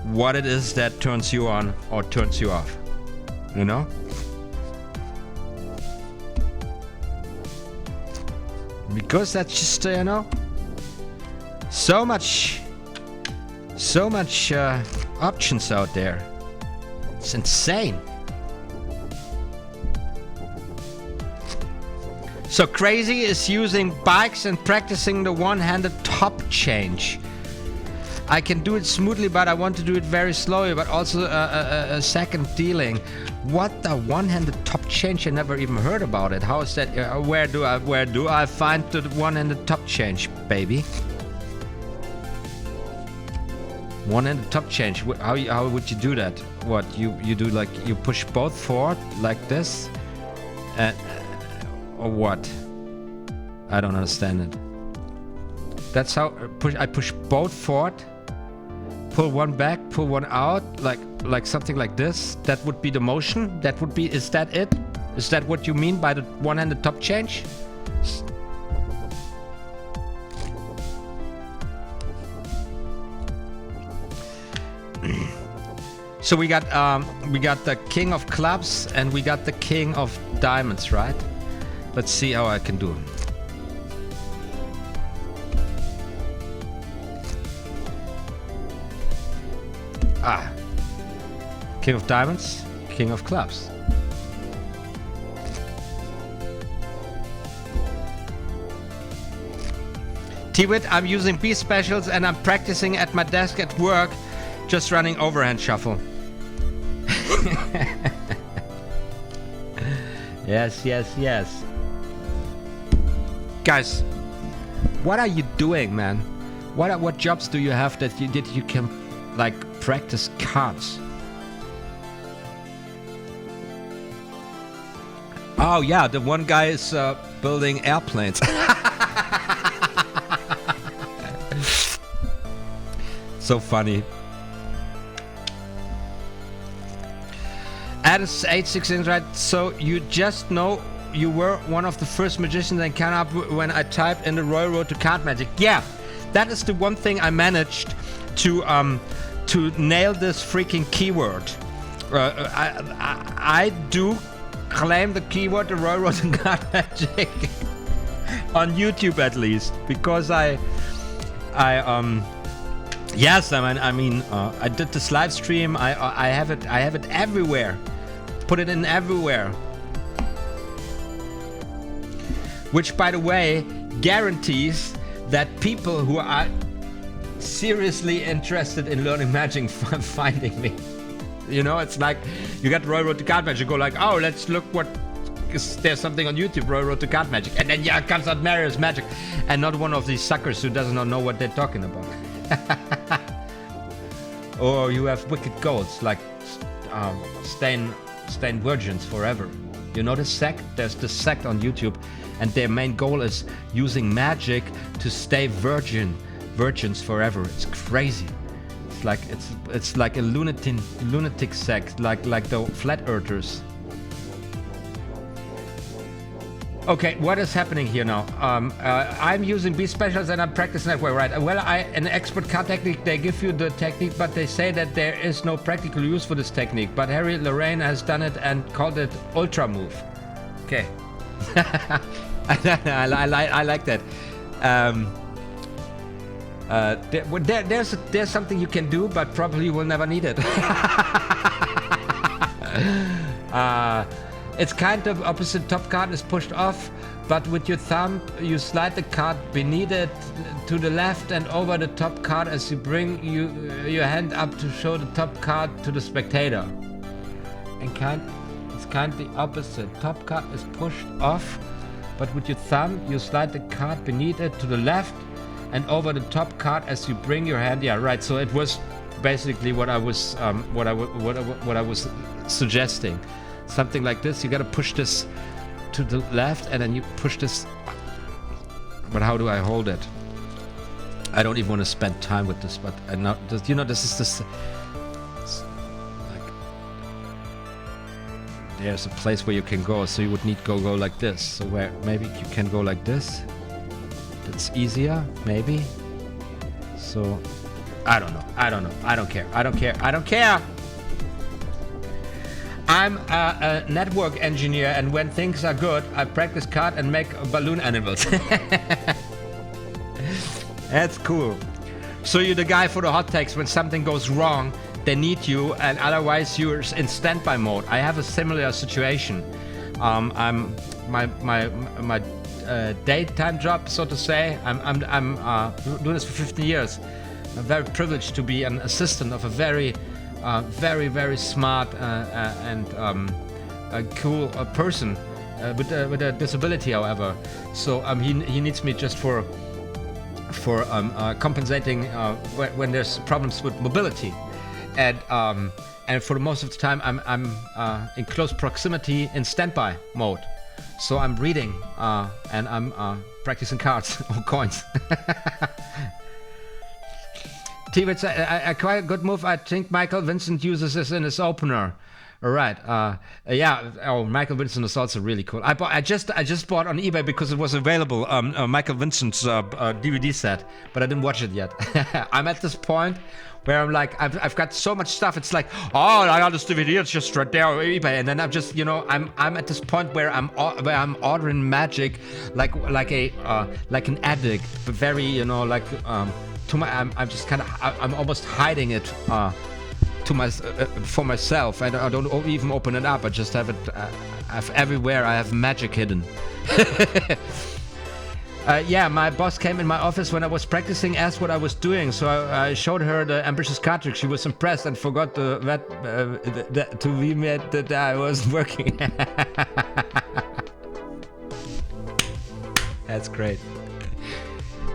S1: what it is that turns you on or turns you off. You know? Because that's just, you know, so much options out there. It's insane. So Crazy is using bikes and practicing the one-handed top change. I can do it smoothly, but I want to do it very slowly, but also a second dealing. What the one-handed top change? I never even heard about it. How is that? Where do I find the one-handed top change, baby? One-handed top change. How would you do that? What you do, like you push both forward like this, or what? I don't understand it. That's how I push both forward, pull one back, pull one out, like something like this. That would be the motion. That would be. Is that it? Is that what you mean by the one-handed top change? So we got the King of Clubs and we got the King of Diamonds, right? Let's see how I can do. Ah. King of diamonds, king of clubs. T-Wit, I'm using B specials and I'm practicing at my desk at work, just running overhand shuffle. Yes, yes, yes. Guys, what are you doing, man? What jobs do you have that you can like practice cards? Oh yeah, the one guy is building airplanes. So funny. Addis 816, right? So you just know you were one of the first magicians that came up when I typed in the Royal Road to Card Magic. Yeah, that is the one thing I managed to nail this freaking keyword. I do claim the keyword the Royal Road to Card Magic on YouTube at least, because yes, I mean, I did this live stream. I have it everywhere. Put it in everywhere. Which, by the way, guarantees that people who are seriously interested in learning magic finding me. You know, it's like you got Royal Road to Card Magic. You go like, oh, let's look what. There's something on YouTube, Royal Road to Card Magic, and then yeah, comes out OTHMARIUS Magic, and not one of these suckers who does not know what they're talking about. Or you have wicked goals like staying virgins forever. You know the sect? There's the sect on YouTube, and their main goal is using magic to stay virgins forever. It's crazy. It's like a lunatic sect, like the flat earthers. Okay, what is happening here now? I'm using B specials and I'm practicing that way, right? Well, an expert card technique, they give you the technique, but they say that there is no practical use for this technique. But Harry Lorraine has done it and called it ultra move. Okay. I like that. There's something you can do, but probably you will never need it. It's kind of opposite. Top card is pushed off, but with your thumb you slide the card beneath it to the left and over the top card as you bring your hand up to show the top card to the spectator. And it's kind of the opposite. Top card is pushed off, but with your thumb you slide the card beneath it to the left and over the top card as you bring your hand. Yeah, right. So it was basically what I was suggesting. Something like this. You gotta push this to the left and then you push this. But how do I hold it? I don't even want to spend time with this, but I know, you know, this is this. Like, there's a place where you can go, so you would need go like this. So where maybe you can go like this. That's easier, maybe. So I don't know. I don't care. I'm a network engineer, and when things are good, I practice card and make balloon animals. That's cool. So you're the guy for the hot takes. When something goes wrong, they need you, and otherwise you're in standby mode. I have a similar situation. I'm my daytime job, so to say. I'm doing this for 15 years. I'm very privileged to be an assistant of a very smart and a cool person with a disability, however. So he needs me just for compensating when there's problems with mobility, and for the most of the time I'm in close proximity in standby mode. So I'm reading and I'm practicing cards or coins. T-Witz, a quite good move. I think Michael Vincent uses this in his opener. All right. Yeah. Oh, Michael Vincent is also really cool. I just bought on eBay because it was available. Michael Vincent's DVD set, but I didn't watch it yet. I'm at this point where I'm like, I've got so much stuff. It's like, oh, I got this DVD. It's just right there on eBay, and then I'm just, I'm at this point where I'm ordering magic, like an addict, but very, I'm just kind of, I'm almost hiding it. For myself, and I don't even open it up. I just have it. Everywhere I have magic hidden. Yeah, my boss came in my office when I was practicing, asked what I was doing, so I showed her the ambitious card trick. She was impressed and forgot to be made that I wasn't working. That's great.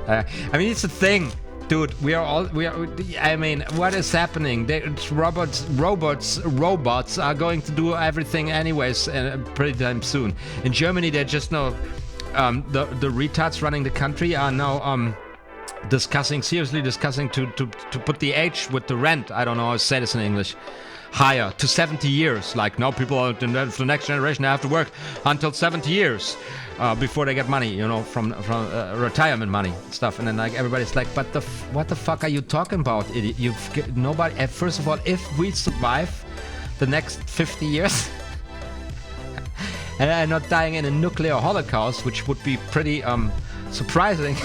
S1: I mean, it's a thing. Dude, I mean, what is happening? Robots are going to do everything anyways, pretty damn soon. In Germany, they just know the retards running the country are now seriously discussing to put the age with the rent. I don't know how to say this in English. Higher to 70 years. Like now, people the next generation have to work until 70 years. Before they get money, from retirement money stuff, and then like everybody's like, but what the fuck are you talking about, idiot? Nobody. First of all, if we survive the next 50 years, and I'm not dying in a nuclear holocaust, which would be pretty surprising,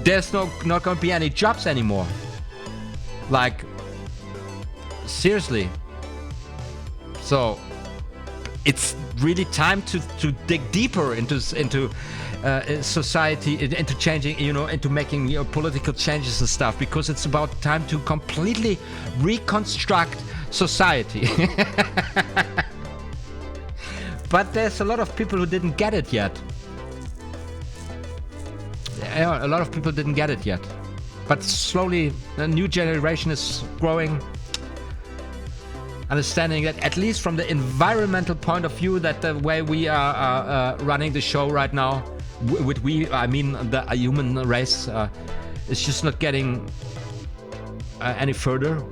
S1: there's not going to be any jobs anymore. Like seriously. So. It's really time to dig deeper into society, into changing, into making political changes and stuff, because it's about time to completely reconstruct society. But there's a lot of people who didn't get it yet. Yeah, a lot of people didn't get it yet. But slowly, a new generation is growing. Understanding that, at least from the environmental point of view, that the way we are running the show right now, with we, I mean the human race, is just not getting any further.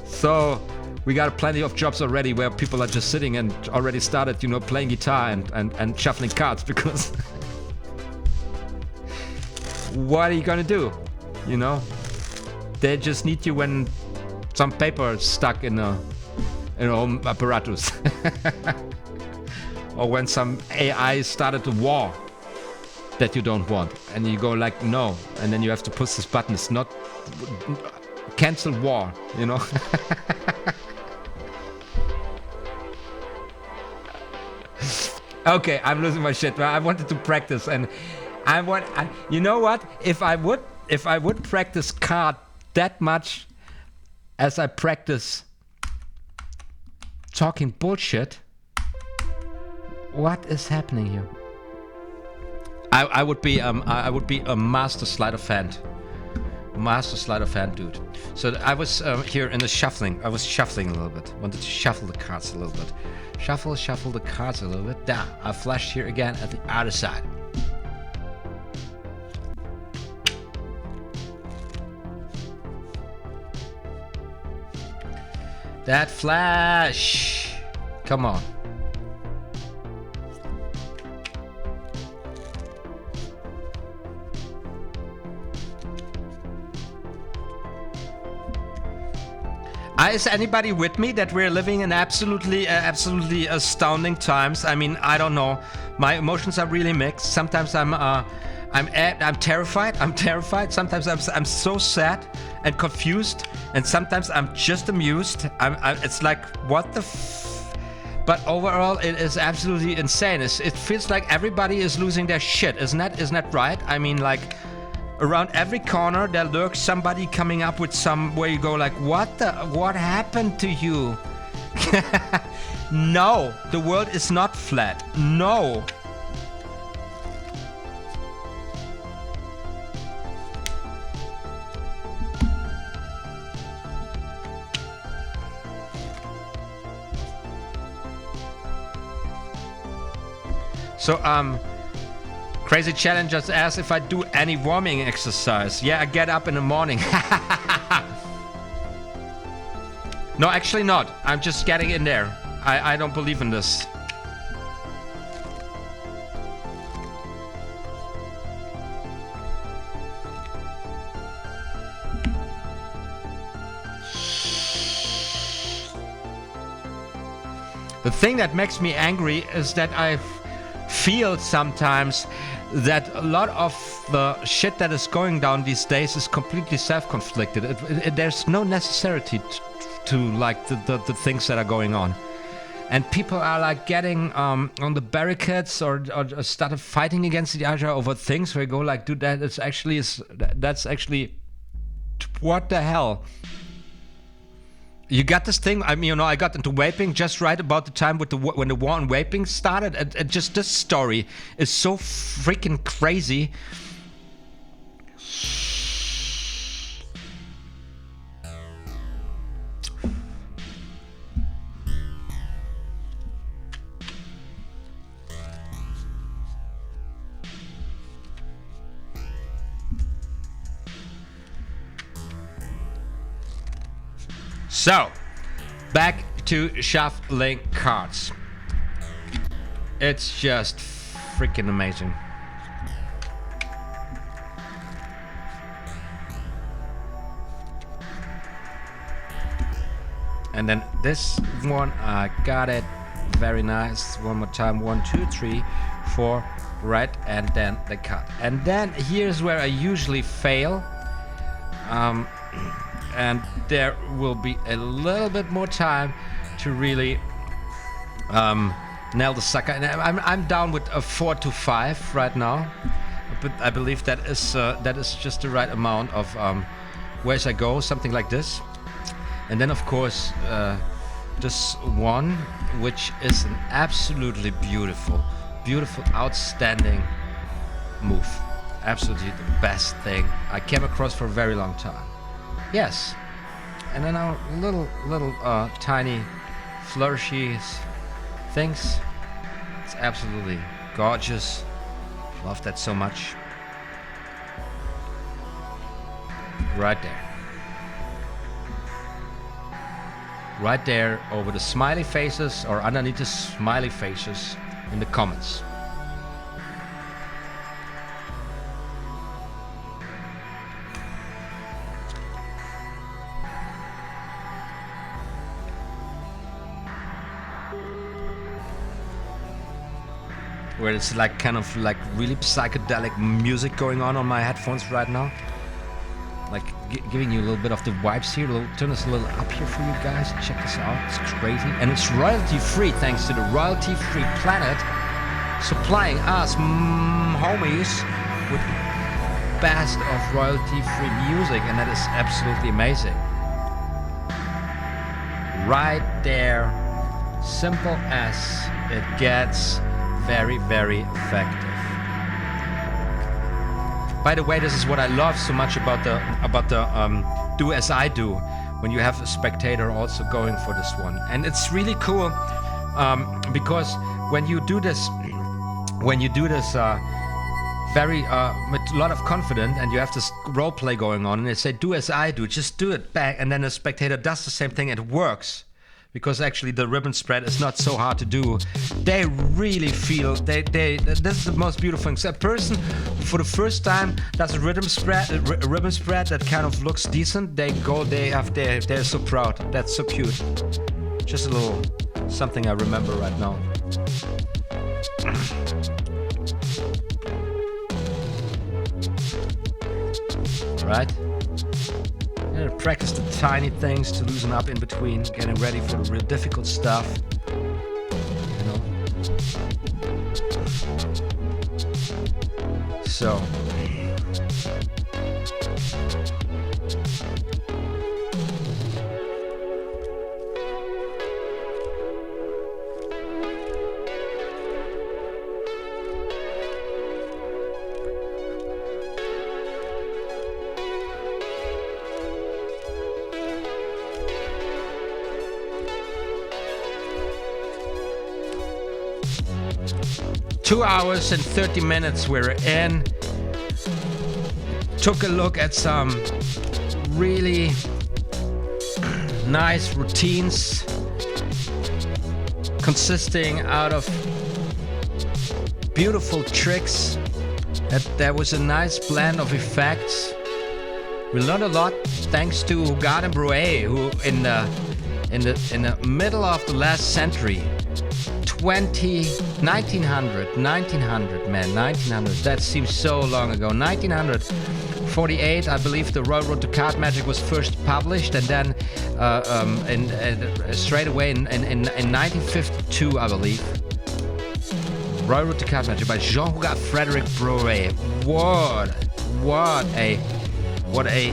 S1: So we got plenty of jobs already where people are just sitting and already started, playing guitar and shuffling cards, because what are you gonna do, They just need you when some paper is stuck in a home apparatus. Or when some AI started a war that you don't want. And you go like, no. And then you have to push this button. It's not... Cancel war, Okay, I'm losing my shit. I wanted to practice, and you know what? If I would practice card that much as I practice talking bullshit, what is happening here? I would be a master sleight of hand. Master sleight of hand, dude. So I was here in the shuffling. I was shuffling a little bit. Wanted to shuffle the cards a little bit. Shuffle the cards a little bit. Down. I flashed here again at the other side. That flash! Come on. Is anybody with me that we're living in absolutely astounding times? I mean, I don't know. My emotions are really mixed. Sometimes I'm terrified. Sometimes I'm so sad and confused, and sometimes I'm just amused. It's like, what the but overall, it is absolutely insane. It feels like everybody is losing their shit. Isn't that right? I mean, like, around every corner there lurks somebody coming up with some where you go like, what happened to you? No, the world is not flat. No. So Crazy Challenge just asked if I do any warming exercise. Yeah, I get up in the morning. No, actually not. I'm just getting in there. I don't believe in this. The thing that makes me angry is that I feel sometimes that a lot of the shit that is going down these days is completely self-conflicted. There's no necessity to like the things that are going on. And people are like getting on the barricades or started fighting against each other over things where you go like, dude, that's actually what the hell? You got this thing. I mean, you know, I got into vaping just right about the time with when the war on vaping started. And just this story is so freaking crazy. So, back to shuffling cards. It's just freaking amazing. And then this one, I got it. Very nice. One more time. 1, 2, 3, 4. Right, and then the cut. And then here's where I usually fail. And there will be a little bit more time to really nail the sucker. And I'm down with a 4 to 5 right now, but I believe that is just the right amount of where's I go, something like this. And then of course this one, which is an absolutely beautiful, outstanding move. Absolutely the best thing I came across for a very long time. Yes, and then our little tiny flourishy things. It's absolutely gorgeous. Love that so much. Right there over the smiley faces or underneath the smiley faces in the comments. Where it's like kind of like really psychedelic music going on my headphones right now, like giving you a little bit of the vibes here. Turn this a little up here for you guys. Check this out. It's crazy, and it's royalty free thanks to the royalty free planet supplying us homies with the best of royalty free music, and that is absolutely amazing. Right there, simple as it gets. Very, very effective. By the way, this is what I love so much about the do as I do, when you have a spectator also going for this one. And it's really cool because when you do this very with a lot of confidence, and you have this role play going on, and they say do as I do, just do it back, and then the spectator does the same thing, and it works. Because actually the ribbon spread is not so hard to do. They really feel this is the most beautiful thing. So a person who for the first time does a ribbon spread that kind of looks decent, they're so proud. That's so cute. Just a little something I remember right now. Right? Practice the tiny things to loosen up in between, getting ready for the real difficult stuff. You know? So. 2 hours and 30 minutes we're in. Took a look at some really nice routines consisting out of beautiful tricks. There was a nice blend of effects. We learned a lot thanks to RoUTINE, who in the middle of the last century, 1900, man, 1900, that seems so long ago. 1948, I believe the Railroad to Card Magic was first published, and then straight away in 1952, I believe, Railroad to Card Magic by Jean-Hugues Frédéric Brouet. What a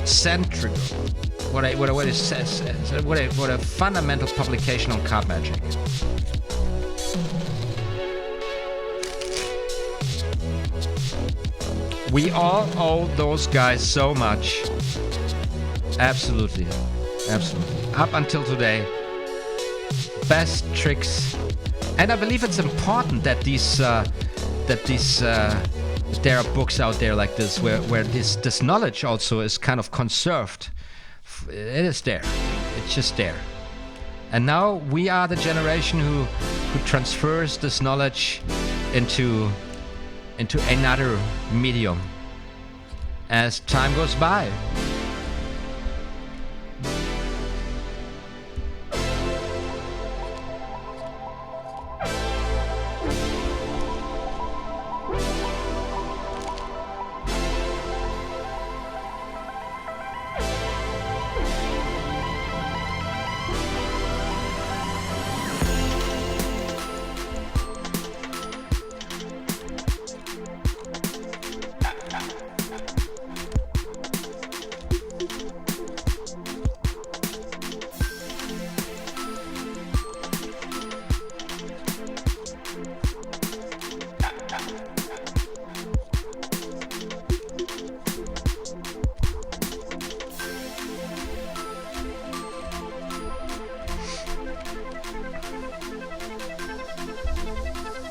S1: century. What a fundamental publication on card magic. We all owe those guys so much. Absolutely. Up until today, best tricks. And I believe it's important that there are books out there like this where this knowledge also is kind of conserved. It is there. It's just there. And now we are the generation who transfers this knowledge into another medium as time goes by.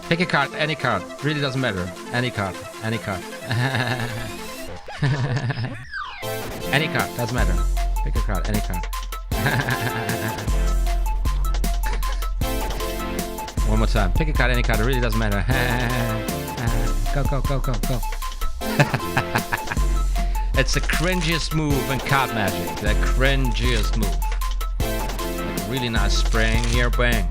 S1: Pick a card, any card. Really doesn't matter. Any card, any card. Any card, doesn't matter. Pick a card, any card. One more time. Pick a card, any card. It really doesn't matter. Go. It's the cringiest move in card magic. The cringiest move. Like a really nice spring here, bang.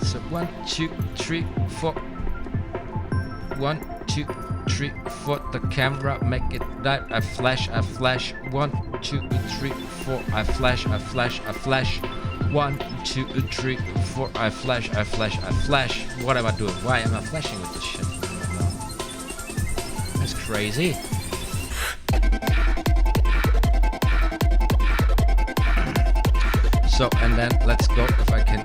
S1: So 1, 2, 3, 4. 1, 2, 3, 4. The camera make it die. I flash. 1, 2, 3, 4. I flash. 1, 2, 3, 4. I flash. What am I doing? Why am I flashing with this shit? That's crazy. So, and then let's go, if I can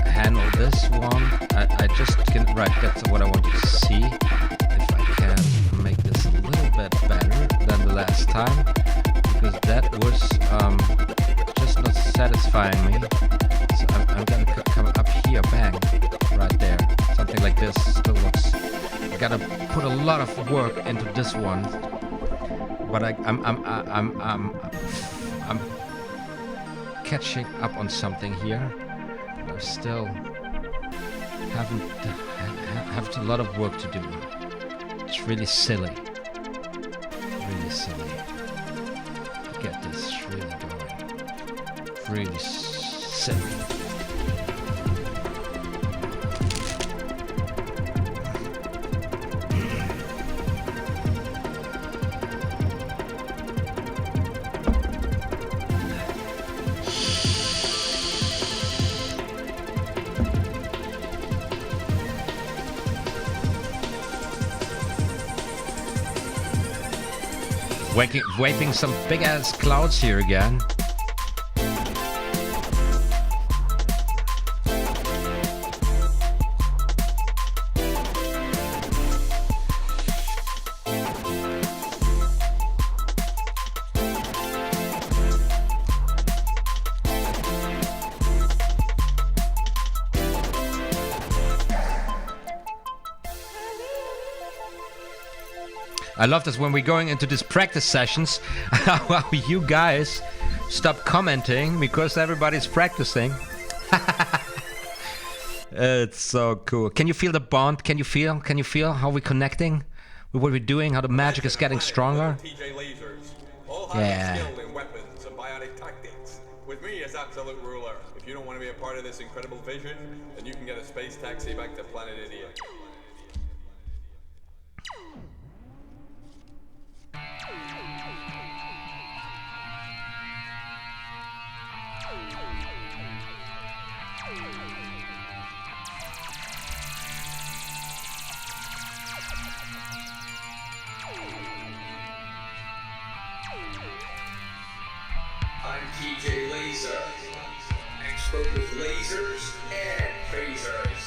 S1: handle this one. I just can, right, that's what I want to see. If I can make this a little bit better than the last time, because that was just not satisfying me. So I'm gonna come up here, bang, right there. Something like this still looks, I gotta put a lot of work into this one. But I'm catching up on something here. I still have a lot of work to do. It's really silly. Get this really going. Really silly. Wiping some big ass clouds here again. I love this when we're going into these practice sessions. Well, you guys stop commenting because everybody's practicing. It's so cool. Can you feel the bond? Can you feel? Can you feel how we're connecting with what we're doing? How the magic is getting stronger? Yeah.
S2: Skill in weapons and biotic tactics. With me as absolute ruler. If you don't want to be a part of this incredible vision, then you can get a space taxi back to planet Idiot.
S3: I'm TJ Laser, expert with lasers and phasers.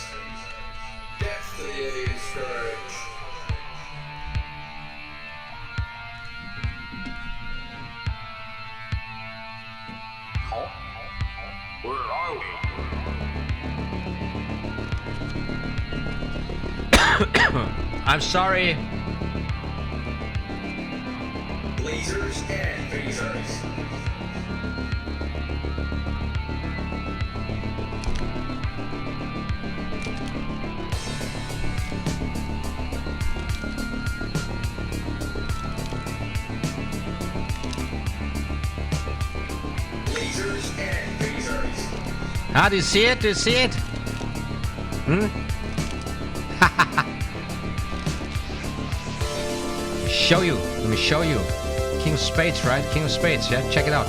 S3: That's the alien scourge. Where are we?
S1: I'm sorry.
S3: Lasers and phasers. Lasers and phasers.
S1: Ah, do you see it? Do you see it? Show you. Let me show you. King of Spades, right? King of Spades, yeah? Check it out.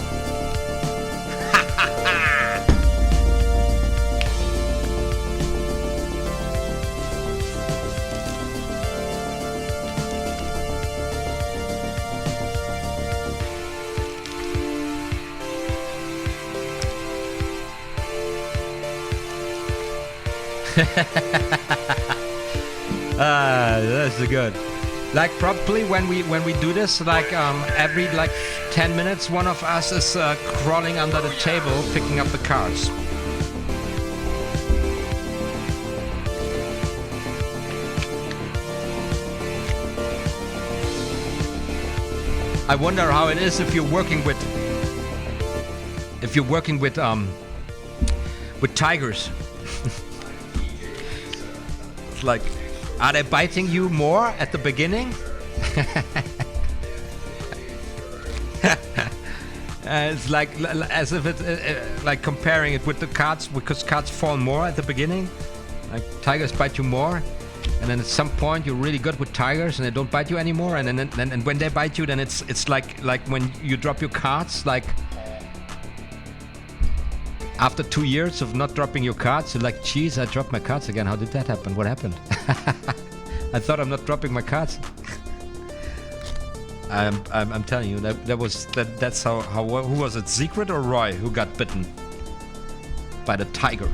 S1: That's good. Like probably when we do this, like every like 10 minutes, one of us is crawling under the table, picking up the cards. I wonder how it is if you're working with tigers. It's like, are they biting you more at the beginning? It's like as if it's like comparing it with the cards, because cards fall more at the beginning. Like tigers bite you more, and then at some point you're really good with tigers and they don't bite you anymore. And then when they bite you, then it's like when you drop your cards, like after 2 years of not dropping your cards, you're like, geez, I dropped my cards again. How did that happen? What happened? I thought I'm not dropping my cards. I'm telling you, that's how who was it? Secret or Roy who got bitten by the tiger?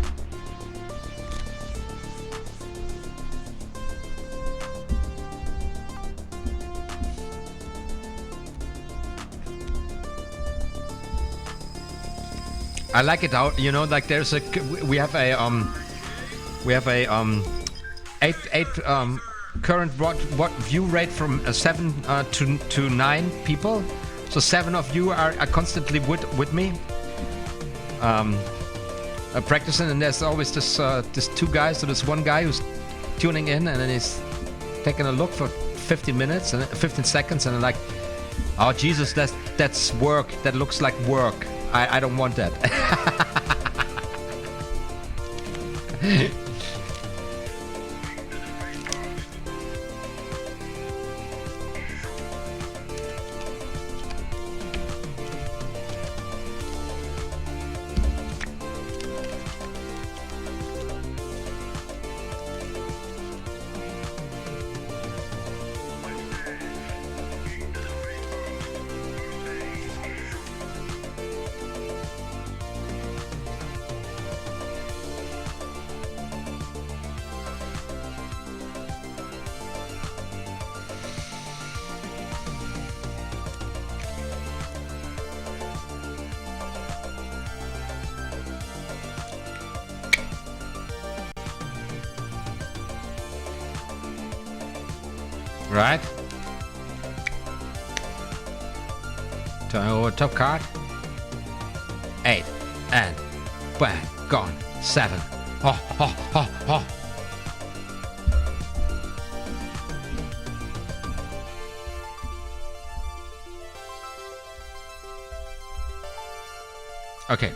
S1: I like it out, you know, like there's a we have a eight current what view rate from 7 to 9 people, so 7 of you are constantly with me practicing, and there's always this 2 guys, so there's one guy who's tuning in and then he's taking a look for 15 minutes and 15 seconds and like, oh Jesus, that's work, that looks like work. I don't want that. Right? Turn over top card. 8. And bang. Gone. 7. Oh, oh, oh, oh. Okay.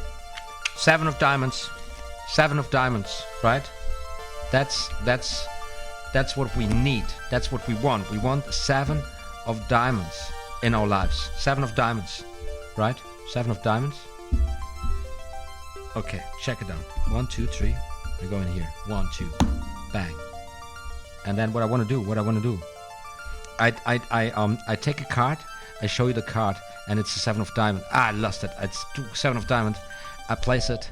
S1: 7 of diamonds. 7 of diamonds, right? That's what we need. That's what we want. We want 7 of diamonds in our lives. 7 of diamonds, right? 7 of diamonds. Okay, check it out. 1, 2, 3. We go in here. 1, 2, bang. And then what I want to do, I take a card. I show you the card, and it's a 7 of diamond. Ah, I lost it. It's 7 of diamond. I place it,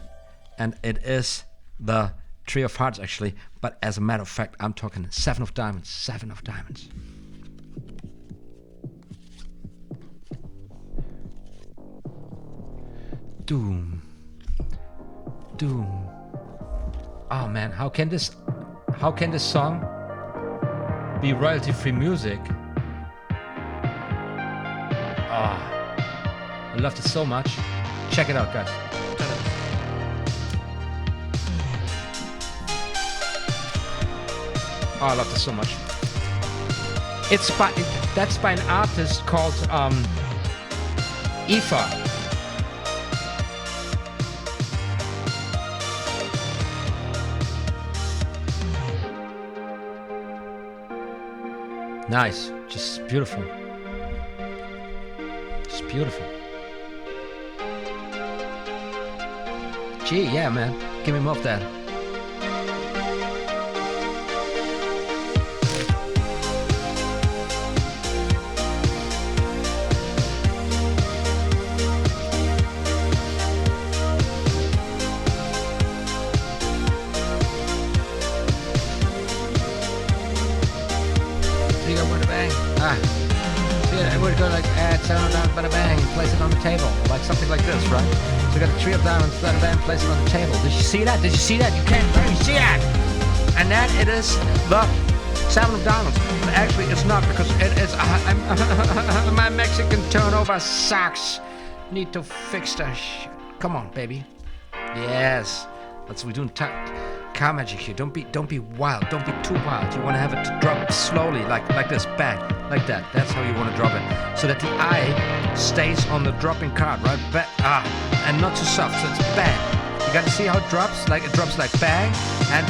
S1: and it is the 3 of hearts actually. But as a matter of fact, I'm talking 7 of diamonds. 7 of diamonds. Doom. Doom. Oh man, how can this song be royalty-free music? I loved it so much. Check it out, guys. Oh, I loved it so much. That's by an artist called Aoife. Nice, just beautiful. Just beautiful. Gee, yeah, man. Give me more of that. We're going to like add 7 of diamonds, bada bang, place it on the table, like something like this, right? So we got a 3 of diamonds, bada bang, place it on the table. Did you see that? Did you see that? You can't really see that. And then it is the 7 of diamonds. But actually, it's not because it is. My Mexican turnover sucks. Need to fix that shit. Come on, baby. Yes, that's what we're doing. Car magic here. Don't be wild. Don't be too wild. You want to have it to drop slowly, like this, bang, like that. That's how you want to drop it, so that the eye stays on the dropping card, right? And not too soft. So it's bang. You got to see how it drops. Like it drops like bang and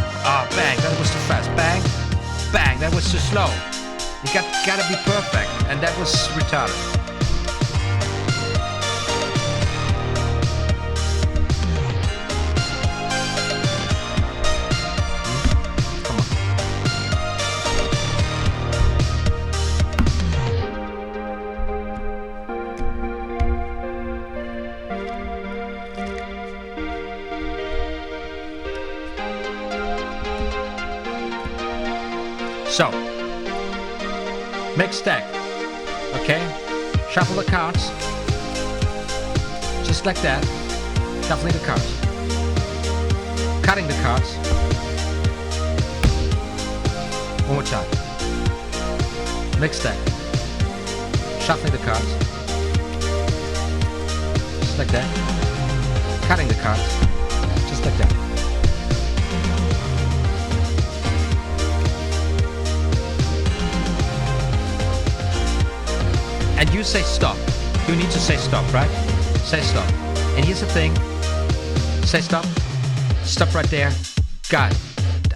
S1: bang. That was too fast. Bang, bang. That was too slow. You gotta be perfect, and that was retarded. So, mixed deck, okay? Shuffle the cards, just like that. Shuffling the cards, cutting the cards. One more time. Mixed deck, shuffling the cards, just like that. Cutting the cards, just like that. And you say stop. You need to say stop, right? Say stop. And here's the thing. Say stop. Stop right there. Guy,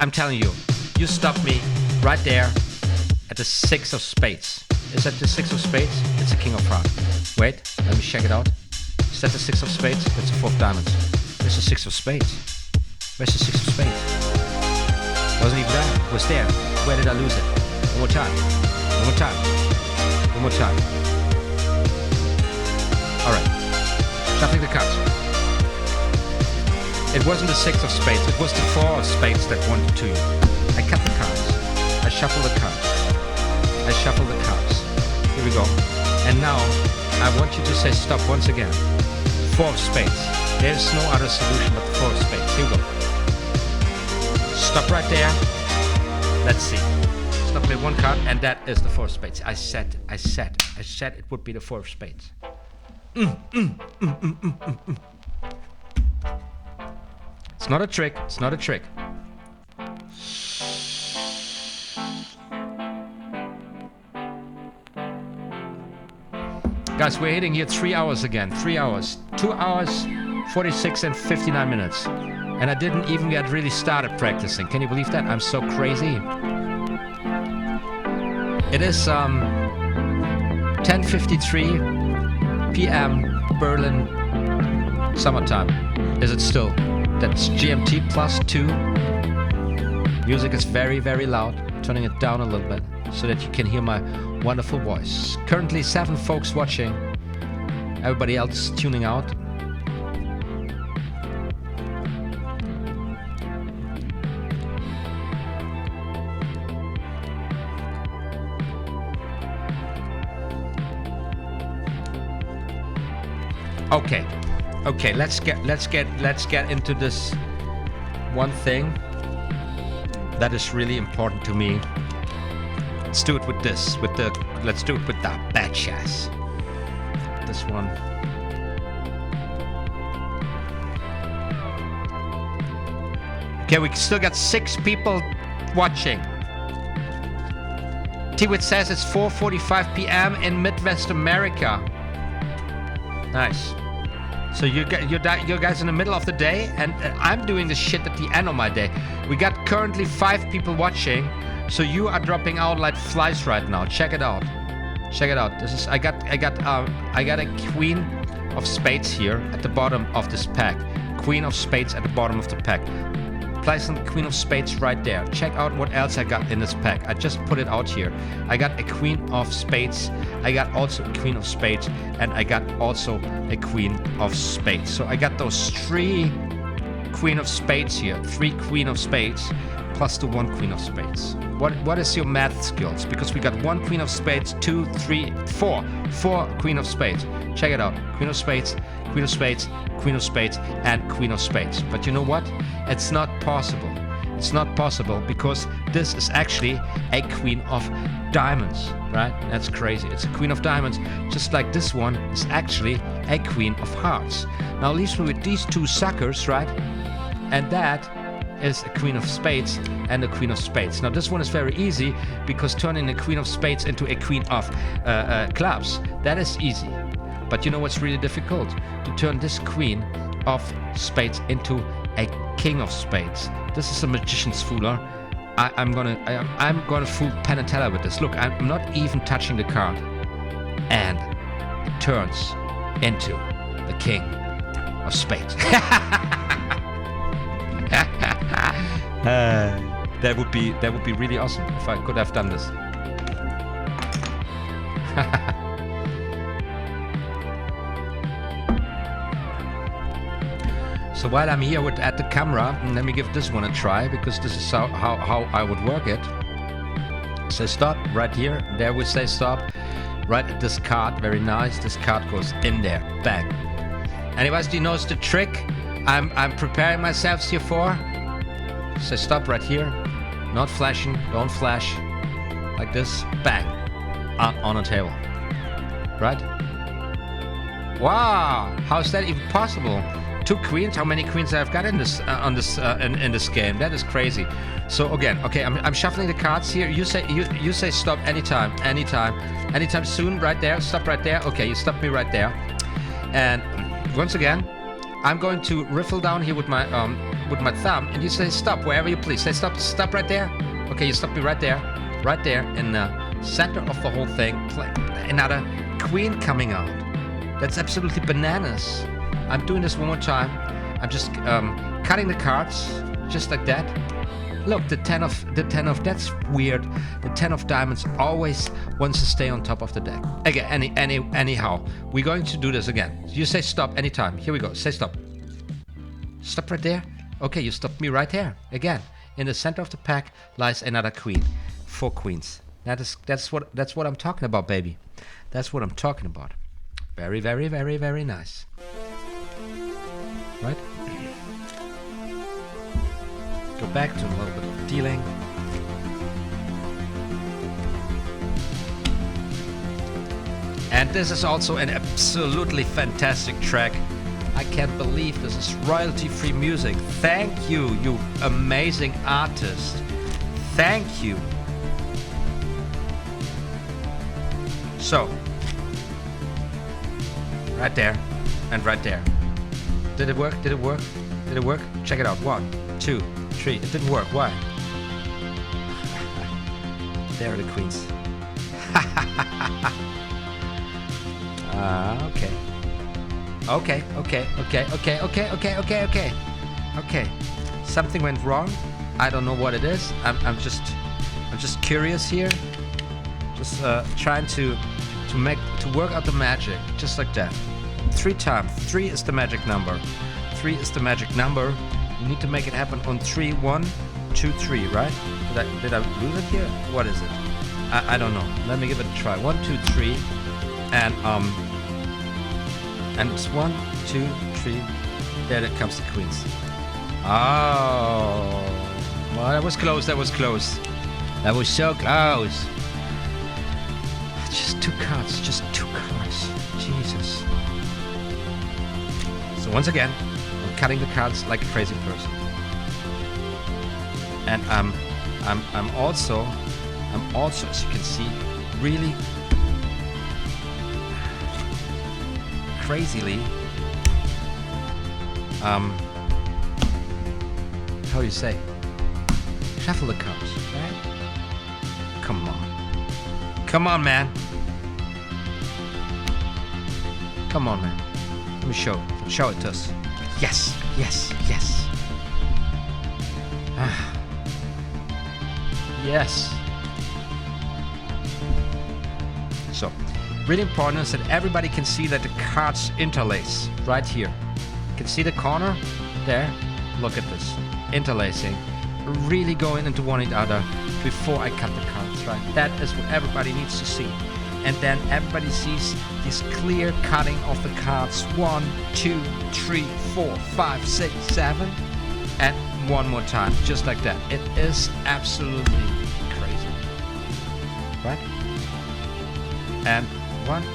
S1: I'm telling you, you stop me right there at the 6 of spades. Is that the 6 of spades? It's a king of hearts. Wait, let me check it out. Is that the 6 of spades? That's the 4 of diamonds. Where's the 6 of spades? Where's the 6 of spades? Wasn't even there. It was there. Where did I lose it? One more time. One more time. One more time. Alright. Shuffling the cards. It wasn't the 6 of spades, it was the 4 of spades that wanted to you. I cut the cards. I shuffle the cards. I shuffle the cards. Here we go. And now, I want you to say stop once again. 4 of spades. There's no other solution but the 4 of spades. Here we go. Stop right there. Let's see. Stop with one card, and that is the 4 of spades. I said it would be the 4 of spades. It's not a trick. It's not a trick. Guys, we're hitting here 3 hours again. 3 hours. 2 hours, 46 and 59 minutes. And I didn't even get really started practicing. Can you believe that? I'm so crazy. It is 10:53 p.m. Berlin summertime. Is it still? That's GMT +2. Music is very, very loud. Turning it down a little bit so that you can hear my wonderful voice. Currently 7 folks watching. Everybody else tuning out. Okay, let's get into this one thing that is really important to me. Let's do it with this, let's do it with the bad jazz. This one. Okay, we still got 6 people watching. T-Wit says it's 4:45 p.m. in Midwest America. Nice. So you guys in the middle of the day, and I'm doing this shit at the end of my day. We got currently 5 people watching, so you are dropping out like flies right now. Check it out. Check it out. This is I got a queen of spades here at the bottom of this pack. Queen of spades at the bottom of the pack. Placing the queen of spades right there. Check out what else I got in this pack. I just put it out here. I got a queen of spades. I got also a queen of spades, and I got also a queen of spades. So I got those 3 queen of spades here. 3 queen of spades plus the 1 queen of spades. What is your math skills? Because we got 1 queen of spades, 2, 3, 4. 4 queen of spades. Check it out. Queen of spades, queen of spades, queen of spades, and queen of spades. But you know what? It's not possible. It's not possible because this is actually a queen of diamonds, right? That's crazy. It's a queen of diamonds, just like this one is actually a queen of hearts. Now leaves me with these 2 suckers, right? And that is a queen of spades and a queen of spades. Now this one is very easy because turning a queen of spades into a queen of clubs, that is easy. But you know what's really difficult? To turn this queen of spades into a king of spades. This is a magician's fooler. I'm gonna fool Penn and Teller with this. Look, I'm not even touching the card, and it turns into the king of spades. That would be really awesome if I could have done this. So while I'm here at the camera, let me give this one a try, because this is how I would work it. Say stop right here. There we say stop. Right at this card. Very nice. This card goes in there. Bang. Anybody knows the trick I'm preparing myself here for? Say stop right here. Not flashing. Don't flash. Like this. Bang. On a table. Right? Wow. How is that even possible? 2 queens. How many queens I've got in this in this game? That is crazy. So again, okay, I'm shuffling the cards here. You say stop anytime soon. Right there. Stop right there. Okay, you stop me right there. And once again, I'm going to riffle down here with my thumb, and you say stop wherever you please. Say stop right there. Okay, you stop me right there in the center of the whole thing. Another queen coming out. That's absolutely bananas. I'm doing this one more time. I'm just cutting the cards just like that. Look, the 10 of that's weird. The 10 of diamonds always wants to stay on top of the deck. Again, anyhow, we're going to do this again. You say stop anytime. Here we go. Say stop. Stop right there. Okay, you stopped me right there. Again, in the center of the pack lies another queen. 4 queens. That's what I'm talking about, baby. That's what I'm talking about. Very, very, very, very nice. Right? Go back to a little bit of dealing. And this is also an absolutely fantastic track. I can't believe this is royalty-free music. Thank you, you amazing artist. Thank you. So, right there and right there. Did it work? Did it work? Did it work? Check it out. 1, 2, 3. It didn't work. Why? There are the queens. Okay. Okay. Something went wrong. I don't know what it is. I'm just curious here. Just trying to work out the magic, just like that. 3 times. 3 is the magic number. 3 is the magic number. You need to make it happen on 3. 1, 2, 3. Right? Did I lose it here? What is it? I don't know. Let me give it a try. 1, 2, 3, and it's 1, 2, 3. There it comes the queens. Oh, well, that was close. That was close. That was so close. Just 2 cards. Just 2 cards. Jesus. So once again, I'm cutting the cards like a crazy person. And I'm also, as you can see, really crazily, how do you say? Shuffle the cards, right? Come on. Come on, man. Come on, man. Let me show it. Show it to us. Yes, yes, yes. Yes. So, really important is that everybody can see that the cards interlace right here. You can see the corner there. Look at this. Interlacing. Really going into one another before I cut the cards, right? That is what everybody needs to see. And then everybody sees this clear cutting of the cards. 1, 2, 3, 4, 5, 6, 7. And one more time, just like that. It is absolutely crazy. Right? And 1, 2,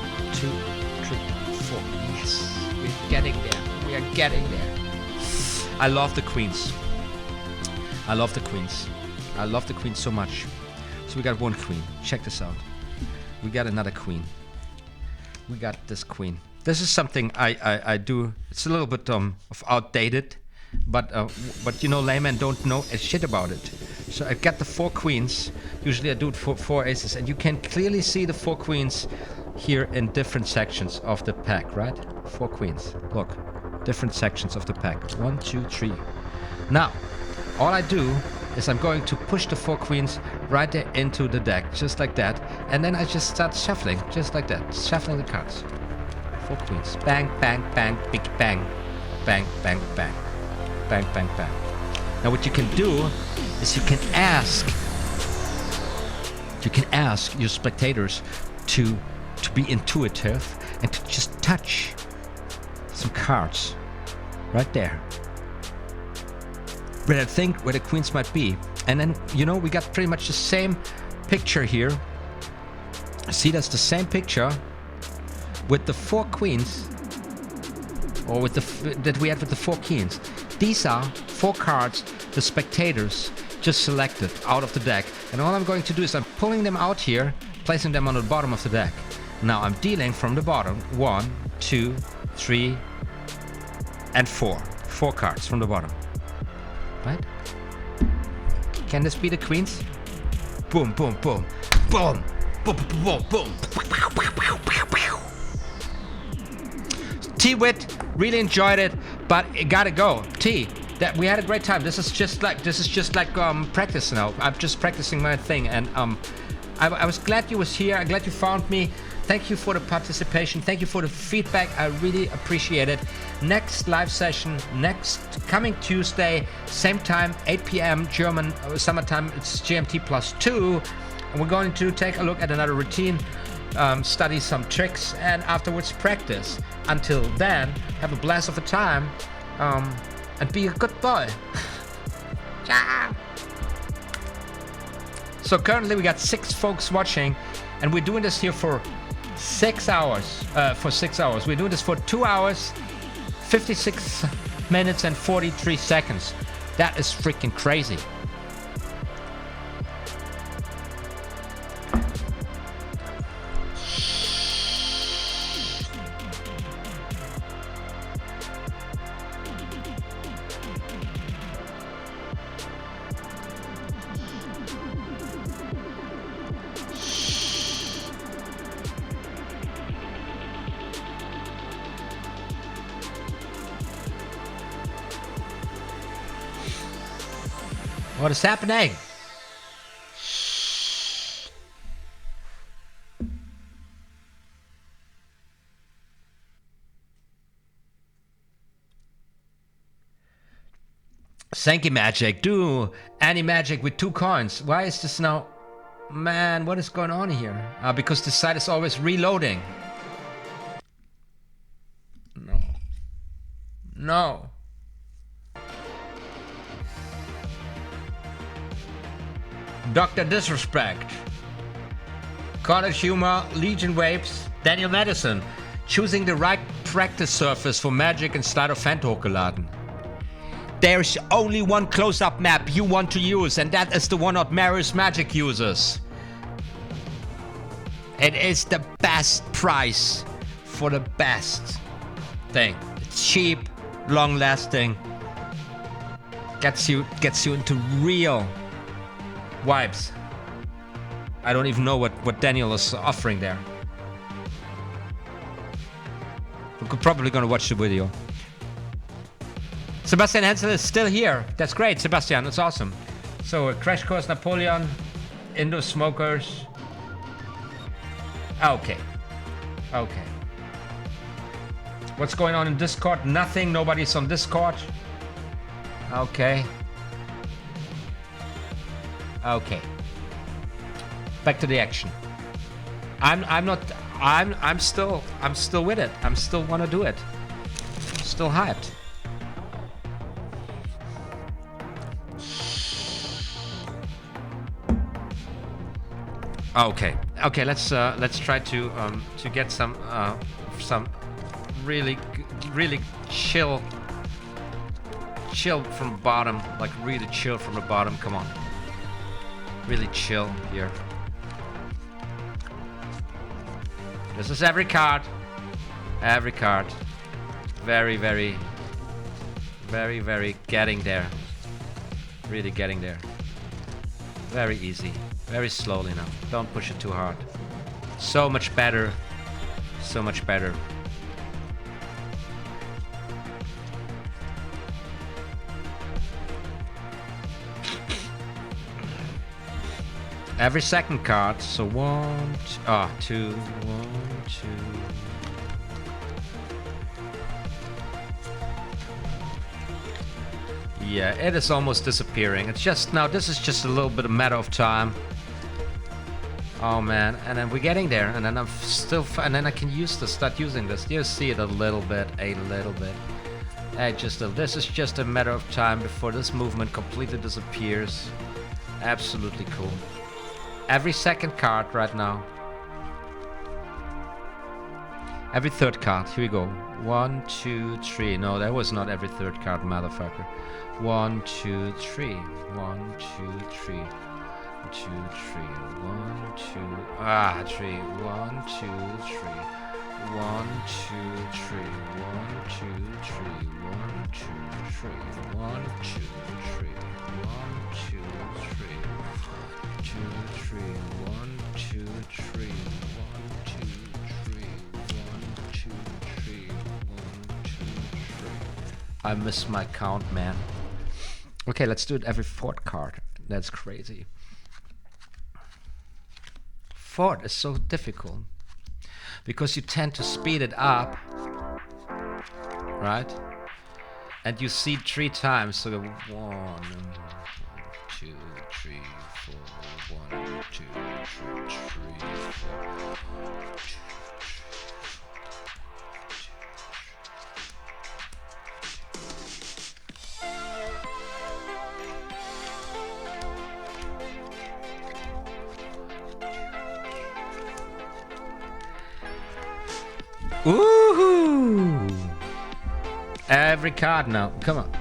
S1: 3, 4. Yes, we're getting there. We are getting there. I love the queens. I love the queens. I love the queens so much. So we got 1 queen. Check this out. We got another queen. We got this queen. This is something I do. It's a little bit of outdated, but you know, laymen don't know a shit about it. So I got the 4 queens. Usually I do it for 4 aces, and you can clearly see the 4 queens here in different sections of the pack, right? 4 queens. Look, different sections of the pack. 1, 2, 3. Now, all I do is I'm going to push the 4 queens right there into the deck, just like that. And then I just start shuffling, just like that. Shuffling the cards. 4 queens. Bang, bang, bang, big bang. Bang, bang, bang. Bang, bang, bang. Now what you can do is you can ask your spectators to be intuitive and to just touch some cards right there. But I think where the queens might be. And then, you know, we got pretty much the same picture here. See, that's the same picture with the 4 queens, or with that we had with the 4 kings. These are 4 cards the spectators just selected out of the deck. And all I'm going to do is I'm pulling them out here, placing them on the bottom of the deck. Now I'm dealing from the bottom. 1, 2, 3, and 4. 4 cards from the bottom. Right? Can this be the queens? Boom, boom, boom, boom, boom, boom, boom, boom. T-Wit, really enjoyed it, but it gotta go. T, that we had a great time. This is just like practice now. I'm just practicing my thing, and I was glad you was here. I'm glad you found me. Thank you for the participation. Thank you for the feedback. I really appreciate it. Next live session, next coming Tuesday, same time, 8 p.m. German summertime. It's GMT +2. And we're going to take a look at another routine, study some tricks, and afterwards practice. Until then, have a blast of a time, and be a good boy. Ciao. So currently we got 6 folks watching, and we're doing this here for 6 hours. For 6 hours. We do this for 2 hours, 56 minutes and 43 seconds. That is freaking crazy. What is happening? Thank you, Magic. Do any magic with 2 coins. Why is this now? Man, what is going on here? Because the site is always reloading. No. No. Dr. Disrespect, College Humor, Legion Waves, Daniel Madison, choosing the right practice surface for magic and Sleight of Hand hochgeladen. There's only one close-up map you want to use, and that is the one OTHMARIUS Magic uses. It is the best price for the best thing. It's cheap, long-lasting, gets you into real vibes. I don't even know what Daniel is offering there. We're probably gonna watch the video. Sebastian Hensel is still here. That's great, Sebastian. That's awesome. So, Crash Course Napoleon, Indo Smokers. Okay. Okay. What's going on in Discord? Nothing. Nobody's on Discord. Okay. Okay. Back to the action. I'm still with it. I'm still wanna do it. Still hyped. Okay. Okay, let's try to get some really chill from the bottom, like really chill from the bottom. Come on. Really chill here. This is every card. Every card. Very, very, very, very getting there. Really getting there. Very easy. Very slowly now. Don't push it too hard. So much better. So much better. Every second card, so 1, 2, 1, 2. Yeah, it is almost disappearing. It's just now, this is just a little bit a matter of time. Oh man, and then we're getting there, and then I'm still, and then I can start using this. You see it a little bit. This is just a matter of time before this movement completely disappears. Absolutely cool. Every second card right now. Every third card. Here we go. 1, 2, 3. No, that was not every third card, motherfucker. 1, 2, 3. 1, 2, 3. 1, 2, 3. 1, 2. 3. 1, 2, 3. 1, 2, 3. 1, 2, 3. 1, 2, 3. 1, 2, 3. 1, 2, 3. 1, 2, 3. 2, 3, 1, 2, 3, 1, 2, 3, 1, 2, 3, 1, 2, 3. I miss my count, man. Okay, let's do it every fourth card. That's crazy. Fourth is so difficult because you tend to speed it up, right? And you see 3 times, so 1, 2, 3, 4. 1, 2, 3, 4. Woohoo! Every card now. Come on.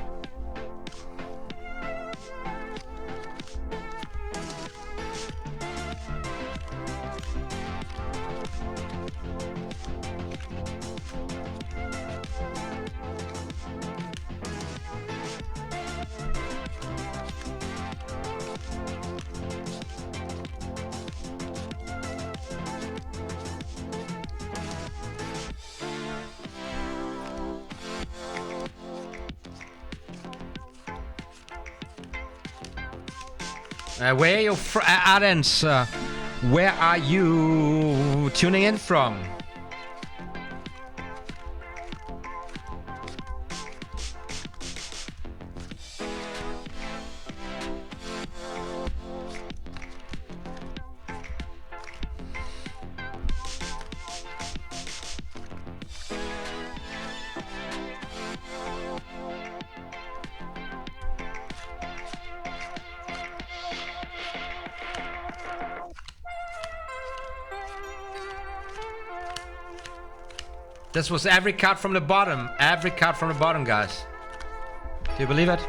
S1: Where are you Adams? Where are you tuning in from? This was every card from the bottom. Every card from the bottom, guys. Do you believe it?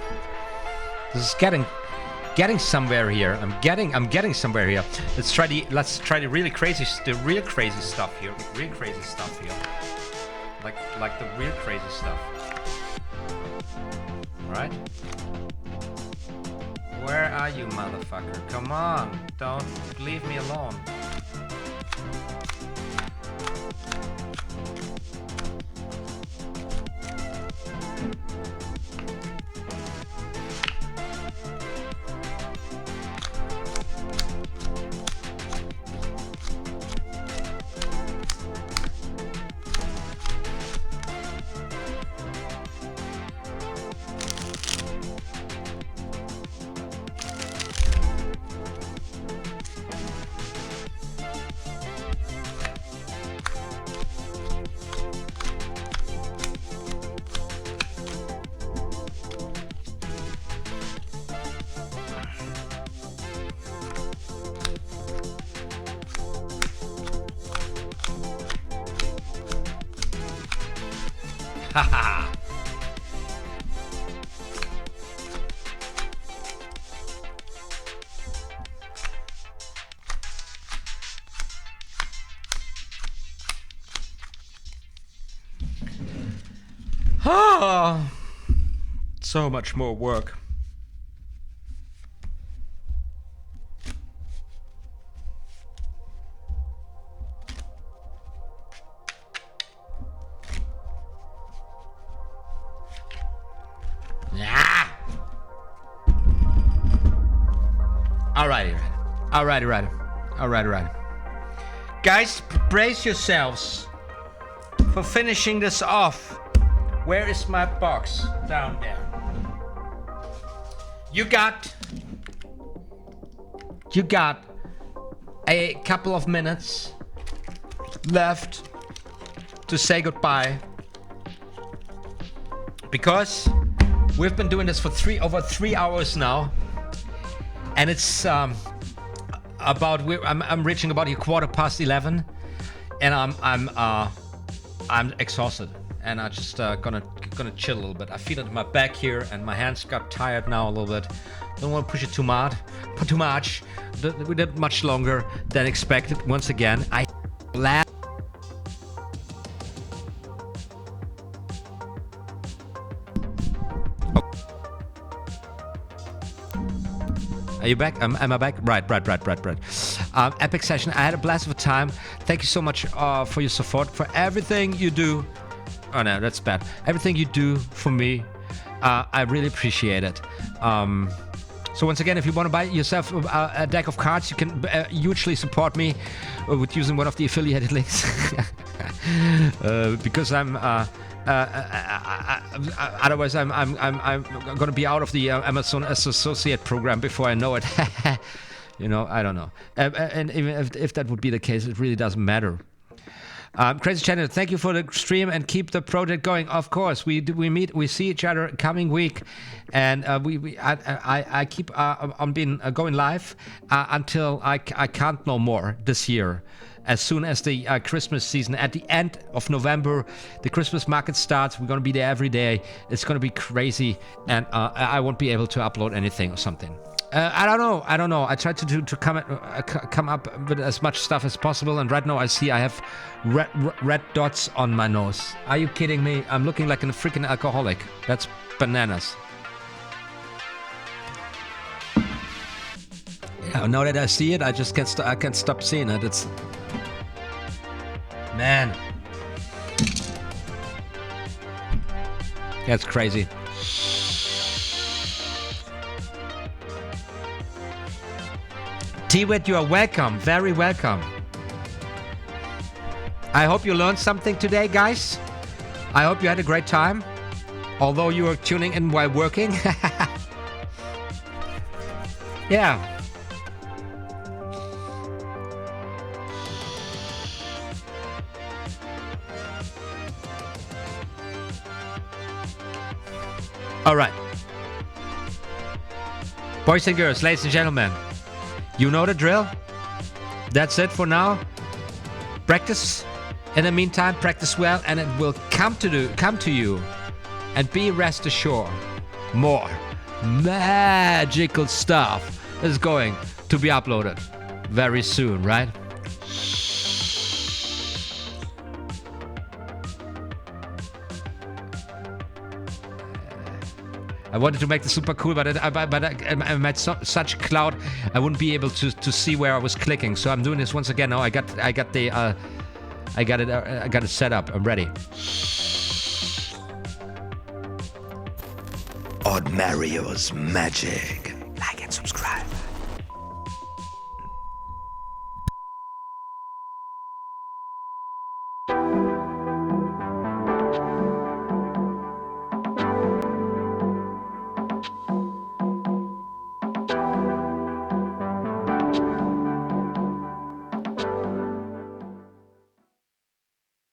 S1: This is getting somewhere here. I'm getting somewhere here. Let's try the real crazy stuff here. Real crazy stuff here. Like the real crazy stuff. Alright? Where are you, motherfucker? Come on. Don't leave me alone. Haha. Ah, so much more work. Alright. Guys, brace yourselves for finishing this off. Where is my box? Down there. You got a couple of minutes left to say goodbye, because we've been doing this for over 3 hours now, and it's I'm reaching about 11:15, and I'm exhausted, and I just gonna chill a little bit. I feel it in my back here, and my hands got tired now a little bit. Don't want to push it too much. We did much longer than expected. Once again, I laugh. Are you back? Am I back? Right. Epic session. I had a blast of a time. Thank you so much for your support, for everything you do. Oh no, that's bad. Everything you do for me, I really appreciate it. So once again, if you want to buy yourself a deck of cards, you can hugely support me with using one of the affiliated links. Because I'm otherwise I'm gonna be out of the Amazon Associate program before I know it. You know, I don't know. And even if that would be the case, it really doesn't matter. Crazy Channel, thank you for the stream and keep the project going. Of course, we see each other coming week, and I keep on being going live until I can't no more this year. as soon as the Christmas season, at the end of November, the Christmas market starts. We're going to be there every day. It's going to be crazy, and I won't be able to upload anything or something. I don't know. I tried to come up with as much stuff as possible, and right now I see I have red dots on my nose. Are you kidding me? I'm looking like a freaking alcoholic. That's bananas. Yeah, now that I see it, I just can't stop seeing it. It's... Man. That's crazy. T-Wit, you are welcome. Very welcome. I hope you learned something today, guys. I hope you had a great time. Although you were tuning in while working. Yeah. All right. Boys and girls, ladies and gentlemen, you know the drill. That's it for now. Practice. In the meantime, practice well, and it will come to you. And be rest assured, more magical stuff is going to be uploaded very soon, right? I wanted to make this super cool, but I made such cloud I wouldn't be able to see where I was clicking. So I'm doing this once again. Now I got it set up. I'm ready. OTHMARIUS Magic.